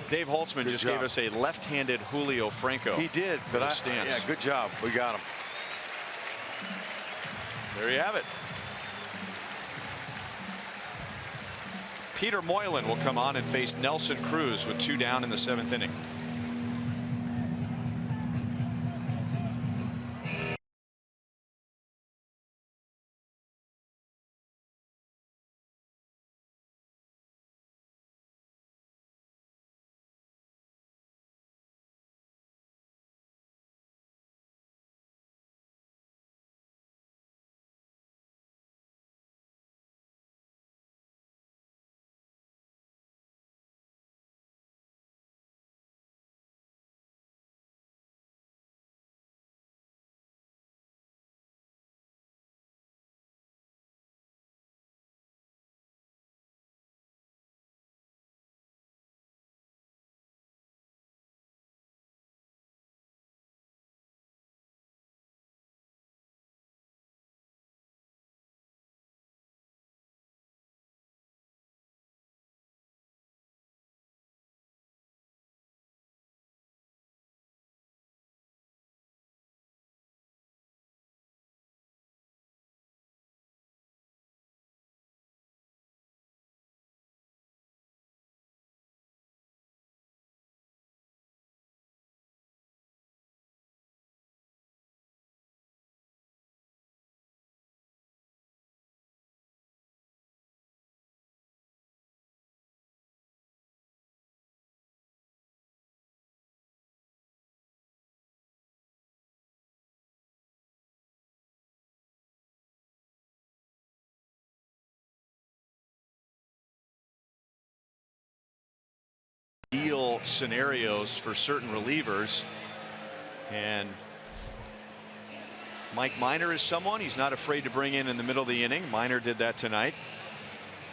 Dave Holtzman just gave us a left-handed Julio Franco. He did, but yeah, good job. We got him. There you have it. Peter Moylan will come on and face Nelson Cruz with 2 down in the 7th inning. Deal scenarios for certain relievers, and Mike Minor is someone he's not afraid to bring in the middle of the inning. Minor did that tonight,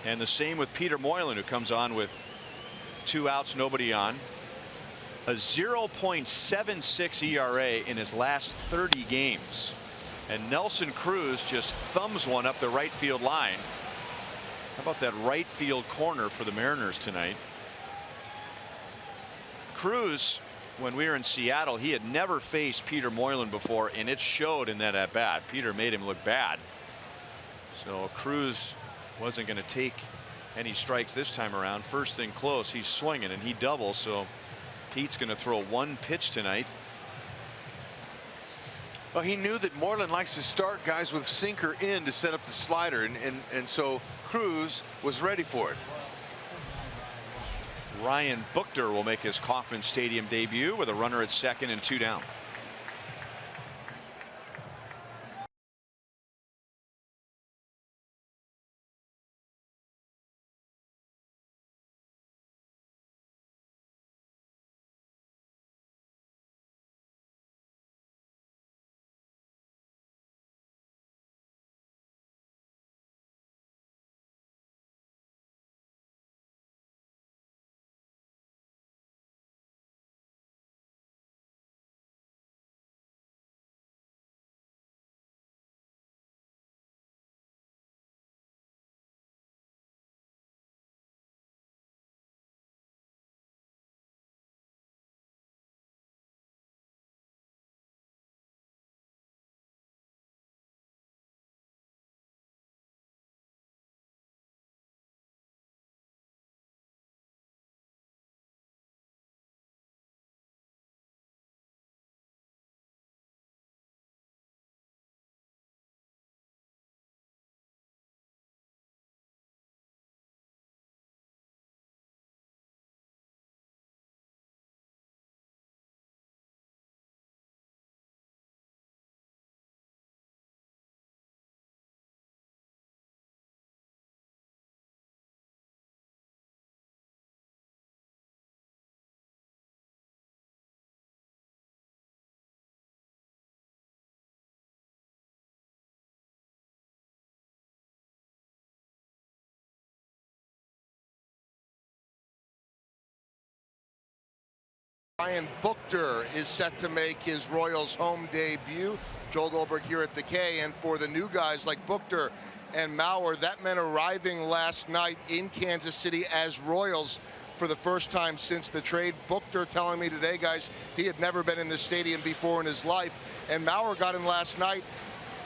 and the same with Peter Moylan, who comes on with 2 outs, nobody on. A 0.76 ERA in his last 30 games, and Nelson Cruz just thumbs one up the right field line. How about that right field corner for the Mariners tonight? Cruz, when we were in Seattle, he had never faced Peter Moylan before, and it showed in that at bat. Peter made him look bad. So Cruz wasn't going to take any strikes this time around. First thing close, he's swinging and he doubles. So Pete's going to throw 1 pitch tonight. Well, he knew that Moylan likes to start guys with sinker in to set up the slider, and so Cruz was ready for it. Ryan Buchter will make his Kauffman Stadium debut with a runner at second and 2 down. Ryan Buchter is set to make his Royals home debut. Joel Goldberg here at the K, and for the new guys like Buchter and Mauer, that meant arriving last night in Kansas City as Royals for the first time since the trade. Buchter telling me today, guys, he had never been in this stadium before in his life, and Mauer got in last night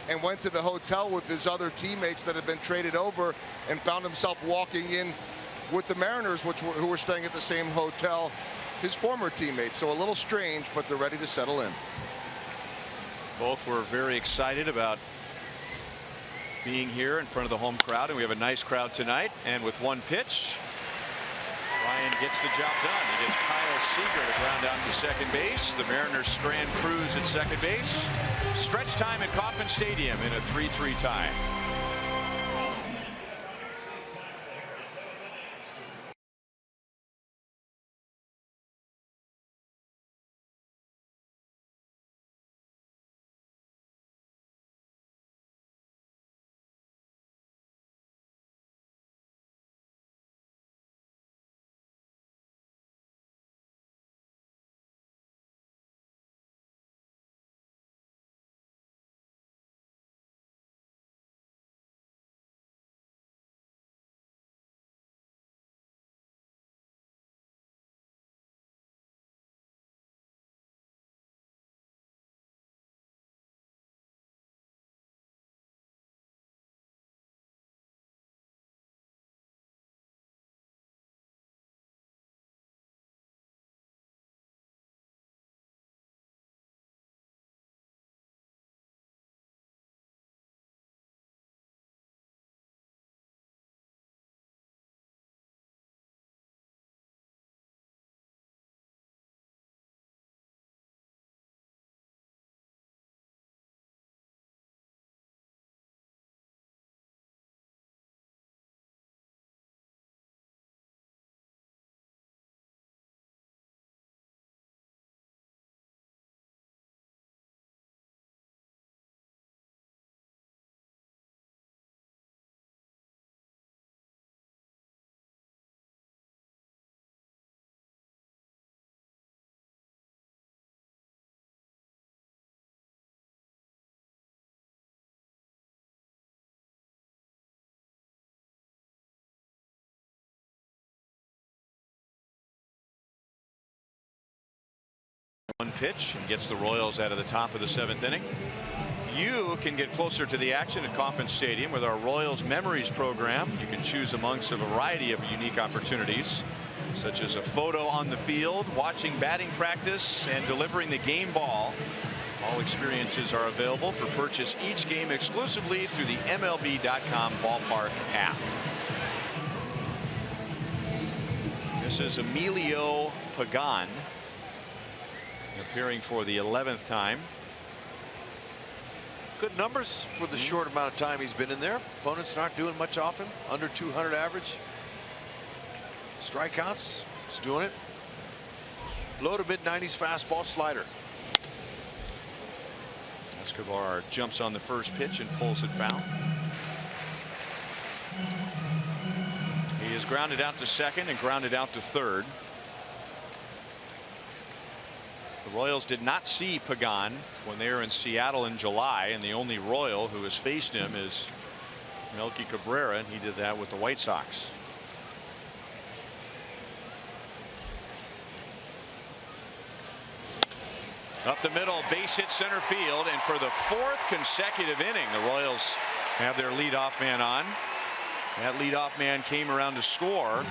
and went to the hotel with his other teammates that had been traded over and found himself walking in with the Mariners, who were staying at the same hotel, his former teammates. So a little strange, but they're ready to settle in. Both were very excited about being here in front of the home crowd, and we have a nice crowd tonight. And with one pitch, Ryan gets the job done. He gets Kyle Seager to ground out to second base. The Mariners strand Cruz at second base. Stretch time at Kauffman Stadium in a 3-3 tie. One pitch and gets the Royals out of the top of the 7th inning. You can get closer to the action at Kauffman Stadium with our Royals Memories program. You can choose amongst a variety of unique opportunities, such as a photo on the field, watching batting practice, and delivering the game ball. All experiences are available for purchase each game exclusively through the MLB.com ballpark app. This is Emilio Pugin, appearing for the 11th time. Good numbers for the short amount of time he's been in there. Opponents not doing much off him. Under 200 average. Strikeouts. He's doing it. Low to mid-90s fastball slider. Escobar jumps on the first pitch and pulls it foul. He is grounded out to second and grounded out to third. The Royals did not see Pugin when they were in Seattle in July, and the only Royal who has faced him is Melky Cabrera, and he did that with the White Sox. Up the middle, base hit center field, and for the 4th consecutive inning, the Royals have their leadoff man on. That leadoff man came around to score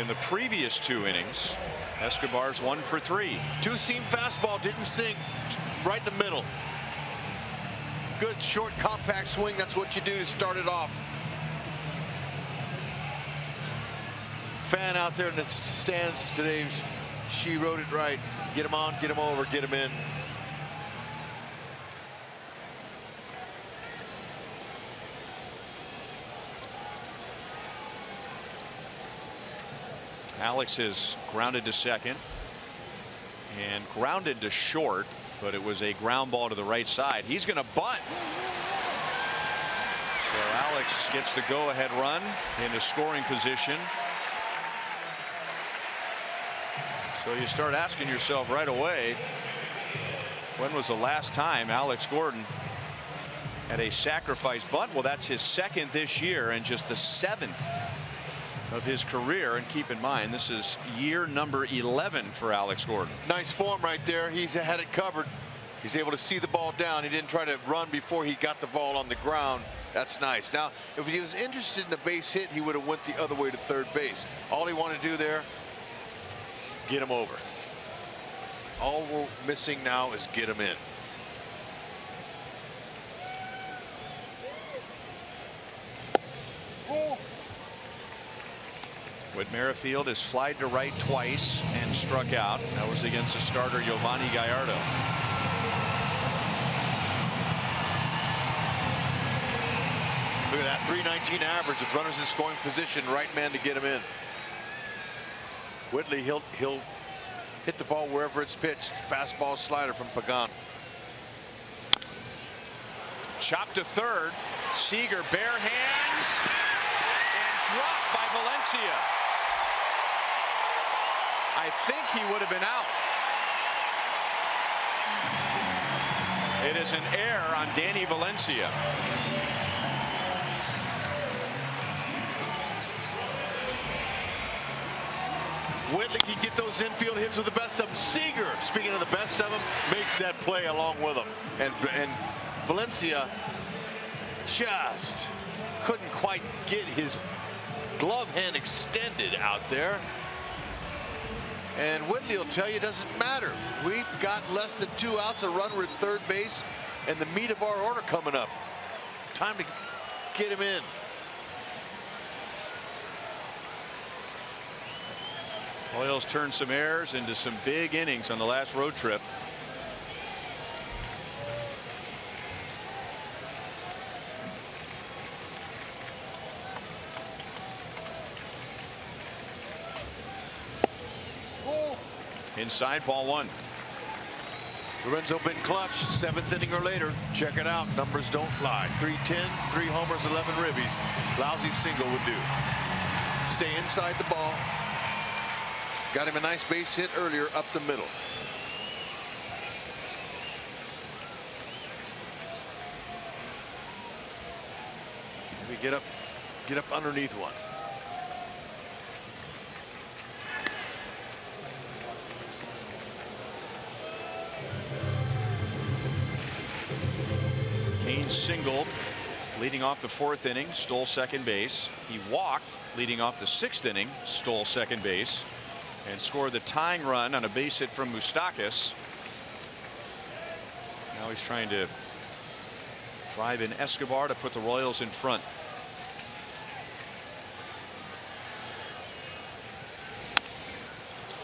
in the previous 2 innings. Escobar's 1 for 3. Two-seam fastball didn't sink, right in the middle. Good short compact swing. That's what you do to start it off. Fan out there in the stands today, she wrote it right. Get him on, get him over, get him in. Alex is grounded to second and grounded to short, but it was a ground ball to the right side. He's going to bunt. So Alex gets the go-ahead run into scoring position. So you start asking yourself right away, when was the last time Alex Gordon had a sacrifice bunt? Well, that's his second this year and just the 7th of his career. And keep in mind, this is year number 11 for Alex Gordon. Nice form right there. He's had it covered. He's able to see the ball down. He didn't try to run before he got the ball on the ground. That's nice. Now, if he was interested in a base hit, he would have went the other way to third base. All he wanted to do there, get him over. All we're missing now is get him in. Whit Merrifield has slid to right twice and struck out. That was against the starter Giovanni Gallardo. Look at that 319 average with runners in scoring position. Right man to get him in. Whitley, he'll hit the ball wherever it's pitched. Fastball slider from Pagan. Chopped to third. Seager bare hands and dropped by Valencia. I think he would have been out. It is an error on Danny Valencia. Whitley can get those infield hits with the best of them. Seager, speaking of the best of them, makes that play along with them. And Valencia just couldn't quite get his glove hand extended out there. And Whitley will tell you it doesn't matter. We've got less than 2 outs, a runner at third base, and the meat of our order coming up. Time to get him in. Royals turned some errors into some big innings on the last road trip. Inside, ball 1. Lorenzo been clutch, 7th inning or later. Check it out. Numbers don't lie. 310, 3 homers, 11 ribbies. Lousy single would do. Stay inside the ball. Got him a nice base hit earlier up the middle. Maybe get up underneath one. Kane singled leading off the 4th inning, stole second base. He walked leading off the 6th inning, stole second base, and scored the tying run on a base hit from Moustakas. Now he's trying to drive in Escobar to put the Royals in front.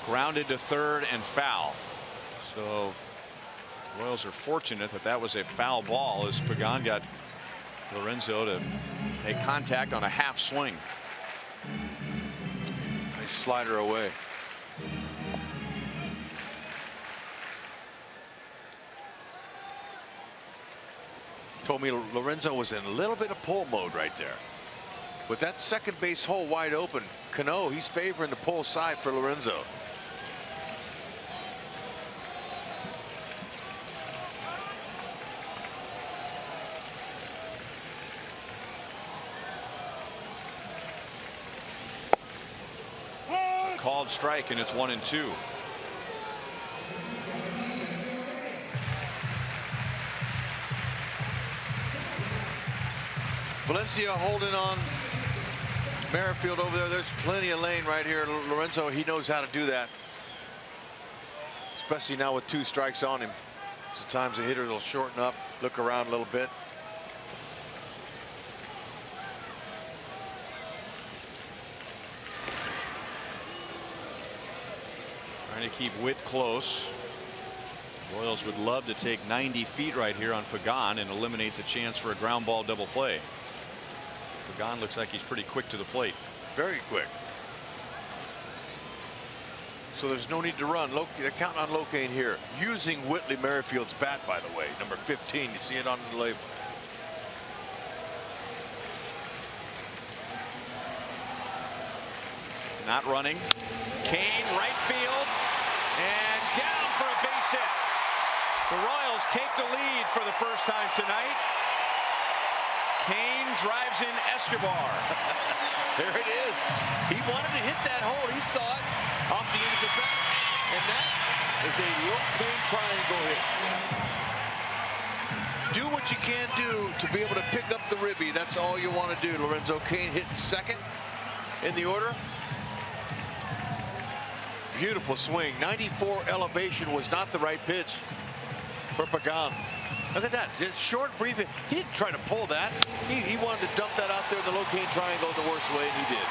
Grounded to third and foul. So the Royals are fortunate that that was a foul ball, as Pagan got Lorenzo to make contact on a half swing. Nice slider away. Told me Lorenzo was in a little bit of pull mode right there. With that second base hole wide open, Cano, he's favoring the pull side for Lorenzo. Called strike, and it's 1-2. Valencia holding on Merrifield over there. There's plenty of lane right here. Lorenzo, he knows how to do that, especially now with 2 strikes on him. Sometimes the hitter will shorten up, look around a little bit. Trying to keep Whit close. Royals would love to take 90 feet right here on Pagan and eliminate the chance for a ground ball double play. Pagan looks like he's pretty quick to the plate. Very quick. So there's no need to run. They're counting on Locane here. Using Whitley Merrifield's bat, by the way, number 15. You see it on the label. Not running. Kane, right field. And down for a base hit. The Royals take the lead for the first time tonight. Kane drives in Escobar. There it is. He wanted to hit that hole. He saw it off the end of the bat. And that is a low Kane triangle hit. Do what you can do to be able to pick up the ribby. That's all you want to do. Lorenzo Kane hitting second in the order. Beautiful swing. 94 elevation was not the right pitch for Pagan. Look at that. Just short, brief. He didn't try to pull that. He wanted to dump that out there in the low Kane triangle the worst way, and he did.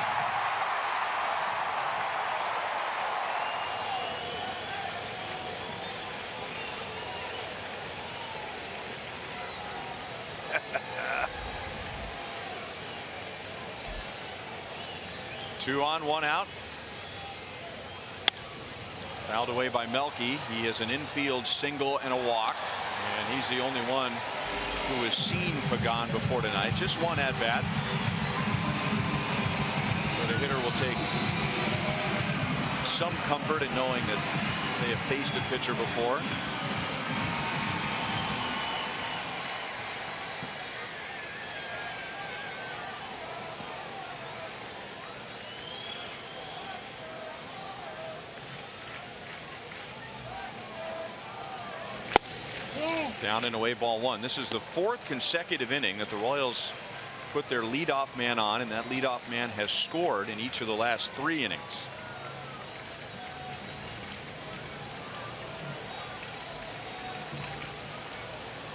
Two on, one out. Fouled away by Melky. He has an infield single and a walk. And he's the only one who has seen Pagan before tonight. Just one at bat. But a hitter will take some comfort in knowing that they have faced a pitcher before. Down and away, ball one. This is the fourth consecutive inning that the Royals put their leadoff man on, and that leadoff man has scored in each of the last 3 innings.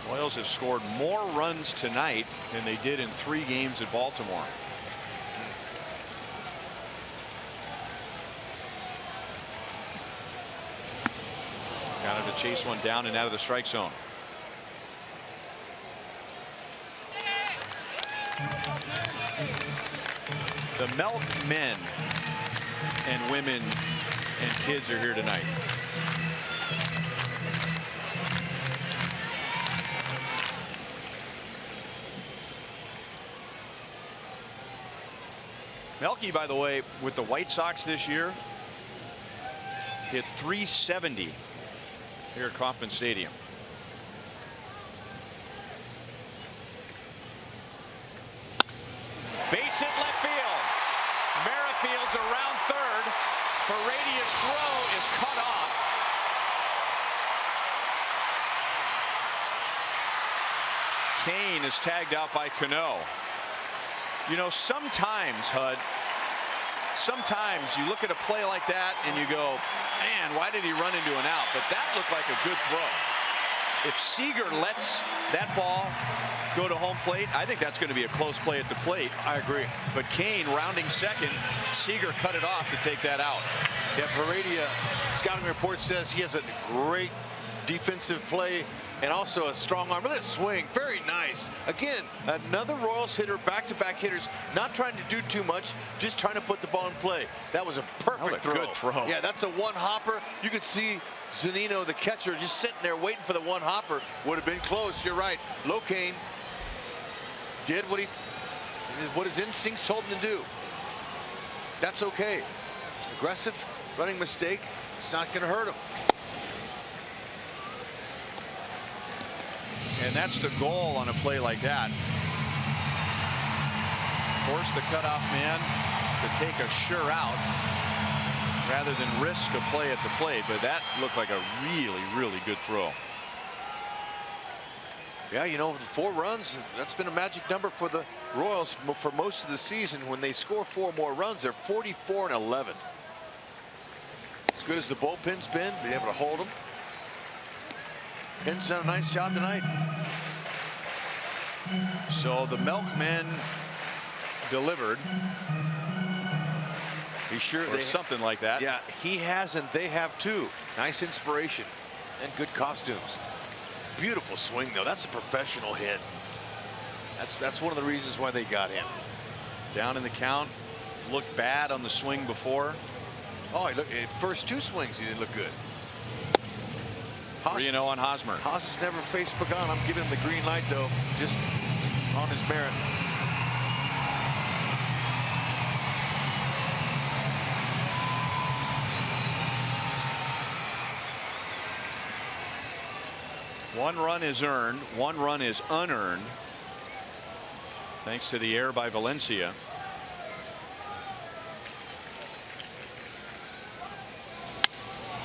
Royals have scored more runs tonight than they did in 3 games at Baltimore. Got to chase one down and out of the strike zone. The Milk men and women and kids are here tonight. Melky, by the way, with the White Sox this year, hit .370 here at Kauffman Stadium. Base hit left field. Merrifield's around third. Heredia's throw is cut off. Kane is tagged out by Cano. You know, sometimes, Hud, sometimes you look at a play like that and you go, man, why did he run into an out? But that looked like a good throw. If Seager lets that ball go to home plate, I think that's going to be a close play at the plate. I agree. But Kane rounding second, Seager cut it off to take that out. Yeah, Heredia scouting report says he has a great defensive play and also a strong arm. Look at that swing. Very nice. Again, another Royals hitter, back-to-back hitters, not trying to do too much, just trying to put the ball in play. That was a perfect throw. Good throw. Yeah, that's a one-hopper. You could see Zunino, the catcher, just sitting there waiting for the one-hopper. Would have been close. You're right. Locane did what his instincts told him to do. That's okay. Aggressive running mistake. It's not going to hurt him. And that's the goal on a play like that. Force the cutoff man to take a sure out rather than risk a play at the plate. But that looked like a really, really good throw. Yeah, you know, 4 runs, that's been a magic number for the Royals for most of the season. When they score 4 more runs, they're 44-11. As good as the bullpen's been able to hold them. Penn's done a nice job tonight. So the Milkmen delivered. Be sure or something like that. Yeah, he has and they have too. Nice inspiration and good costumes. Beautiful swing though. That's a professional hit. That's one of the reasons why they got him. Down in the count. Looked bad on the swing before. Oh, he looked, first 2 swings he didn't look good. 3-0 on Hosmer. Haas has never faced Pagan. I'm giving him the green light though, just on his merit. 1 run is earned, 1 run is unearned, thanks to the error by Valencia.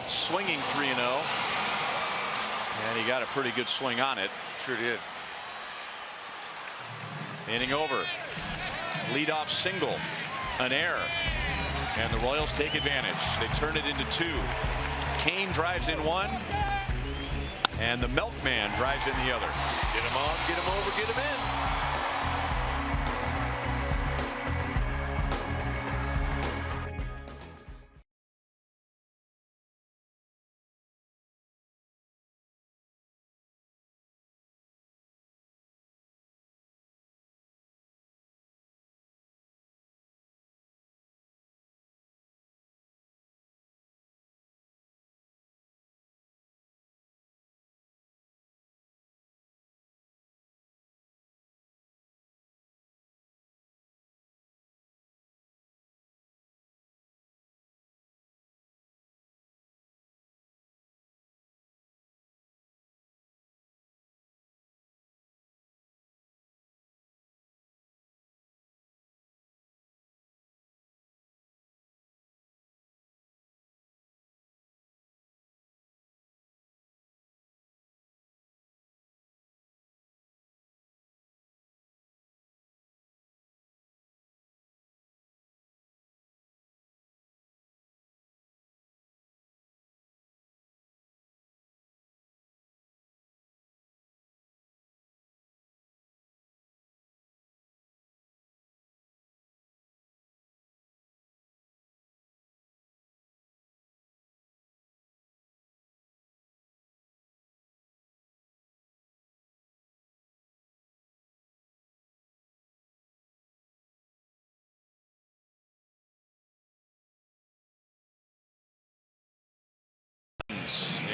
Swinging 3-0. And he got a pretty good swing on it. Sure did. Inning over. Leadoff single. An error. And the Royals take advantage. They turn it into 2. Kane drives in 1. And the Milkman drives in the other. Get him on, get him over, get him in.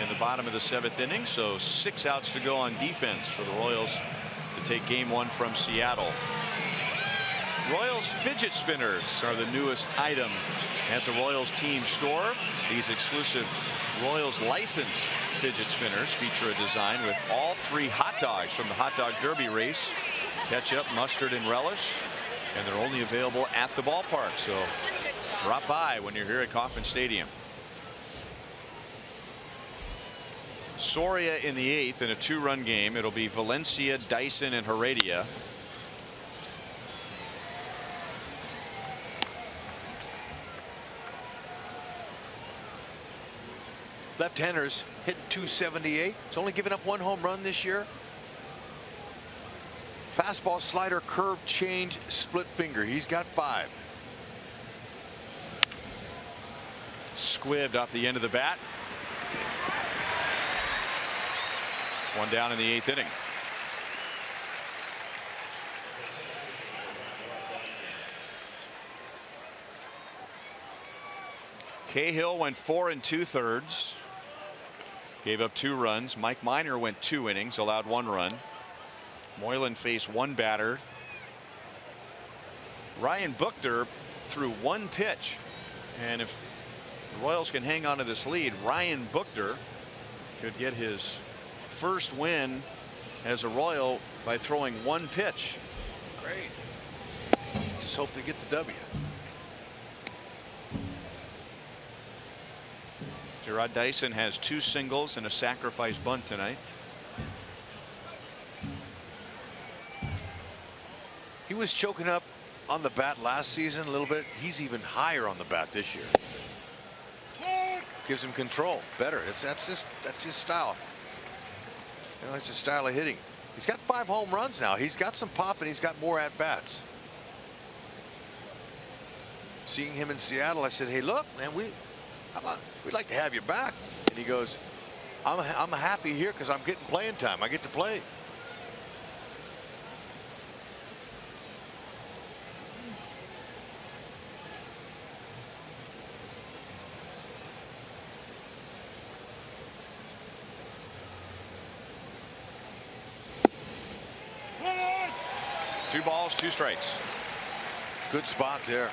In the bottom of the 7th inning, so 6 outs to go on defense for the Royals to take game 1 from Seattle. Royals fidget spinners are the newest item at the Royals team store. These exclusive Royals licensed fidget spinners feature a design with all 3 hot dogs from the hot dog derby race: ketchup, mustard, and relish. And they're only available at the ballpark, so drop by when you're here at Kauffman Stadium. Soria in the 8th in a 2-run game. It'll be Valencia, Dyson, and Heredia. Left-handers hitting .278. It's only given up 1 home run this year. Fastball, slider, curve, change, split finger. He's got 5. Squibbed off the end of the bat. 1 down in the 8th inning. Cahill went 4 2/3. Gave up 2 runs. Mike Minor went 2 innings, allowed 1 run. Moylan faced 1 batter. Ryan Buchter threw 1 pitch. And if the Royals can hang on to this lead, Ryan Buchter could get his first win as a Royal by throwing 1 pitch. Great. Just hope they get the W. Gerard Dyson has 2 singles and a sacrifice bunt tonight. He was choking up on the bat last season a little bit. He's even higher on the bat this year. Gives him control better. That's his style. You know, it's his style of hitting. He's got 5 home runs now. He's got some pop and he's got more at bats. Seeing him in Seattle, I said, "Hey, look, man, we'd like to have you back." And he goes, "I'm happy here because I'm getting playing time. I get to play." Two balls, 2 strikes. Good spot there.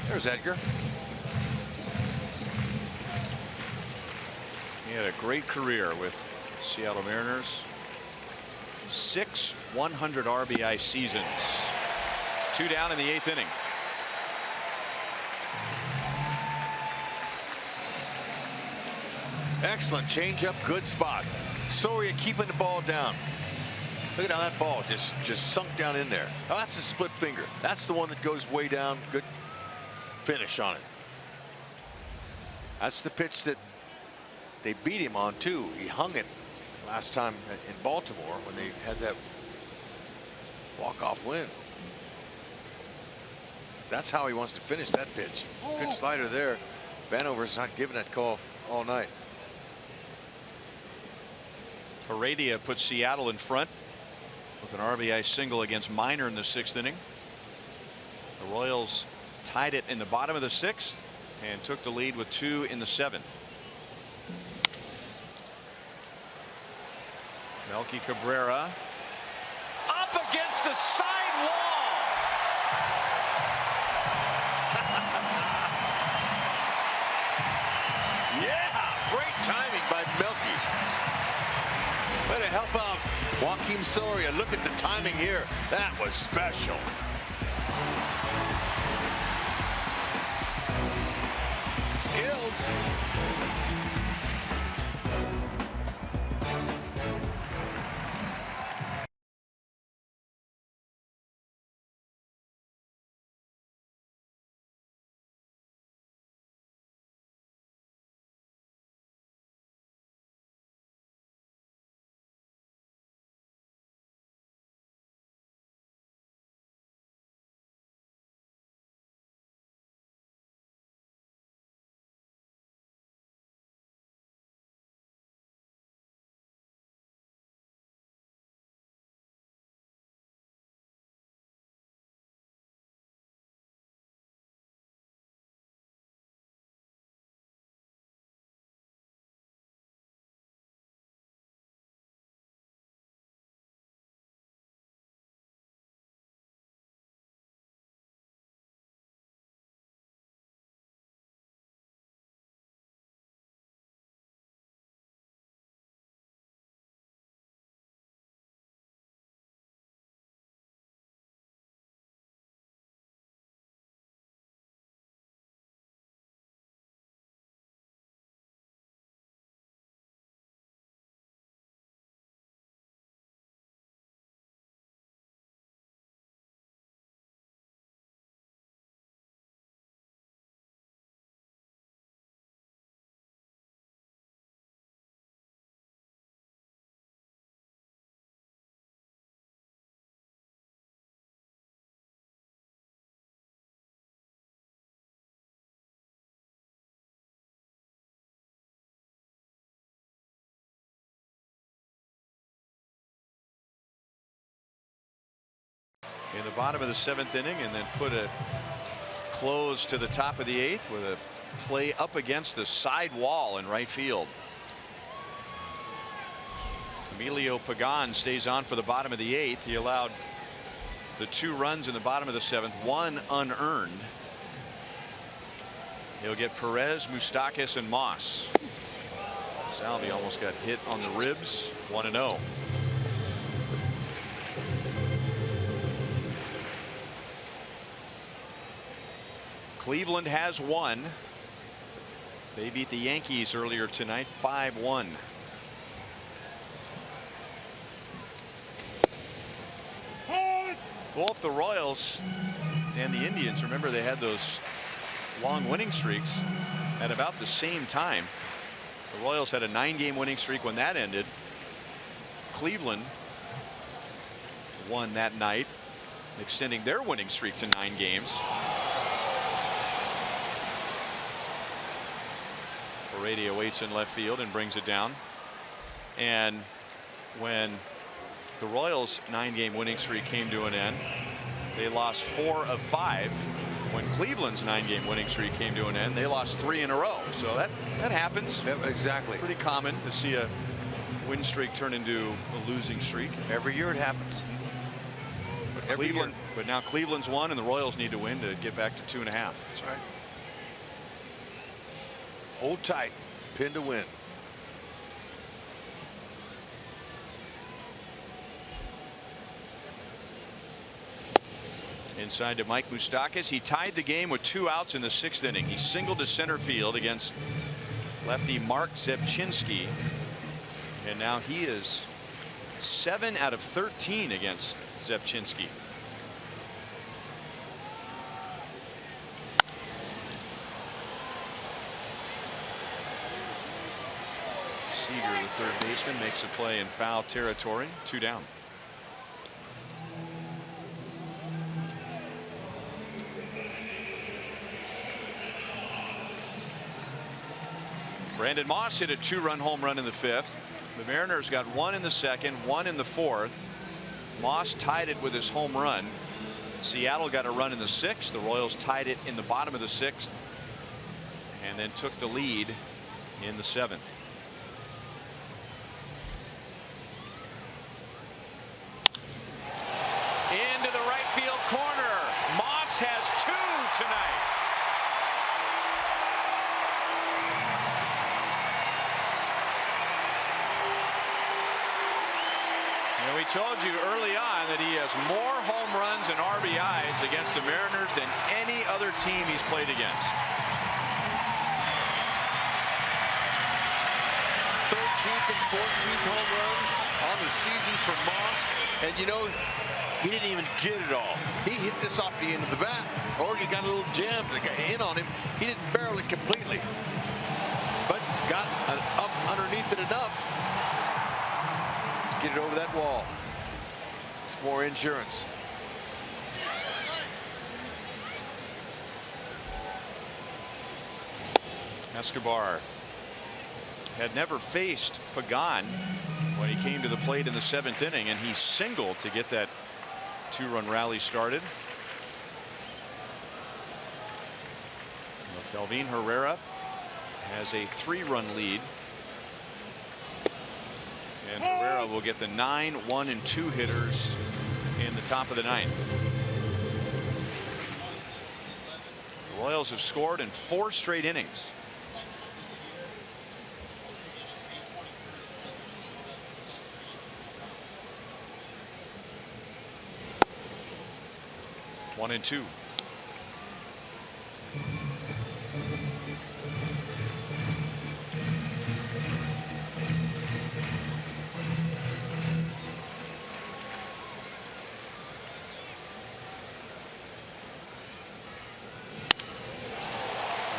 There's Edgar. He had a great career with Seattle Mariners. 6 100 RBI seasons. 2 down in the 8th inning. Excellent changeup, good spot. Soria keeping the ball down. Look at how that ball just sunk down in there. Oh, that's a split finger. That's the one that goes way down. Good finish on it. That's the pitch that they beat him on too. He hung it last time in Baltimore when they had that walk-off win. That's how he wants to finish that pitch. Good slider there. Vanover's not giving that call all night. Heredia put Seattle in front with an RBI single against Minor in the 6th inning. The Royals tied it in the bottom of the 6th and took the lead with 2 in the 7th. Melky Cabrera up against the side wall. Yeah, great timing by Melky. Way to help out Joaquin Soria. Look at the timing here. That was special. Skills. In the bottom of the 7th inning, and then put a close to the top of the 8th with a play up against the side wall in right field. Emilio Pugin stays on for the bottom of the 8th. He allowed the 2 runs in the bottom of the 7th, 1 unearned. He'll get Perez, Moustakas, and Moss. Salvi almost got hit on the ribs. 1-0. Cleveland has won. They beat the Yankees earlier tonight 5-1. Both the Royals and the Indians, remember, they had those long winning streaks at about the same time. The Royals had a 9-game winning streak when that ended. Cleveland won that night, extending their winning streak to 9 games. Heredia waits in left field and brings it down. And when the Royals' 9-game winning streak came to an end, they lost 4 of 5. When Cleveland's 9-game winning streak came to an end, they lost 3 in a row. So that happens. Yep, exactly. Pretty common to see a win streak turn into a losing streak. Every year it happens. But now Cleveland's won, and the Royals need to win to get back to 2.5. That's right. Hold tight. Pin to win. Inside to Mike Moustakas. He tied the game with 2 outs in the 6th inning. He singled to center field against lefty Mark Zebchinski. And now he is 7 out of 13 against Zebchinski. Seager, the third baseman, makes a play in foul territory. 2 down. Brandon Moss hit a 2-run home run in the 5th. The Mariners got 1 in the 2nd, 1 in the 4th. Moss tied it with his home run. Seattle got a run in the 6th. The Royals tied it in the bottom of the 6th and then took the lead in the 7th. Into the right field corner. Moss has 2 tonight. And we told you early on that he has more home runs and RBIs against the Mariners than any other team he's played against. 13th and 14th home runs on the season for Moss. And you know, he didn't even get it all. He hit this off the end of the bat. Oregon got a little jammed and got in on him. He didn't barrel it completely, but got up underneath it enough to get it over that wall. It's more insurance. Escobar had never faced Pugin when he came to the plate in the 7th inning, and he singled to get that 2-run rally started. Kelvin Herrera has a 3-run lead, and Herrera will get the 9, 1, and 2 hitters in the top of the 9th. The Royals have scored in 4 straight innings. One and 2.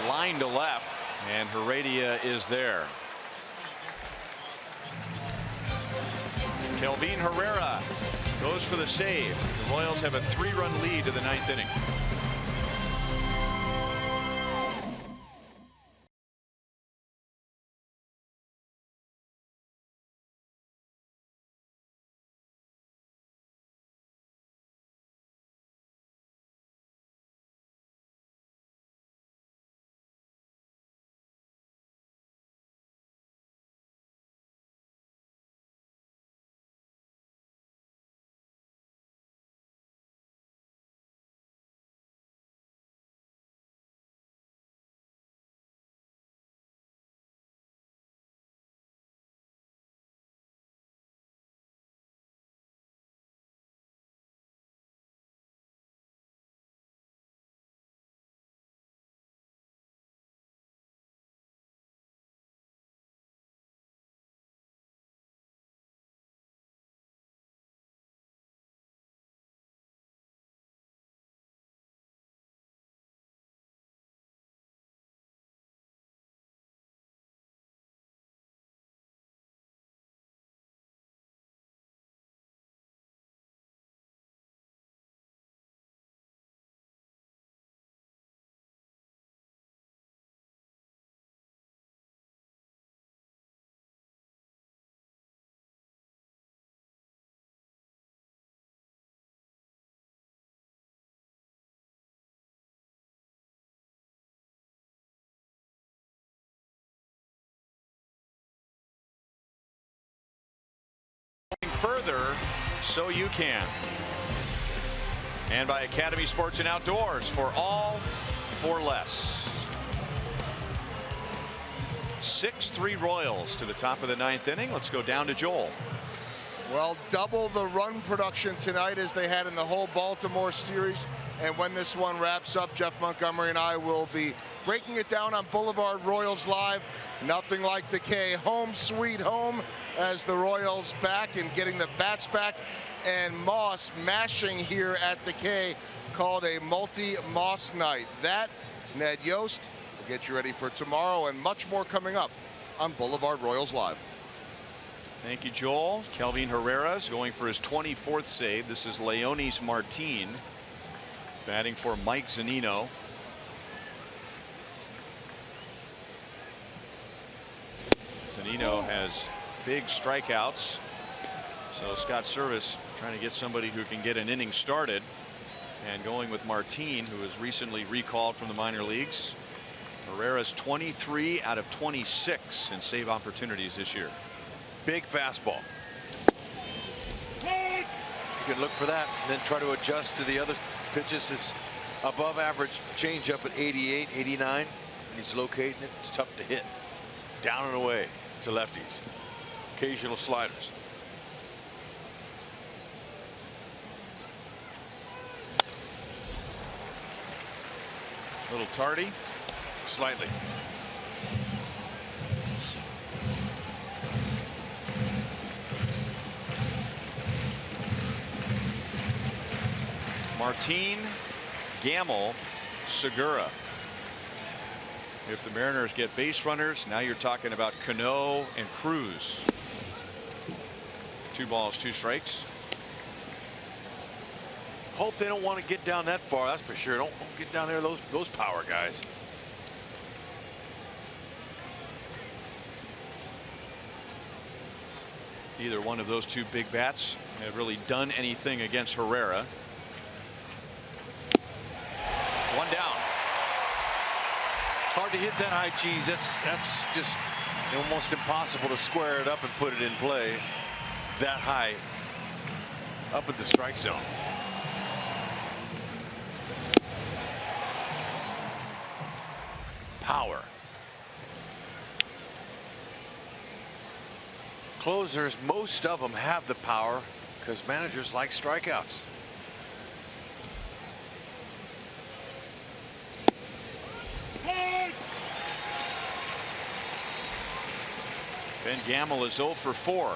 Line to left, and Heredia is there. Kelvin Herrera goes for the save. The Royals have a 3-run lead to the 9th inning. Further, so you can. And by Academy Sports and Outdoors, for all for less. 6-3 Royals to the top of the 9th inning. Let's go down to Joel. Well, double the run production tonight as they had in the whole Baltimore series. And when this one wraps up, Jeff Montgomery and I will be breaking it down on Boulevard Royals Live. Nothing like the K. Home sweet home as the Royals back and getting the bats back. And Moss mashing here at the K, called a multi-Moss night. That, Ned Yost, will get you ready for tomorrow and much more coming up on Boulevard Royals Live. Thank you, Joel. Kelvin Herrera's going for his 24th save. This is Leonis Martin batting for Mike Zunino. Zunino has big strikeouts, so Scott Service trying to get somebody who can get an inning started, and going with Martin, who was recently recalled from the minor leagues. Herrera's 23 out of 26 in save opportunities this year. Big fastball. You can look for that and then try to adjust to the other pitches. This above average changeup at 88, 89, and he's locating it. It's tough to hit. Down and away to lefties. Occasional sliders. A little tardy. Slightly. Martin, Gamble, Segura. If the Mariners get base runners, now you're talking about Cano and Cruz. 2 balls, 2 strikes. Hope they don't want to get down that far, that's for sure. Don't get down there, those power guys. Either one of those 2 big bats have really done anything against Herrera. 1 down. Hard to hit that high cheese. That's just almost impossible to square it up and put it in play that high up at the strike zone. Power. Closers, most of them have the power because managers like strikeouts. Ben Gamble is 0 for 4.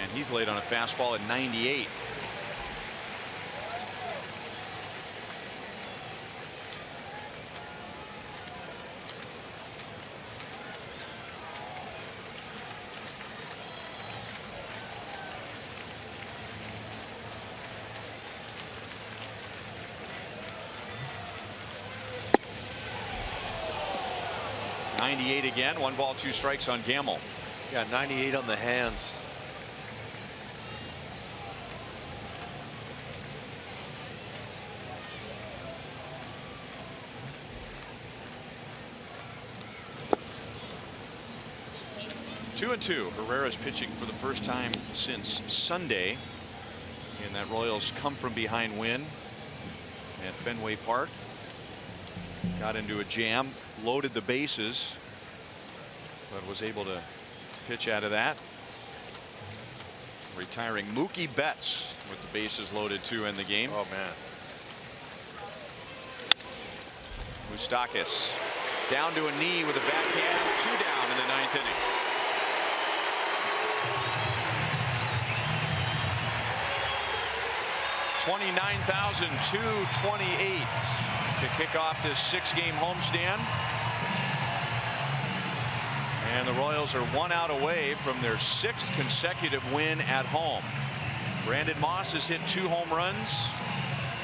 And he's laid on a fastball at 98. Again, 1 ball, 2 strikes on Gamble. Yeah, 98 on the hands. Two and 2. Herrera's pitching for the first time since Sunday in that Royals come from behind win at Fenway Park. Got into a jam, loaded the bases, but was able to pitch out of that. Retiring Mookie Betts with the bases loaded to end the game. Oh man. Moustakas down to a knee with a backhand. 2 down in the 9th inning. $29,228 to kick off this 6-game homestand. And the Royals are 1 out away from their 6th consecutive win at home. Brandon Moss has hit 2 home runs,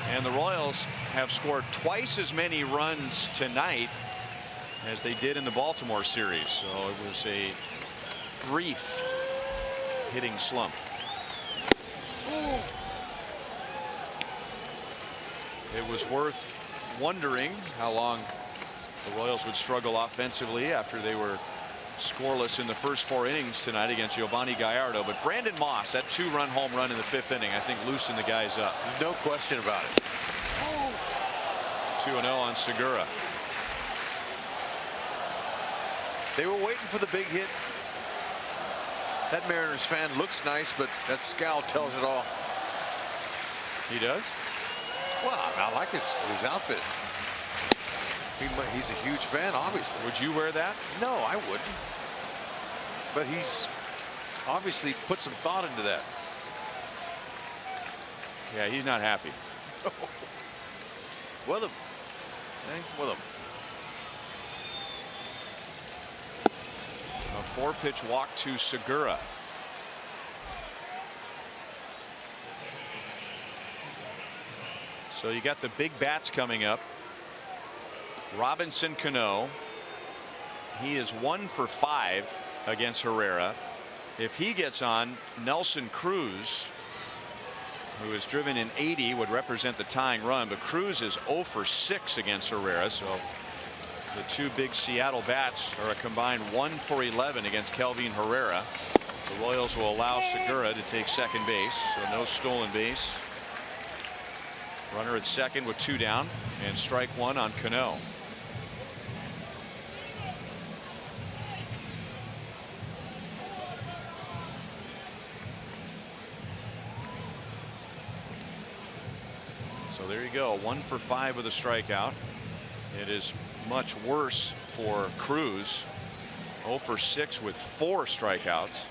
and the Royals have scored twice as many runs tonight as they did in the Baltimore series. So it was a brief hitting slump. It was worth wondering how long the Royals would struggle offensively after they were scoreless in the first 4 innings tonight against Giovanni Gallardo. But Brandon Moss, that 2-run home run in the 5th inning, I think loosened the guys up. No question about it. 2-0 on Segura. They were waiting for the big hit. That Mariners fan looks nice, but that scowl tells it all. He does? Well, I like his outfit. He's a huge fan, obviously. Would you wear that? No, I wouldn't. But he's obviously put some thought into that. Yeah, he's not happy. With him. With him. A 4-pitch walk to Segura. So you got the big bats coming up. Robinson Cano. He is 1 for 5 against Herrera. If he gets on, Nelson Cruz, who has driven in 80, would represent the tying run, but Cruz is 0 for 6 against Herrera. So the two big Seattle bats are a combined 1 for 11 against Kelvin Herrera. The Royals will allow Segura to take second base, so no stolen base. Runner at second with 2 down, and strike 1 on Cano. So there you go, 1 for 5 with a strikeout. It is much worse for Cruz, 0 for 6 with 4 strikeouts.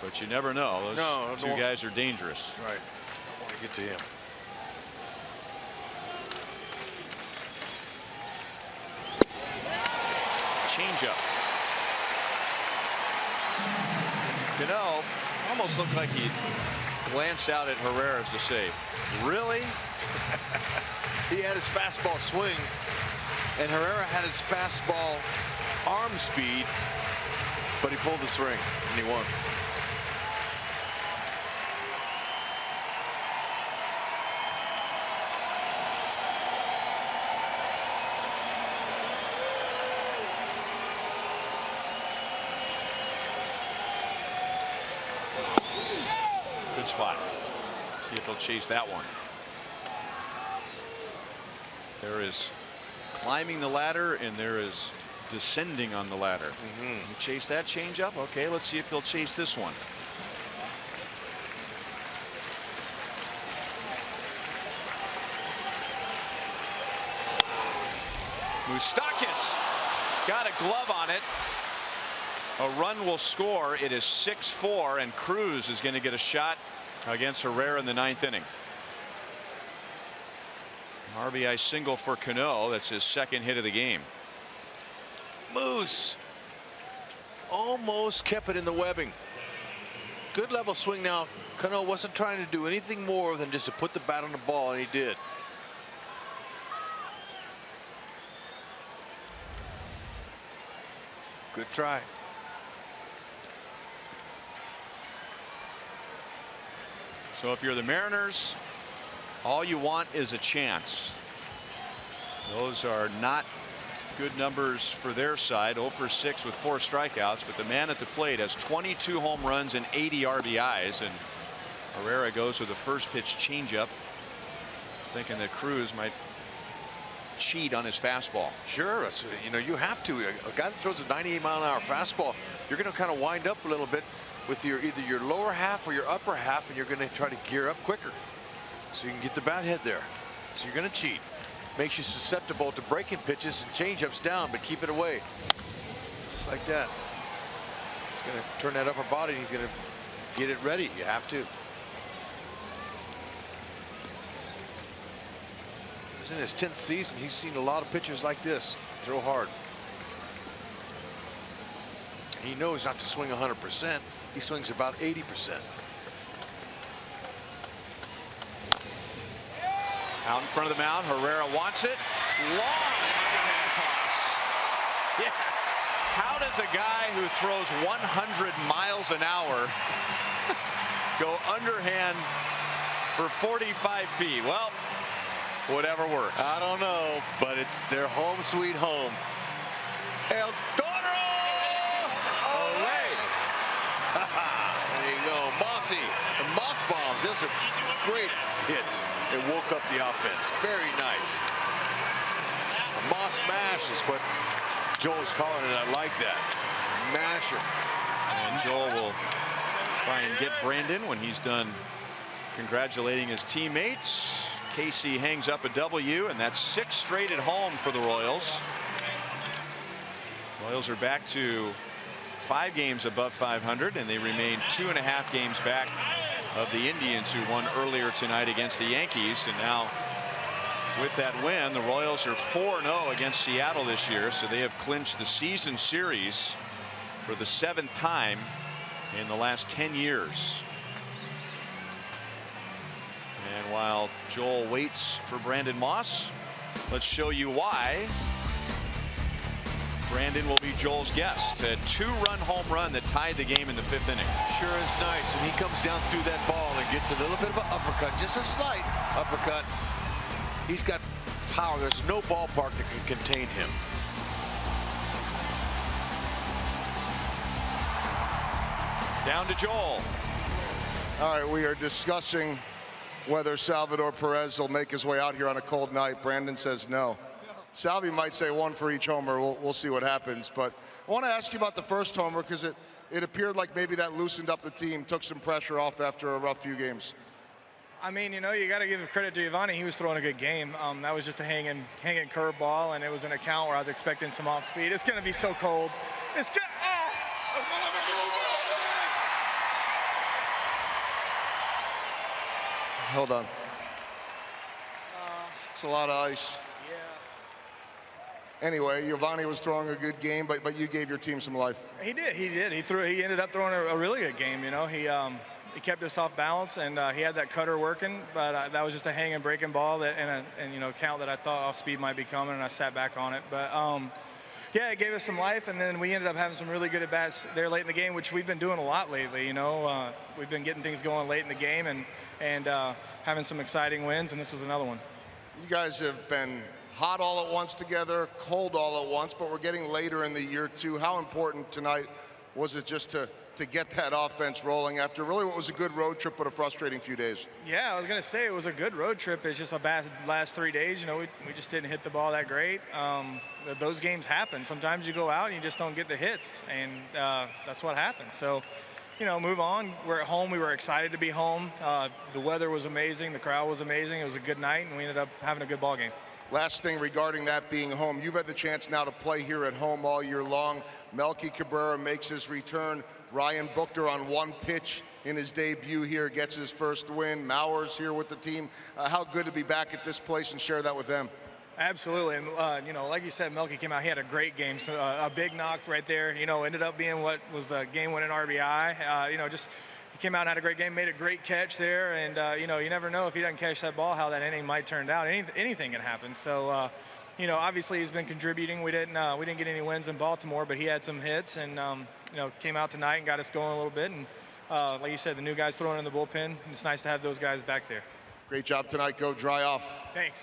But you never know. Those two guys are dangerous. Right. I want to get to him. Changeup. Cano almost looked like he glanced out at Herrera to say, really? He had his fastball swing, and Herrera had his fastball arm speed, but he pulled the string and he won. Good spot. See if he'll chase that one. There is climbing the ladder and there is descending on the ladder. You chase that changeup. Okay, let's see if he'll chase this one. Moustakas got a glove on it. A run will score. It is 6-4, and Cruz is going to get a shot against Herrera in the 9th inning. RBI single for Cano. That's his second hit of the game. Moose almost kept it in the webbing. Good level swing now. Cano wasn't trying to do anything more than just to put the bat on the ball, and he did. Good try. So if you're the Mariners, all you want is a chance. Those are not good numbers for their side. 0 for 6 with 4 strikeouts, but the man at the plate has 22 home runs and 80 RBIs, and Herrera goes with the first pitch changeup, thinking that Cruz might cheat on his fastball. Sure, you know, you have to. A guy that throws a 98-mile-an-hour fastball, you're going to kind of wind up a little bit with either your lower half or your upper half, and you're going to try to gear up quicker so you can get the bat head there. So you're going to cheat. Makes you susceptible to breaking pitches and changeups down, but keep it away. Just like that. He's going to turn that upper body, and he's going to get it ready. You have to. He's in his 10th season. He's seen a lot of pitchers like this throw hard. He knows not to swing 100%. He swings about 80%. Out in front of the mound, Herrera wants it. Long underhand toss. Yeah. How does a guy who throws 100 miles an hour go underhand for 45 feet? Well, whatever works. I don't know, but it's their home sweet home. El Toro! Away! There you go, Mossy. The Moss bombs. Those are great hits. It woke up the offense. Very nice. A Moss mash is what Joel's calling it. I like that. Masher. And Joel will try and get Brandon when he's done congratulating his teammates. Casey hangs up a W, and that's 6 straight at home for the Royals. Royals are back to 5 games above 500, and they remain 2.5 games back of the Indians, who won earlier tonight against the Yankees. And now with that win, the Royals are 4-0 against Seattle this year, so they have clinched the season series for the 7th time in the last 10 years. And while Joel waits for Brandon Moss, let's show you why Brandon will be Joel's guest. A 2-run home run that tied the game in the 5th inning. Sure is nice. And he comes down through that ball and gets a little bit of an uppercut, just a slight uppercut. He's got power. There's no ballpark that can contain him. Down to Joel. All right, we are discussing whether Salvador Perez will make his way out here on a cold night. Brandon says no. Salvi might say 1 for each homer. We'll see what happens. But I want to ask you about the first homer, because it appeared like maybe that loosened up the team, took some pressure off after a rough few games. I mean, you know, you got to give credit to Giovanni. He was throwing a good game. That was just a hanging curveball, and it was an account where I was expecting some off speed. It's going to be so cold. It's good. Hold on. It's a lot of ice. Yeah. Anyway, Giovanni was throwing a good game, but you gave your team some life. He did. He ended up throwing a really good game. You know, he kept us off balance, and he had that cutter working, but that was just a hanging breaking ball that and you know, count that I thought off speed might be coming, and I sat back on it. But yeah, it gave us some life, and then we ended up having some really good at bats there late in the game, which we've been doing a lot lately. You know, we've been getting things going late in the game and having some exciting wins, and this was another one. You guys have been hot all at once together, cold all at once, but we're getting later in the year too. How important tonight was it just to get that offense rolling after really what was a good road trip but a frustrating few days? Yeah, I was going to say it was a good road trip. It's just a bad last 3 days. You know, we just didn't hit the ball that great. Those games happen. Sometimes you go out and you just don't get the hits, and that's what happened. So, you know, move on. We're at home. We were excited to be home. The weather was amazing. The crowd was amazing. It was a good night, and we ended up having a good ball game. Last thing regarding that being home, you've had the chance now to play here at home all year long. Melky Cabrera makes his return. Ryan Buchter on 1 pitch in his debut here gets his first win. Mauer's here with the team. How good to be back at this place and share that with them. Absolutely. And, you know, like you said, Melky came out. He had a great game. So a big knock right there. You know, ended up being what was the game-winning RBI. You know, just he came out and had a great game, made a great catch there. And, you know, you never know if he doesn't catch that ball, how that inning might turn out. Anything can happen. So, you know, obviously he's been contributing. We didn't get any wins in Baltimore, but he had some hits and, you know, came out tonight and got us going a little bit. And like you said, the new guys throwing in the bullpen. It's nice to have those guys back there. Great job tonight. Go dry off. Thanks.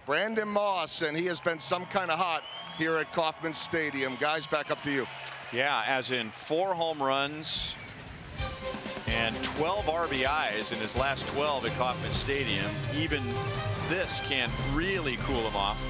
Brandon Moss, and he has been some kind of hot here at Kauffman Stadium. Guys, back up to you. Yeah, as in 4 home runs and 12 RBIs in his last 12 at Kauffman Stadium. Even this can't really cool him off.